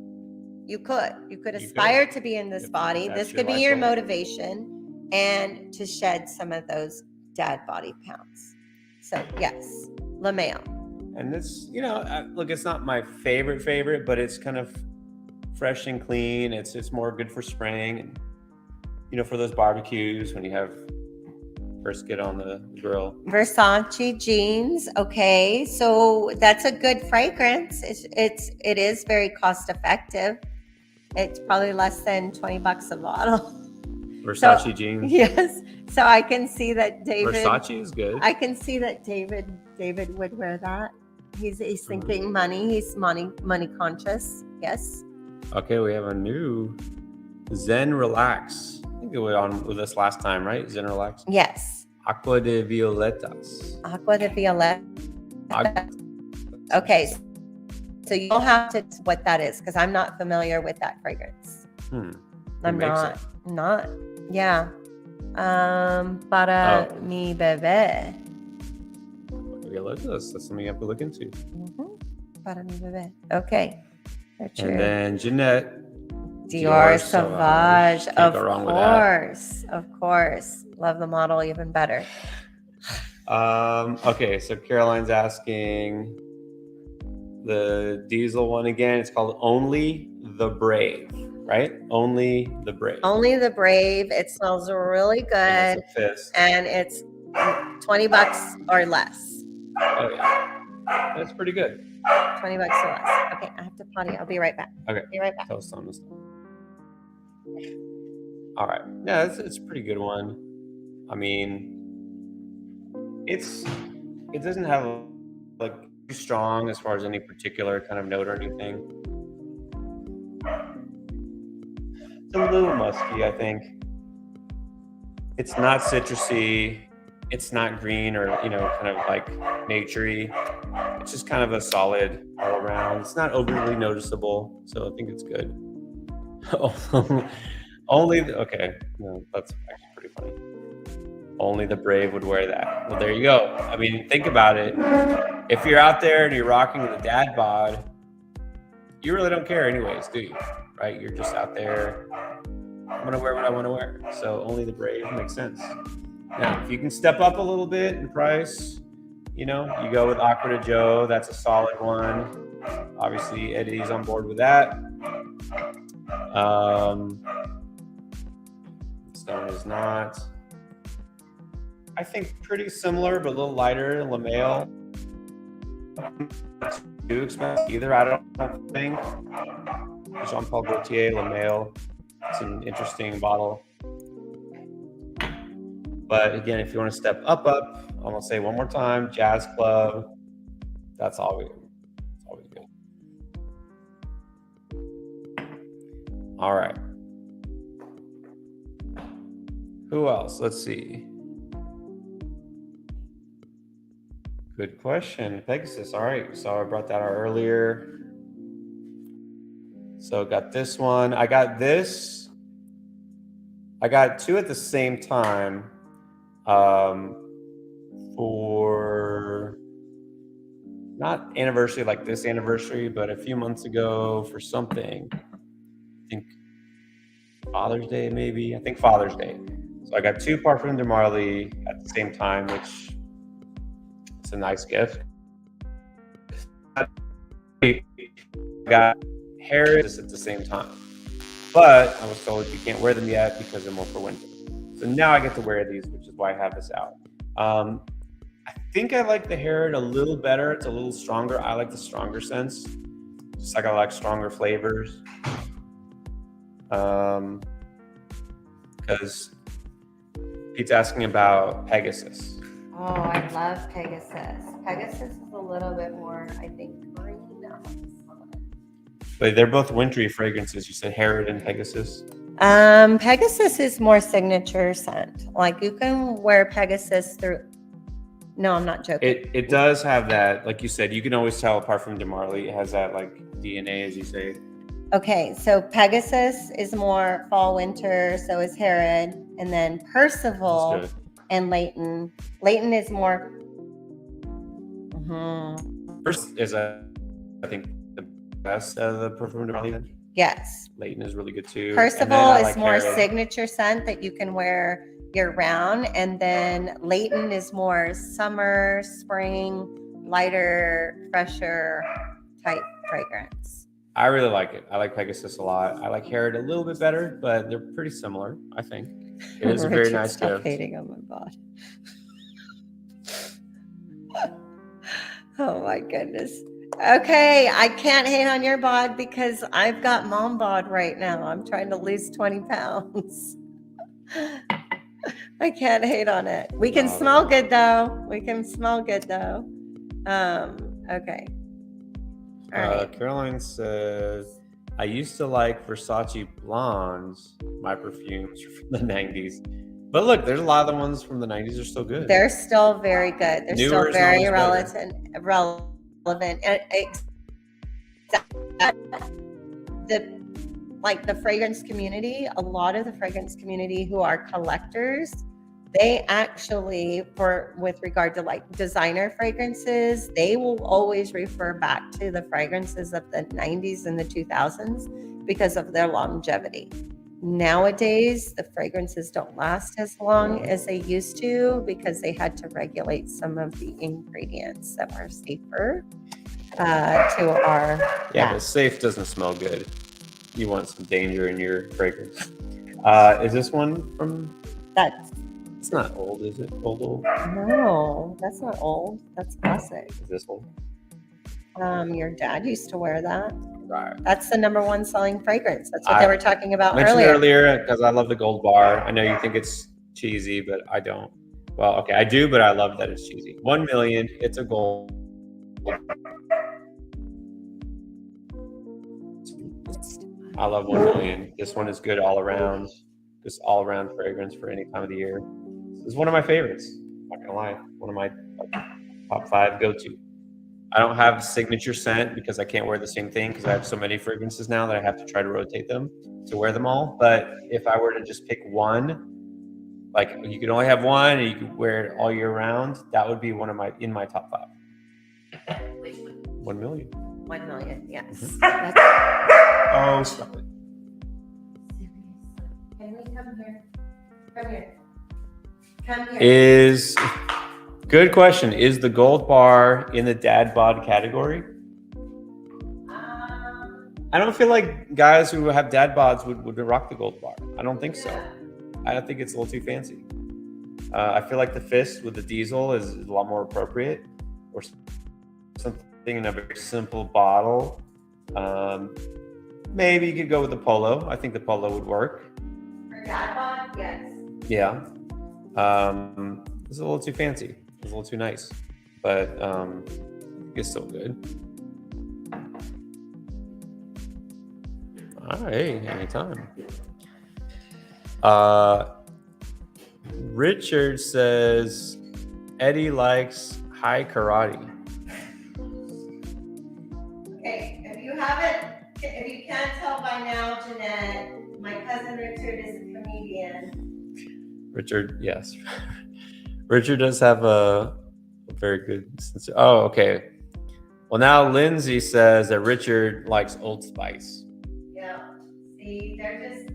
You could aspire to be in this body. that's This your could be life your goal. motivation, and to shed some of those dad body pounds. So yes, Le Mail. And this, look, it's not my favorite, but it's kind of fresh and clean. It's more good for spraying, and for those barbecues when you have brisket on the grill. Versace jeans. Okay, so that's a good fragrance. It is very cost effective. It's probably less than $20 a bottle. Versace jeans. Yes. So I can see that David. Versace is good. I can see that David would wear that. He's thinking money. He's money conscious. Yes. Okay, we have a new Zen Relax. I think it was on with us last time, right? Zen Relax. Yes. Aqua de Violetas. Aqua de Violeta. Okay. So you'll have to what that is, because I'm not familiar with that fragrance. I'm not. Yeah. Para mi bebé. Violetas. That's something you have to look into. Para mi bebé. Okay. And then Jeanette. Dior Sauvage. Of course. Love the model even better. Okay, so Caroline's asking the diesel one again. It's called Only the Brave, right? Only the Brave. Only the Brave. It smells really good. And it's $20 or less. Oh yeah. That's pretty good. $20 or less. Okay, I have to potty. I'll be right back. Okay. Be right back. Tell us something. All right. Yeah, it's a pretty good one. I mean, it doesn't have like too strong as far as any particular kind of note or anything. It's a little musky, I think. It's not citrusy. It's not green or kind of like naturey. It's just kind of a solid all around. It's not overly noticeable, so I think it's good. Okay, no, that's actually pretty funny. Only the brave would wear that. Well, there you go. I mean, think about it. If you're out there and you're rocking the dad bod, you really don't care anyways, do you? Right? You're just out there. I'm gonna wear what I want to wear. So only the brave makes sense. Now, if you can step up a little bit in price, you go with Aqua de Joe. That's a solid one. Obviously, Eddie's on board with that. Stone is not. I think pretty similar, but a little lighter. Le Mail. Not too expensive either, I don't think. Jean Paul Gaultier, Le Mail. It's an interesting bottle. But again, if you want to step up, I'm gonna say one more time, Jazz Club. That's always good. All right. Who else? Let's see. Good question, Pegasus. All right, so I brought that out earlier. So got this one. I got this. I got two at the same time. For not anniversary like this anniversary, but a few months ago for something. I think Father's Day, maybe. I think Father's Day. So I got two Parfum de Marly at the same time, which is a nice gift. I got Harris at the same time, but I was told you can't wear them yet because they're more for winter. So now I get to wear these, which is why I have this out. I think I like the Harrod a little better. It's a little stronger. I like the stronger scents. Just like I like stronger flavors. Because Pete's asking about Pegasus. Oh, I love Pegasus. Pegasus is a little bit more, I think, green. But they're both wintry fragrances. You said Herod and Pegasus. Pegasus is more signature scent. Like you can wear Pegasus through. No, I'm not joking. It does have that, like you said, you can always tell apart from DeMarley, it has that like DNA, as you say. Okay, so Pegasus is more fall winter, so is Herod, and then Percival That's good. and Leighton. Leighton is more. First is I think the best of the perfume DeMarley. Then Yes. Leighton is really good too. And Percival then I is like more Herod. signature scent that you can wear year round, and then Leighton is more summer, spring, lighter, fresher type fragrance. I really like it. I like Pegasus a lot. I like Herod a little bit better, but they're pretty similar, I think. It is a very nice Stop gift. hating on my body. Oh my goodness. Okay, I can't hate on your bod because I've got mom bod right now. I'm trying to lose 20 pounds. I can't hate on it. We can smell good though. We can smell good though. Okay. All right. Caroline says, I used to like Versace Blondes, my perfumes from the 90s. But look, there's a lot of the ones from the 90s are still good. They're still very good. They're Newer still is very always better. relevant. The fragrance community, a lot of the fragrance community who are collectors, they actually, with regard to like designer fragrances, they will always refer back to the fragrances of the 90s and the 2000s because of their longevity. Nowadays, the fragrances don't last as long as they used to because they had to regulate some of the ingredients that were safer to our. Yeah, but safe doesn't smell good. You want some danger in your fragrance. Is this one from? That's. It's not old, is it? Old? No, that's not old. That's classic. Is this one? Your dad used to wear that. Right. That's the number one selling fragrance. That's what they were talking about mentioned earlier. Because I love the gold bar. I know you think it's cheesy, but I don't. Well, okay, I do, but I love that it's cheesy. 1 million, it's a gold. I love 1 million. This one is good all around. Just all around fragrance for any time of the year. This is one of my favorites. Not gonna lie, one of my top 5 go-to. I don't have signature scent because I can't wear the same thing because I have so many fragrances now that I have to try to rotate them to wear them all. But if I were to just pick one, like you could only have one and you could wear it all year round, that would be one of in my top 5. 1 million. 1 million, yes. Mm-hmm. Oh, stop it. Can we come here? Come here. Come here. Good question. Is the gold bar in the dad bod category? I don't feel like guys who have dad bods would rock the gold bar. I don't think so. I don't think it's a little too fancy. I feel like the fist with the diesel is a lot more appropriate, or something in a very simple bottle. Maybe you could go with the polo. I think the polo would work. For dad bod, yes. Yeah. It's a little too fancy. It's a little too nice, but it's still good. All right, anytime. Richard says Eddie likes high karate. Okay, if you can't tell by now, Jeanette, my cousin Richard is a comedian. Richard, yes. Richard does have a very good sense. Oh, okay. Well, now Lindsay says that Richard likes Old Spice. Yeah. See, they're just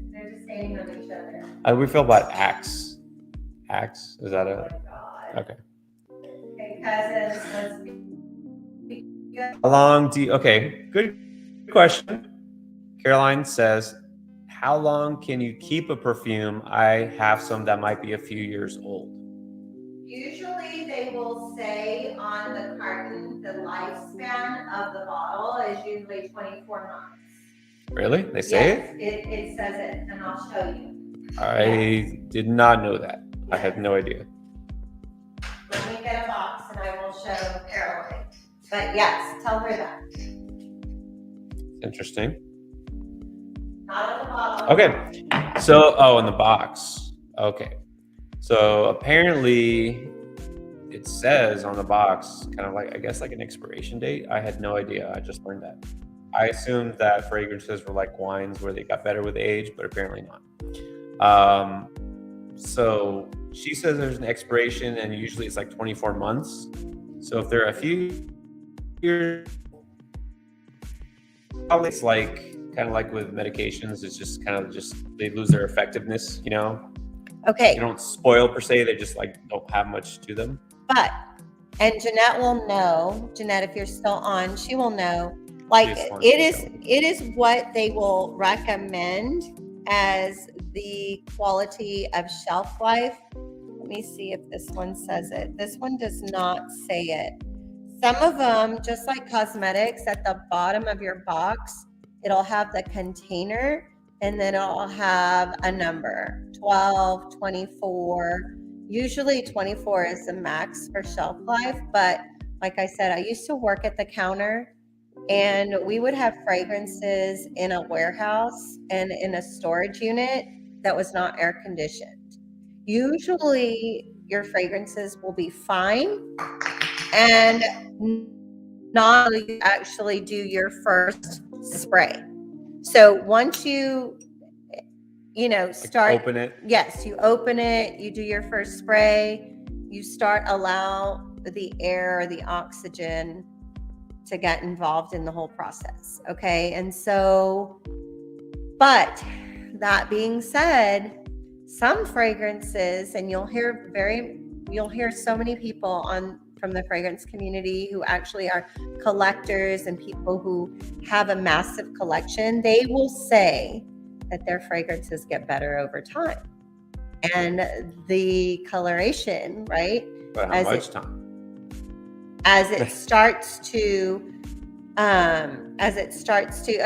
hating on each other. How do we feel about Axe? Axe? Is that Oh my God. okay? Okay, cousins, let's be good. How long do you? Okay, good question. Caroline says, "How long can you keep a perfume? I have some that might be a few years old." Usually they will say on the carton the lifespan of the bottle is usually 24 months. Really? They say Yes, it says it, and I'll show you. it? I did not know that. I had no idea. Let me get a box and I will show Caroline. But yes, tell her that. Interesting. Not in the bottle. Okay. So, in the box. Okay. So apparently it says on the box, kind of like, I guess, like an expiration date. I had no idea. I just learned that. I assumed that fragrances were like wines where they got better with age, but apparently not. So she says there's an expiration and usually it's like 24 months. So if they're a few years, probably it's like kind of like with medications, it's just kind of just they lose their effectiveness, Okay. They don't spoil per se, they just like don't have much to them. But, and Jeanette will know, Jeanette, if you're still on, she will know, like it is what they will recommend as the quality of shelf life. Let me see if this one says it. This one does not say it. Some of them, just like cosmetics, at the bottom of your box, it'll have the container and then it'll have a number, 12, 24. Usually 24 is the max for shelf life. But like I said, I used to work at the counter and we would have fragrances in a warehouse and in a storage unit that was not air conditioned. Usually your fragrances will be fine and not until you actually do your first spray. So once you start, open it. Yes, you open it, you do your first spray, you start allow the air, the oxygen to get involved in the whole process. Okay. And so, but that being said, some fragrances, and you'll hear so many people from the fragrance community who actually are collectors and people who have a massive collection, they will say that their fragrances get better over time. And the coloration, right? But how much time? As it starts to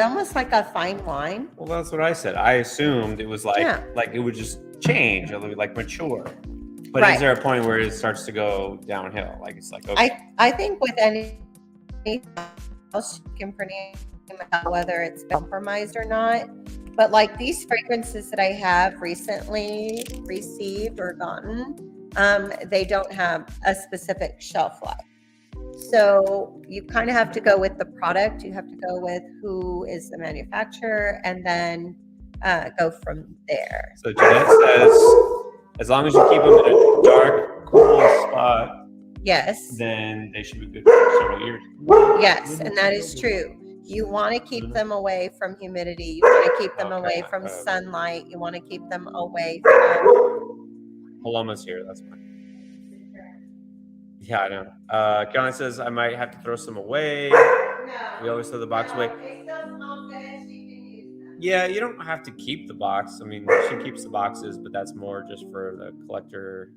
almost like a fine wine. Well, that's what I said. I assumed it was like it would just change, it would like mature. But Is there a point where it starts to go downhill? Like it's like, okay. I think with anything else, you can pretty much tell whether it's compromised or not. But like these fragrances that I have recently received or gotten, they don't have a specific shelf life. So you kind of have to go with the product. You have to go with who is the manufacturer and then go from there. So Jeanette says, as long as you keep them in a dark, cool spot, yes, then they should be good for several years. Yes, and that is true. You want to keep them away from humidity. You want to keep them away from sunlight. You want to keep them away from... Paloma's here, that's fine. Yeah, I know. Caroline says, I might have to throw some away. No, we always throw the box away. They still smell good. You can use them. Yeah, you don't have to keep the box. I mean, she keeps the boxes, but that's more just for the collector,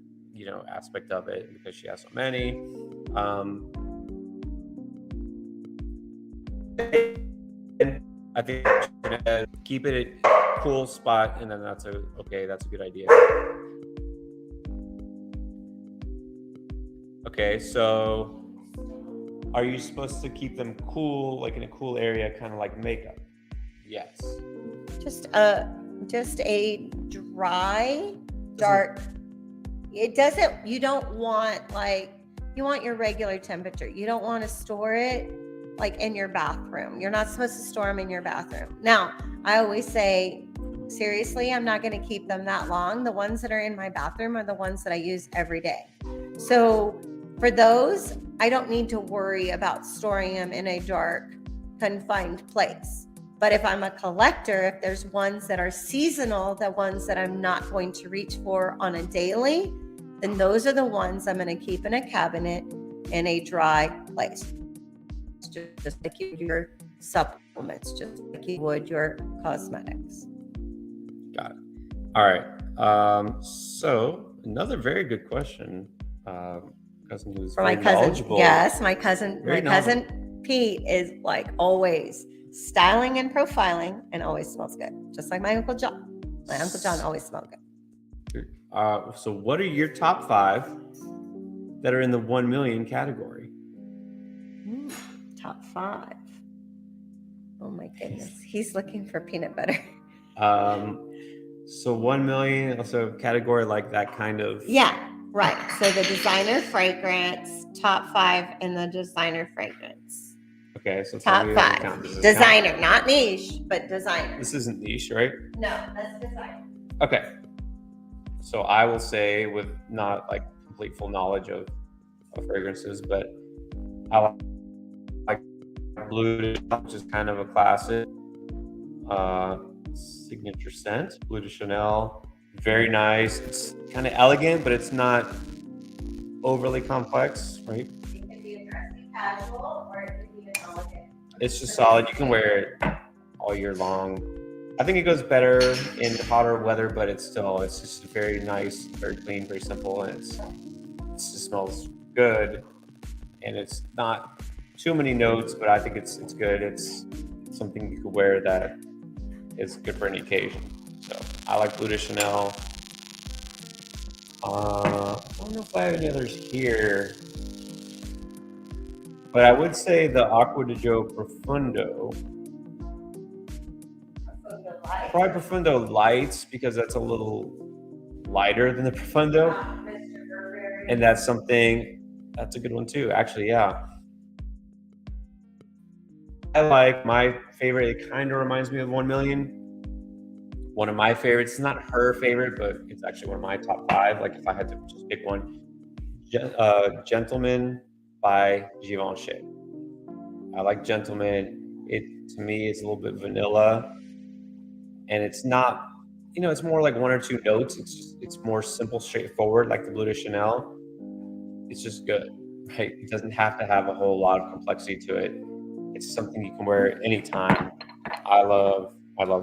aspect of it because she has so many. I think keep it at a cool spot, and then that's a good idea. Okay, so are you supposed to keep them cool, like in a cool area, kind of like makeup? Yes. Just a dry, dark. It doesn't. You don't want you want your regular temperature. You don't want to store it like in your bathroom. You're not supposed to store them in your bathroom. Now, I always say, seriously, I'm not going to keep them that long. The ones that are in my bathroom are the ones that I use every day. So for those, I don't need to worry about storing them in a dark, confined place. But if I'm a collector, if there's ones that are seasonal, the ones that I'm not going to reach for on a daily, then those are the ones I'm going to keep in a cabinet in a dry place. Just like you would your supplements, just like you would your cosmetics. Got it. All right. So another very good question. Cousin who's for my cousin. Knowledgeable. Yes, my cousin. Cousin Pete is like always styling and profiling, and always smells good, just like my Uncle John. My Uncle John always smelled good. So what are your top 5 that are in the 1 million category. Top 5. Oh my goodness. He's looking for peanut butter. So 1 million, also category like that kind of. Yeah, right. So the designer fragrance, top 5 in the designer fragrance. Okay, so top tell me 5. count. Does this Designer, count? not niche, but designer. This isn't niche, right? No, that's designer. Okay. So I will say, with not like complete full knowledge of fragrances, but I like Blue, which is kind of a classic signature scent. Blue de Chanel, very nice. It's kind of elegant, but it's not overly complex, right? It could be a dressy casual, or it could be an elegant. It's just solid. You can wear it all year long. I think it goes better in hotter weather, but it's just very nice, very clean, very simple, and it just smells good. And it's not too many notes, but I think it's good. It's something you could wear that is good for any occasion. So I like Bleu de Chanel. I don't know if I have any others here, but I would say the Acqua di Gio Profundo. Probably Profundo Lights, because that's a little lighter than the Profundo. And that's a good one too, actually, yeah. I like my favorite, it kind of reminds me of 1 million. One of my favorites, it's not her favorite, but it's actually one of my top 5. Like if I had to just pick one, Gentleman by Givenchy. I like Gentleman. It, to me, is a little bit vanilla. And it's not, it's more like 1 or 2 notes. It's more simple, straightforward, like the Bleu de Chanel. It's just good, right? It doesn't have to have a whole lot of complexity to it. It's something you can wear at any time. I love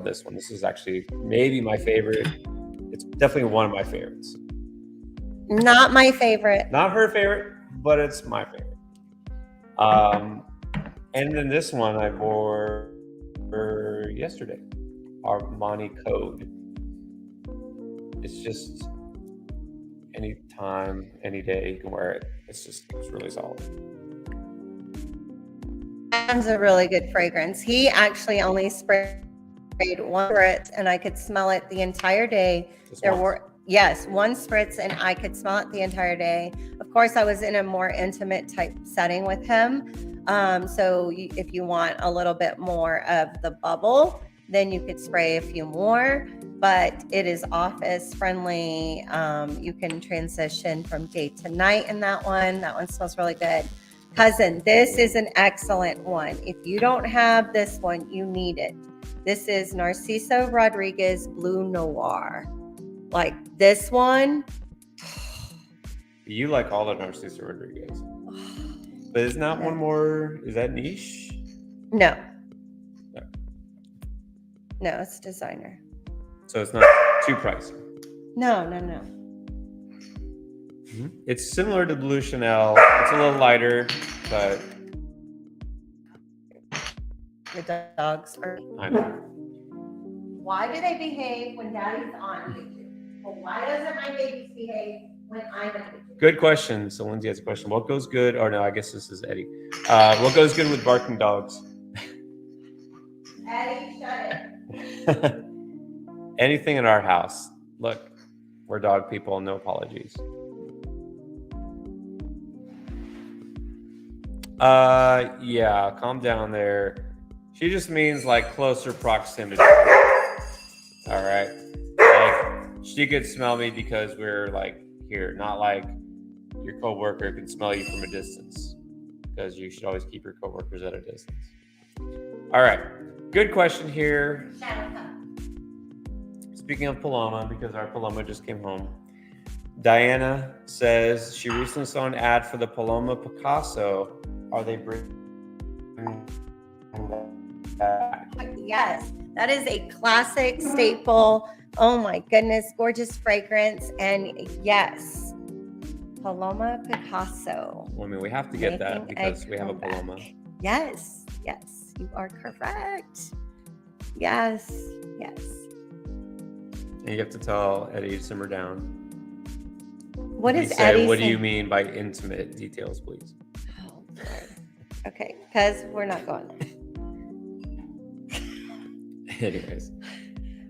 this one. This is actually maybe my favorite. It's definitely one of my favorites. Not my favorite. Not her favorite, but it's my favorite. And then this one I wore yesterday. Armani Code. It's just anytime, any day you can wear it. It's really solid. That's a really good fragrance. He actually only sprayed 1 spritz, and I could smell it the entire day. There were 1 spritz, and I could smell it the entire day. Of course, I was in a more intimate type setting with him. So if you want a little bit more of the bubble, then you could spray a few more, but it is office friendly. You can transition from day to night in that one. That one smells really good. Cousin, this is an excellent one. If you don't have this one, you need it. This is Narciso Rodriguez Blue Noir. Like this one. You like all the Narciso Rodriguez. But is not one more, is that niche? No. No, it's designer. So it's not too pricey. No. Mm-hmm. It's similar to Blue Chanel. It's a little lighter, but The dogs are. I know. Why do they behave when Daddy's on YouTube? But why doesn't my babies behave when I'm on YouTube? Good question. So Lindsay has a question. What goes good? Or no, I guess this is Eddie. What goes good with barking dogs? Eddie, shut it. Anything in our house. Look, we're dog people, no apologies. Yeah, calm down there. She just means like closer proximity. All right. Like she could smell me because we're like here, not like your coworker can smell you from a distance, because you should always keep your coworkers at a distance. All right. Good question here. Speaking of Paloma, because our Paloma just came home, Diana says she recently saw an ad for the Paloma Picasso. Are they bringing that? Yes, that is a classic staple. Oh my goodness, gorgeous fragrance. And yes, Paloma Picasso. Well, I mean, we have to get that because we have a Paloma. Yes, you are correct. Yes. And you have to tell Eddie to simmer down. What is You say, Eddie what do you saying? mean by intimate details, please? Oh, Lord. Okay, because we're not going there. Anyways,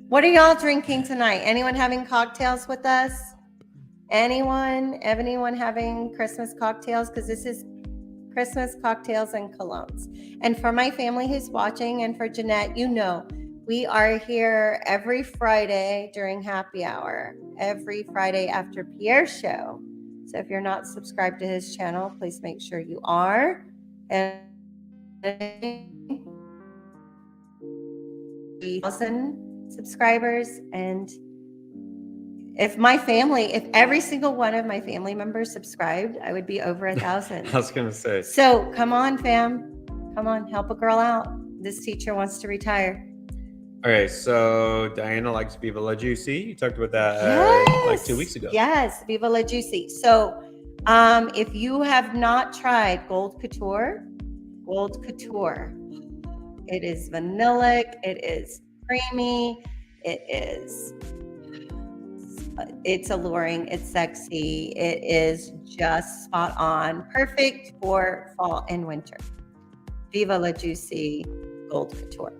What are y'all drinking tonight? Anyone having cocktails with us? Anyone having Christmas cocktails? Because this is Christmas cocktails and colognes. And for my family who's watching, and for Jeanette, you know, we are here every Friday during happy hour, every Friday after Pierre's show. So if you're not subscribed to his channel, please make sure you are. And 1,000 subscribers. And if every single one of my family members subscribed, I would be over 1,000. I was gonna say. So come on, fam. Come on, help a girl out. This teacher wants to retire. Okay, so Diana likes Viva La Juicy. You talked about that like 2 weeks ago. Yes, Viva La Juicy. So if you have not tried Gold Couture, it is vanillic, it is creamy, it's alluring, it's sexy, it is just spot on, perfect for fall and winter. Viva La Juicy Gold Couture.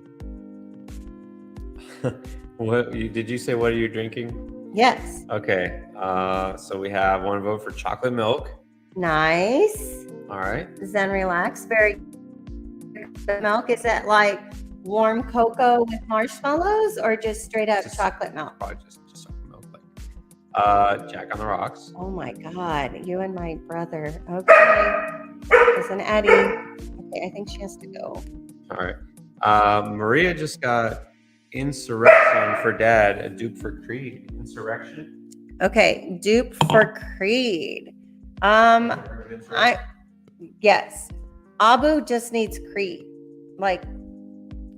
Did you say what are you drinking? Yes. Okay, so we have one vote for chocolate milk. Nice. All right. Zen Relax. Very good milk. Is it like warm cocoa with marshmallows or just straight up chocolate milk? Probably just chocolate milk. Like, Jack on the Rocks. Oh my God. You and my brother. Okay. There's an Eddie. Okay, I think she has to go. All right. Maria just got Insurrection for Dad, a dupe for Creed. Insurrection? Okay, dupe for Creed. Yes. Abu just needs Creed. Like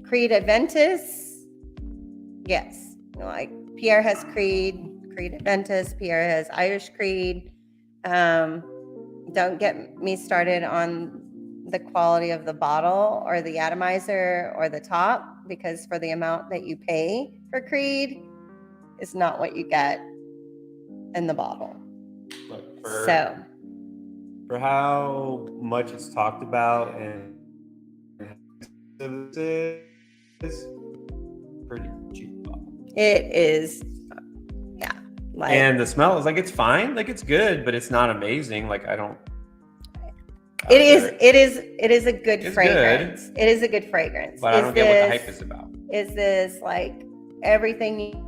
Creed Adventus. Yes. Like Pierre has Creed Adventus, Pierre has Irish Creed. Don't get me started on the quality of the bottle or the atomizer or the top, because for the amount that you pay for Creed is not what you get in the bottle. Look, for how much it's talked about and this is pretty cheap bottle. It is, yeah. Like, and the smell is like, it's fine, like it's good, but it's not amazing. Like it is a good fragrance. Good, it is a good fragrance. But I don't get what the hype is about. Is this like everything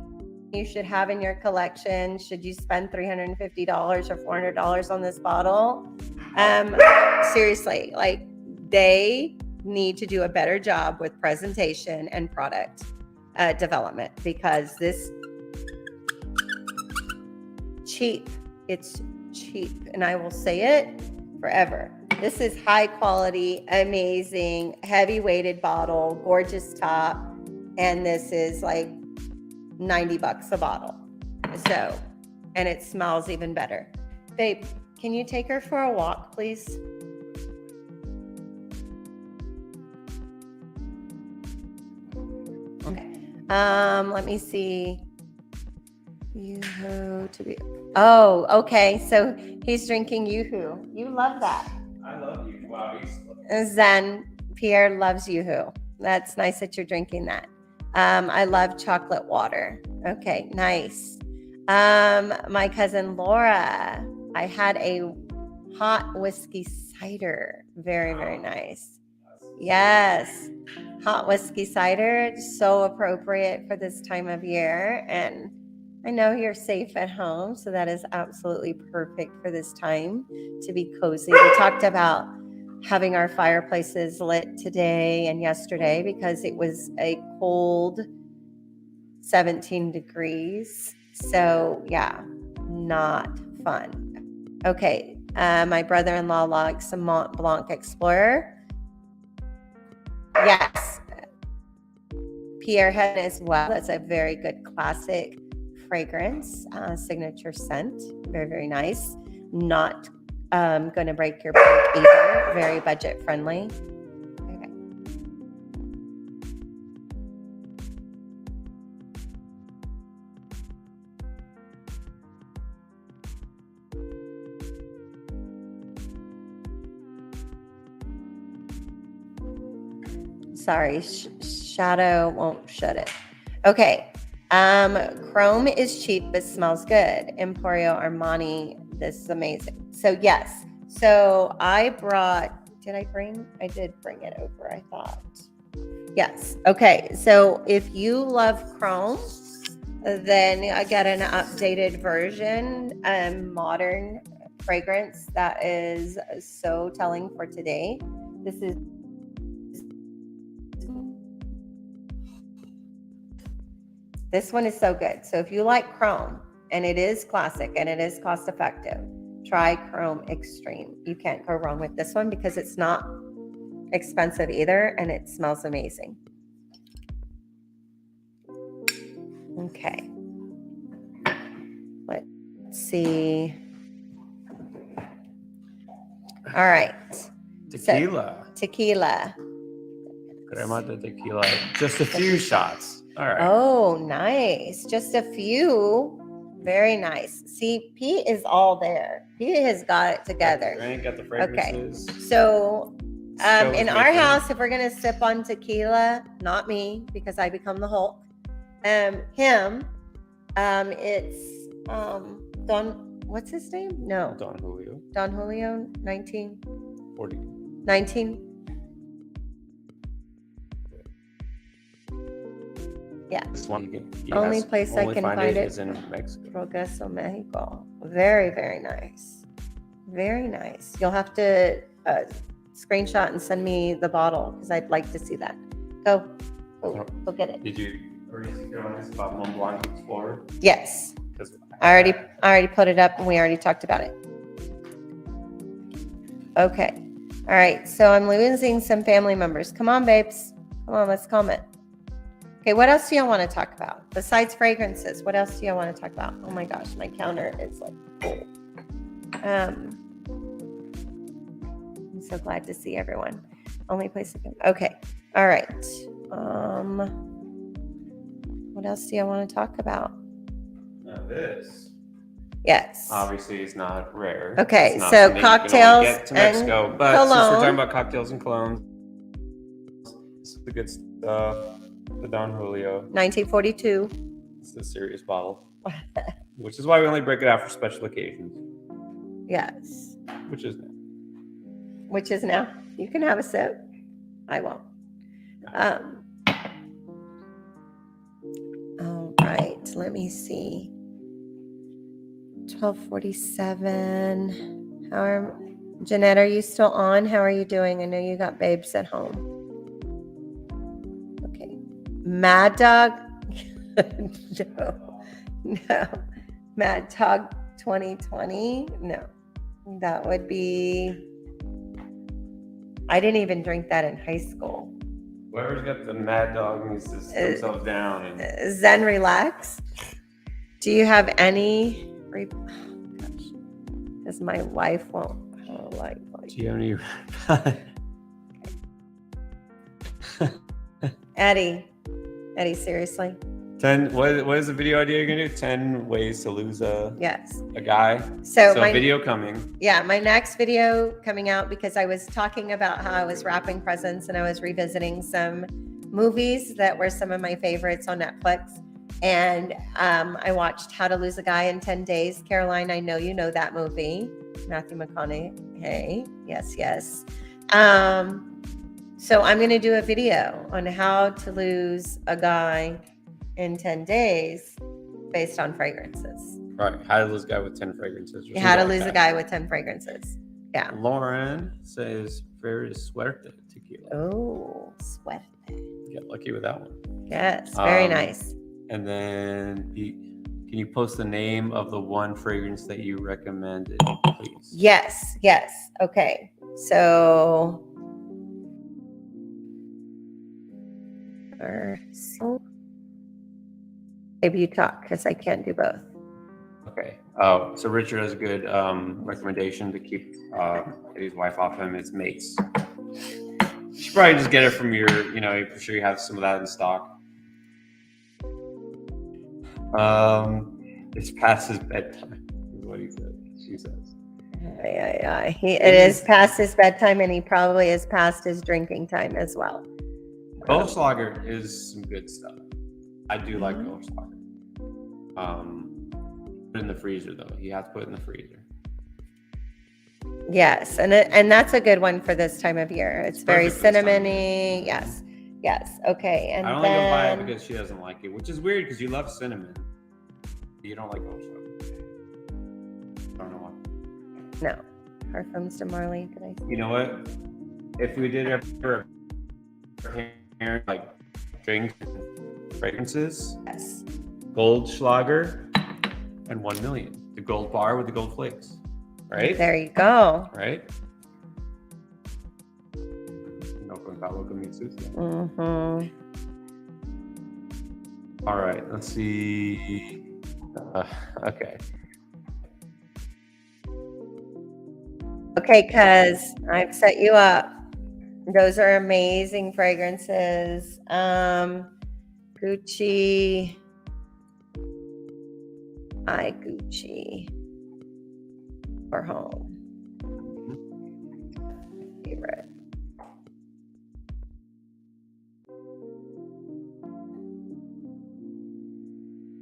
you should have in your collection? Should you spend $350 or $400 on this bottle? Seriously, like they need to do a better job with presentation and product development, because this it's cheap, and I will say it forever. This is high quality, amazing, heavy weighted bottle, gorgeous top, and this is like $90 a bottle. So, and it smells even better. Babe, can you take her for a walk, please? Okay. Let me see. Yoo-hoo to be. Oh, okay. So he's drinking Yoo-hoo. You love that. I love you. Wow. Zen, Pierre loves Yoo-hoo. That's nice that you're drinking that. I love chocolate water. Okay, nice. My cousin Laura, I had a hot whiskey cider. Very, very nice. Yes, hot whiskey cider, so appropriate for this time of year. And I know you're safe at home, so that is absolutely perfect for this time to be cozy. We talked about having our fireplaces lit today and yesterday because it was a cold 17 degrees. So yeah, not fun. Okay, my brother-in-law likes a Mont Blanc Explorer. Yes, Pierre had as well. That's a very good classic fragrance, signature scent. Very, very nice. Not going to break your bank either. Very budget friendly. Okay. Sorry, shadow won't shut it. Okay. Chrome is cheap but smells good. Emporio Armani. This is amazing. So yes. So I did bring it over, I thought. Yes. Okay. So if you love Chrome, then I got an updated version, modern fragrance that is so telling for today. This one is so good. So if you like Chrome, and it is classic and it is cost effective, try Chrome Extreme. You can't go wrong with this one because it's not expensive either, and it smells amazing. Okay. Let's see. All right. Tequila. So, tequila. Crema de tequila. Just a few shots. All right. Oh, nice. Just a few. Very nice. See, Pete is all there. Pete has got it together. Got the fragrances. Okay. So in our house, if we're going to sip on tequila, not me, because I become the Hulk, him, it's what's his name? No. Don Julio. Don Julio, 1940. 40. 19. Yeah. This one only place I can find it is in Mexico. Progreso, Mexico. Very, very nice. Very nice. You'll have to screenshot and send me the bottle because I'd like to see that. Go get it. Did you already see this about Mont Blanc Explorer? Yes. I already put it up and we already talked about it. Okay. All right. So I'm losing some family members. Come on, babes. Come on, let's comment. Okay, what else do y'all want to talk about? Besides fragrances, what else do y'all want to talk about? Oh my gosh, my counter is like full. I'm so glad to see everyone. Only place I can. Okay, all right. What else do y'all want to talk about? Now this. Yes. Obviously, it's not rare. Okay, not so cocktails get to Mexico, and but cologne. since we're talking about cocktails and colognes, this is the good stuff. The Don Julio. 1942. It's a serious bottle, which is why we only break it out for special occasions. Yes. Which is now. Which is now. You can have a sip. I won't. All right. Let me see. 12:47. Jeanette, are you still on? How are you doing? I know you got babes at home. Mad Dog? No. Mad Dog 2020? No. That would be... I didn't even drink that in high school. Whoever's got the Mad Dog needs to sit themselves down. And... Zen Relax. Do you have any... Oh, gosh. Because my wife won't... like. Do you have any... Eddie, seriously? 10. What is the video idea you're gonna do? 10 ways to lose a guy. So my video coming. Yeah, my next video coming out because I was talking about how I was wrapping presents and I was revisiting some movies that were some of my favorites on Netflix. And I watched How to Lose a Guy in 10 Days. Caroline, I know you know that movie. Matthew McConaughey. Yes. So I'm going to do a video on how to lose a guy in 10 days based on fragrances. Right. How to lose a guy with 10 fragrances. How to lose a guy with 10 fragrances. Yeah. Lauren says, very suerte tequila. Oh, suerte. Get lucky with that one. Yes. Very nice. And then can you post the name of the one fragrance that you recommended, please? Yes. Okay. So... Maybe you talk because I can't do both. Okay. So Richard has a good recommendation to keep his wife off him. It's Mace. You should probably just get it from your, I'm sure you have some of that in stock. It's past his bedtime, is what he said. She says. It is past his bedtime, and he probably is past his drinking time as well. Goldschlager is some good stuff. I do like Mhm. Goldschlager. Put it in the freezer though. You have to put it in the freezer. Yes, and that's a good one for this time of year. It's very perfect for this time of year. cinnamony. Yes, yes. Okay, I and only don't buy it then because she doesn't like it, which is weird because you love cinnamon. You don't like Goldschlager. I don't know why. no parfums de Marley. Did I? You know what? If we did ever compare, like drinks, fragrances, Yes. Goldschlager, and 1 million. The gold bar with the gold flakes. Right? There you go. Right? No contaba con mi sucia. Mm-hmm. All right, let's see. Okay. Okay, because I've set you up. Those are amazing fragrances. Gucci. Gucci. For home. Favorite.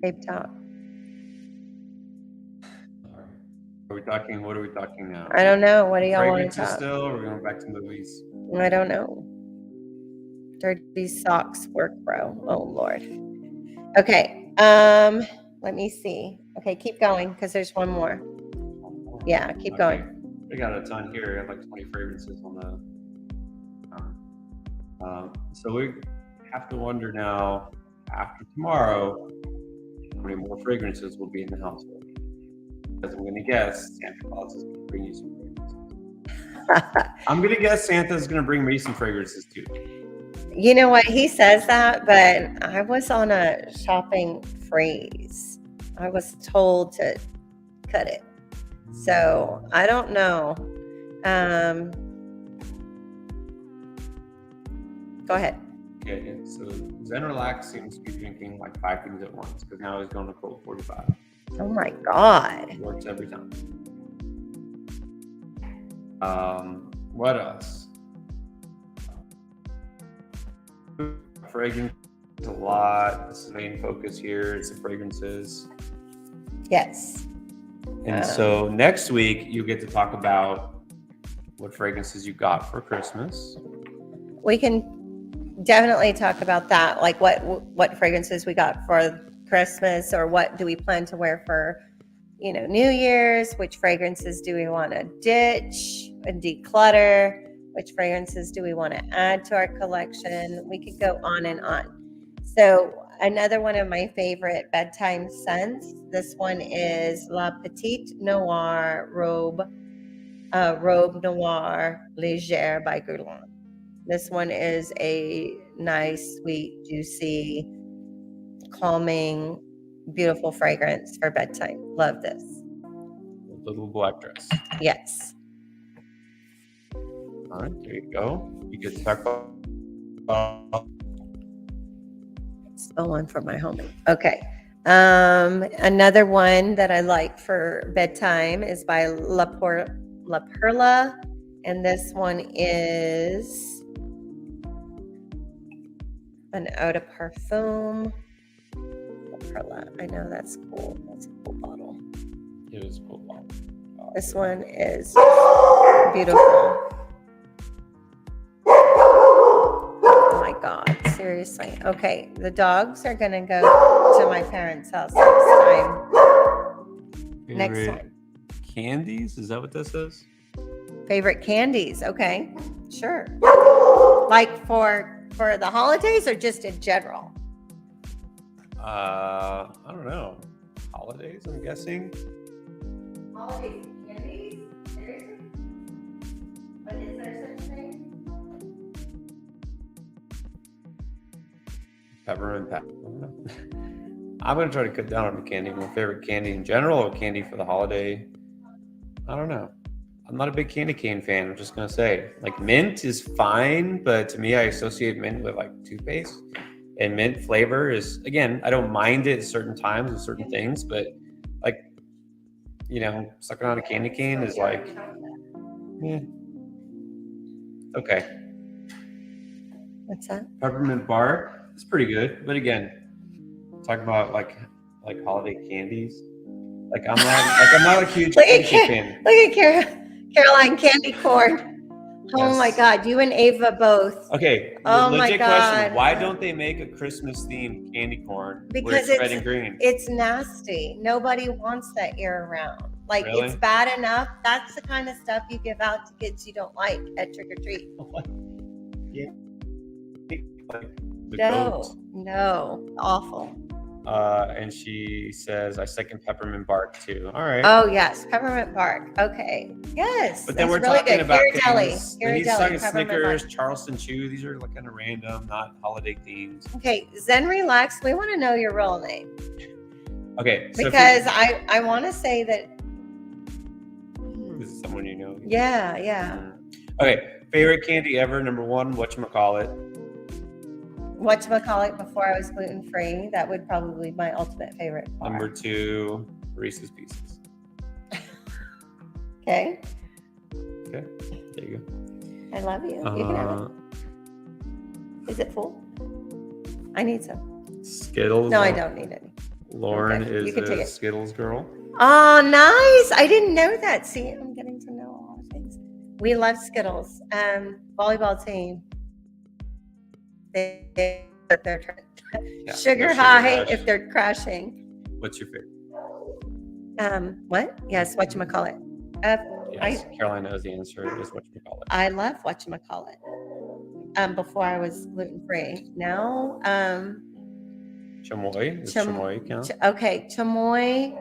Cape Top. Are we talking? What are we talking now? I don't know. What do y'all want to Fragrances talk? still? Or we're going back to movies. I don't know. Dirty socks work, bro. Oh Lord. Okay. Let me see. Okay, keep going because there's one more. Yeah, keep going. We got a ton here. I have like 20 fragrances on the. So we have to wonder now, after tomorrow, how many more fragrances will be in the household? Because I'm going to guess Santa Claus is going to bring you some fragrances. I'm going to guess Santa's going to bring me some fragrances too. You know what? He says that, but I was on a shopping freeze. I was told to cut it. So I don't know. Go ahead. Okay, so Zen Relax seems to be drinking like 5 things at once because now he's going to Colt 45. Oh my God. It works every time. What else? Fragrance a lot. This is the main focus here. It's the fragrances. Yes. And so next week you get to talk about what fragrances you got for Christmas. We can definitely talk about that. Like what fragrances we got for Christmas, or what do we plan to wear for, New Year's? Which fragrances do we want to ditch and declutter? Which fragrances do we want to add to our collection? We could go on and on. So another one of my favorite bedtime scents. This one is La Petite Noire Robe Noire Légère by Guerlain. This one is a nice, sweet, juicy, calming, beautiful fragrance for bedtime. Love this. A little black dress. Yes. All right, there you go. You get to talk about. Still one from my homie. Okay. Another one that I like for bedtime is by La Perla, and this one is an eau de parfum. La Perla. I know that's cool. That's a cool bottle. It was cool. This one is beautiful. Oh my God, seriously. Okay, the dogs are gonna go to my parents' house next time. Next one. Candies? Is that what this is? Favorite candies? Okay, sure. Like for the holidays or just in general? I don't know. Holidays, I'm guessing. Holidays candies? Seriously? But is there such thing? Peppermint patch. I'm gonna try to cut down on the candy. My favorite candy in general, or candy for the holiday. I don't know. I'm not a big candy cane fan. I'm just gonna say, like, mint is fine, but to me, I associate mint with like toothpaste. And mint flavor is, again, I don't mind it at certain times with certain things, but like, sucking on a candy cane is like, okay. What's that? Peppermint bark. It's pretty good, but again, talk about like holiday candies. I'm not a huge Look at candy fan. Caroline candy corn. Oh my Yes. God, you and Ava both. Okay, Oh my legit question. God. Why don't they make a Christmas themed candy corn where Because it's red and green? it's nasty. Nobody wants that year round. Like Really? it's bad enough. That's the kind of stuff you give out to kids you don't like at trick or treat. Yeah. Like the goat. No, awful. And she says, I second peppermint bark too. All right. Oh yes, peppermint bark. Okay, yes. But then that's we're really talking good. about Ghirardelli. things. Then he's Ghirardelli, talking peppermint Snickers, bark. Charleston Chew. These are like kind of random, not holiday themes. Okay, Zen Relax. We want to know your real name Okay. So because I want to say that. This is someone you know. Yeah. Okay. Favorite candy ever? Number one, whatchamacallit? Whatchamacallit before I was gluten free. That would probably be my ultimate favorite bar. Number two, Reese's Pieces. Okay. Okay. There you go. I love you. You can have it. Is it full? I need some. Skittles. No, I don't need any. Lauren Okay, you is can take a it. Skittles girl. Oh, nice. I didn't know that. See, I'm getting to know a lot of things. We love Skittles. Volleyball team. They're Yeah, sugar no high rush. if they're crashing. What's your favorite? What? Yes, whatchamacallit. Yes, Caroline knows the answer. It is whatchamacallit. I love whatchamacallit. Before I was gluten free. Now, Chamoy. Does chamoy count? Okay, chamoy.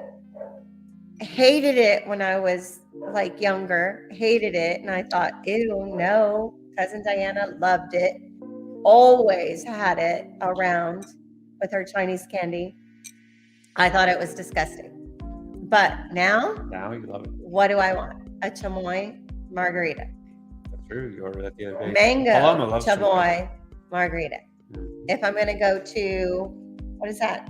Hated it when I was like younger. Hated it, and I thought, ew, no. Cousin Diana loved it. Always had it around with her Chinese candy. I thought it was disgusting. But now You love it. what do I want? A chamoy margarita. That's true. You ordered that the other day. Mango Paloma loves chamoy margarita. Mhm. If I'm going to go to, what is that?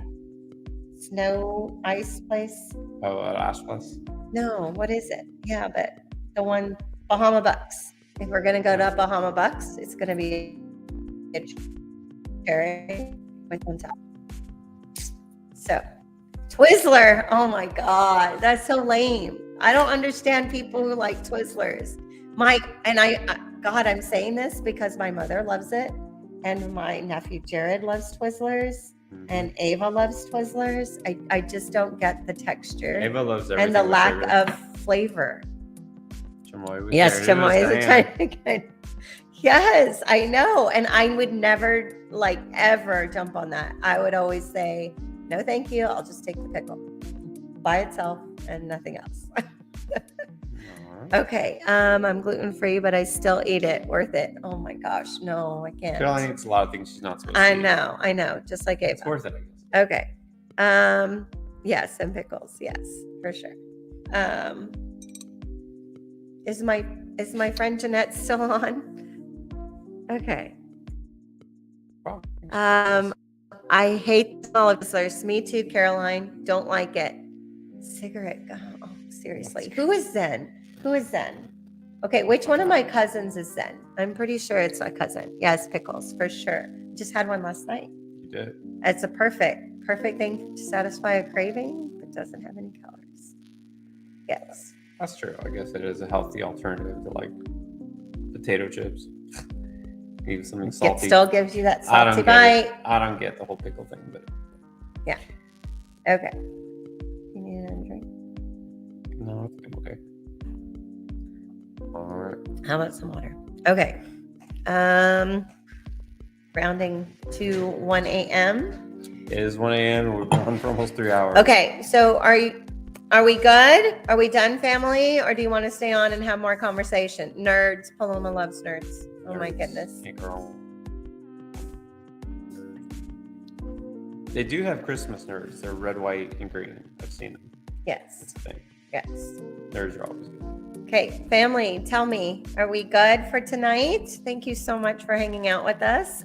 Snow ice place? Oh, Ash Plus. No, what is it? Yeah, but the one, Bahama Bucks. If we're going to go to Bahama Bucks, it's going to be a cherry with one top. So, Twizzler. Oh my God. That's so lame. I don't understand people who like Twizzlers. God, I'm saying this because my mother loves it. And my nephew Jared loves Twizzlers. Mhm. And Ava loves Twizzlers. I just don't get the texture Ava loves everything. and the with lack sugar. of flavor. Chamoy was Yes, there. chamoy is a Diane. Chinese kind. Yes, I know. And I would never ever jump on that. I would always say, no, thank you. I'll just take the pickle by itself and nothing else. Alright. Okay. I'm gluten free, but I still eat it. Worth it. Oh my gosh. No, I can't. Caroline eats a lot of things she's not supposed to eat. I know. Just like It's Ava. worth it, I guess. Okay. Yes, and pickles. Yes, for sure. Is my friend Jeanette still on? Okay. Wow. I hate the smell of Twizzlers. Me too, Caroline. Don't like it. Cigarette gum. Oh, seriously. Who is Zen? Okay, which one of my cousins is Zen? I'm pretty sure it's a cousin. Yes, pickles, for sure. Just had one last night. You did. It's a perfect thing to satisfy a craving, but doesn't have any calories. Yes. That's true. I guess it is a healthy alternative to like potato chips. Maybe something It salty. still gives you that I don't salty get bite. it. I don't get the whole pickle thing, but Okay. You need another drink? no, I think I'm okay. All right. How about some water? Okay. Rounding to 1 a.m. It is 1 a.m. We're gone for almost 3 hours. Okay, so are we good? Are we done, family? Or do you want to stay on and have more conversation? Nerds. Paloma loves nerds. Oh my Nerds. goodness. Can't go wrong. They do have Christmas nerds. They're red, white, and green. I've seen them. Yes. That's the thing. Yes. Nerds are always good. Okay, family, tell me, are we good for tonight? Thank you so much for hanging out with us.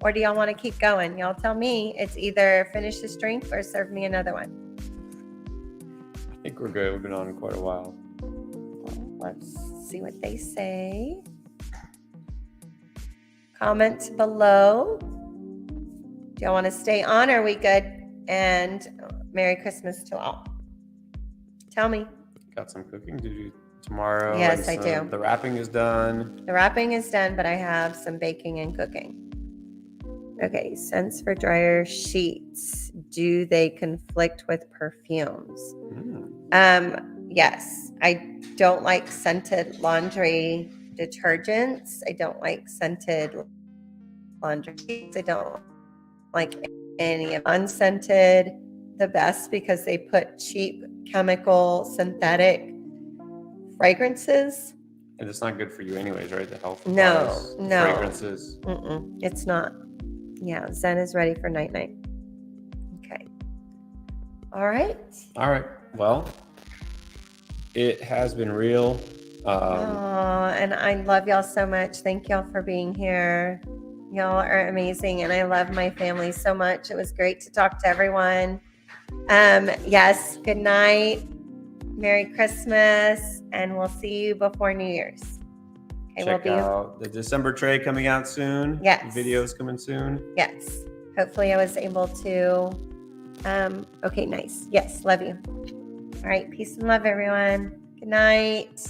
Or do y'all want to keep going? Y'all tell me. It's either finish this drink or serve me another one. I think we're good. We've been on quite a while. Let's see what they say. Comment below. Do y'all want to stay on? Or are we good? And Merry Christmas to all. Tell me. Got some cooking to do tomorrow. Yes, and I do. The wrapping is done. The wrapping is done, but I have some baking and cooking. Okay, scents for dryer sheets. Do they conflict with perfumes? Yes. I don't like scented laundry detergents. I don't like scented laundry sheets. I don't like any of unscented. The best because they put cheap chemical synthetic fragrances. And it's not good for you anyways, right? The health No, wise, no. fragrances. It's not. Yeah, Zen is ready for night-night. Okay. All right. All right. Well, it has been real. And I love y'all so much. Thank y'all for being here. Y'all are amazing, and I love my family so much. It was great to talk to everyone. Yes, good night. Merry Christmas, and we'll see you before New Year's. Okay, Check out the December tray coming out soon. Yes. Videos coming soon. Yes. Hopefully I was able to. Okay, nice. Yes, love you. All right, peace and love, everyone. Good night.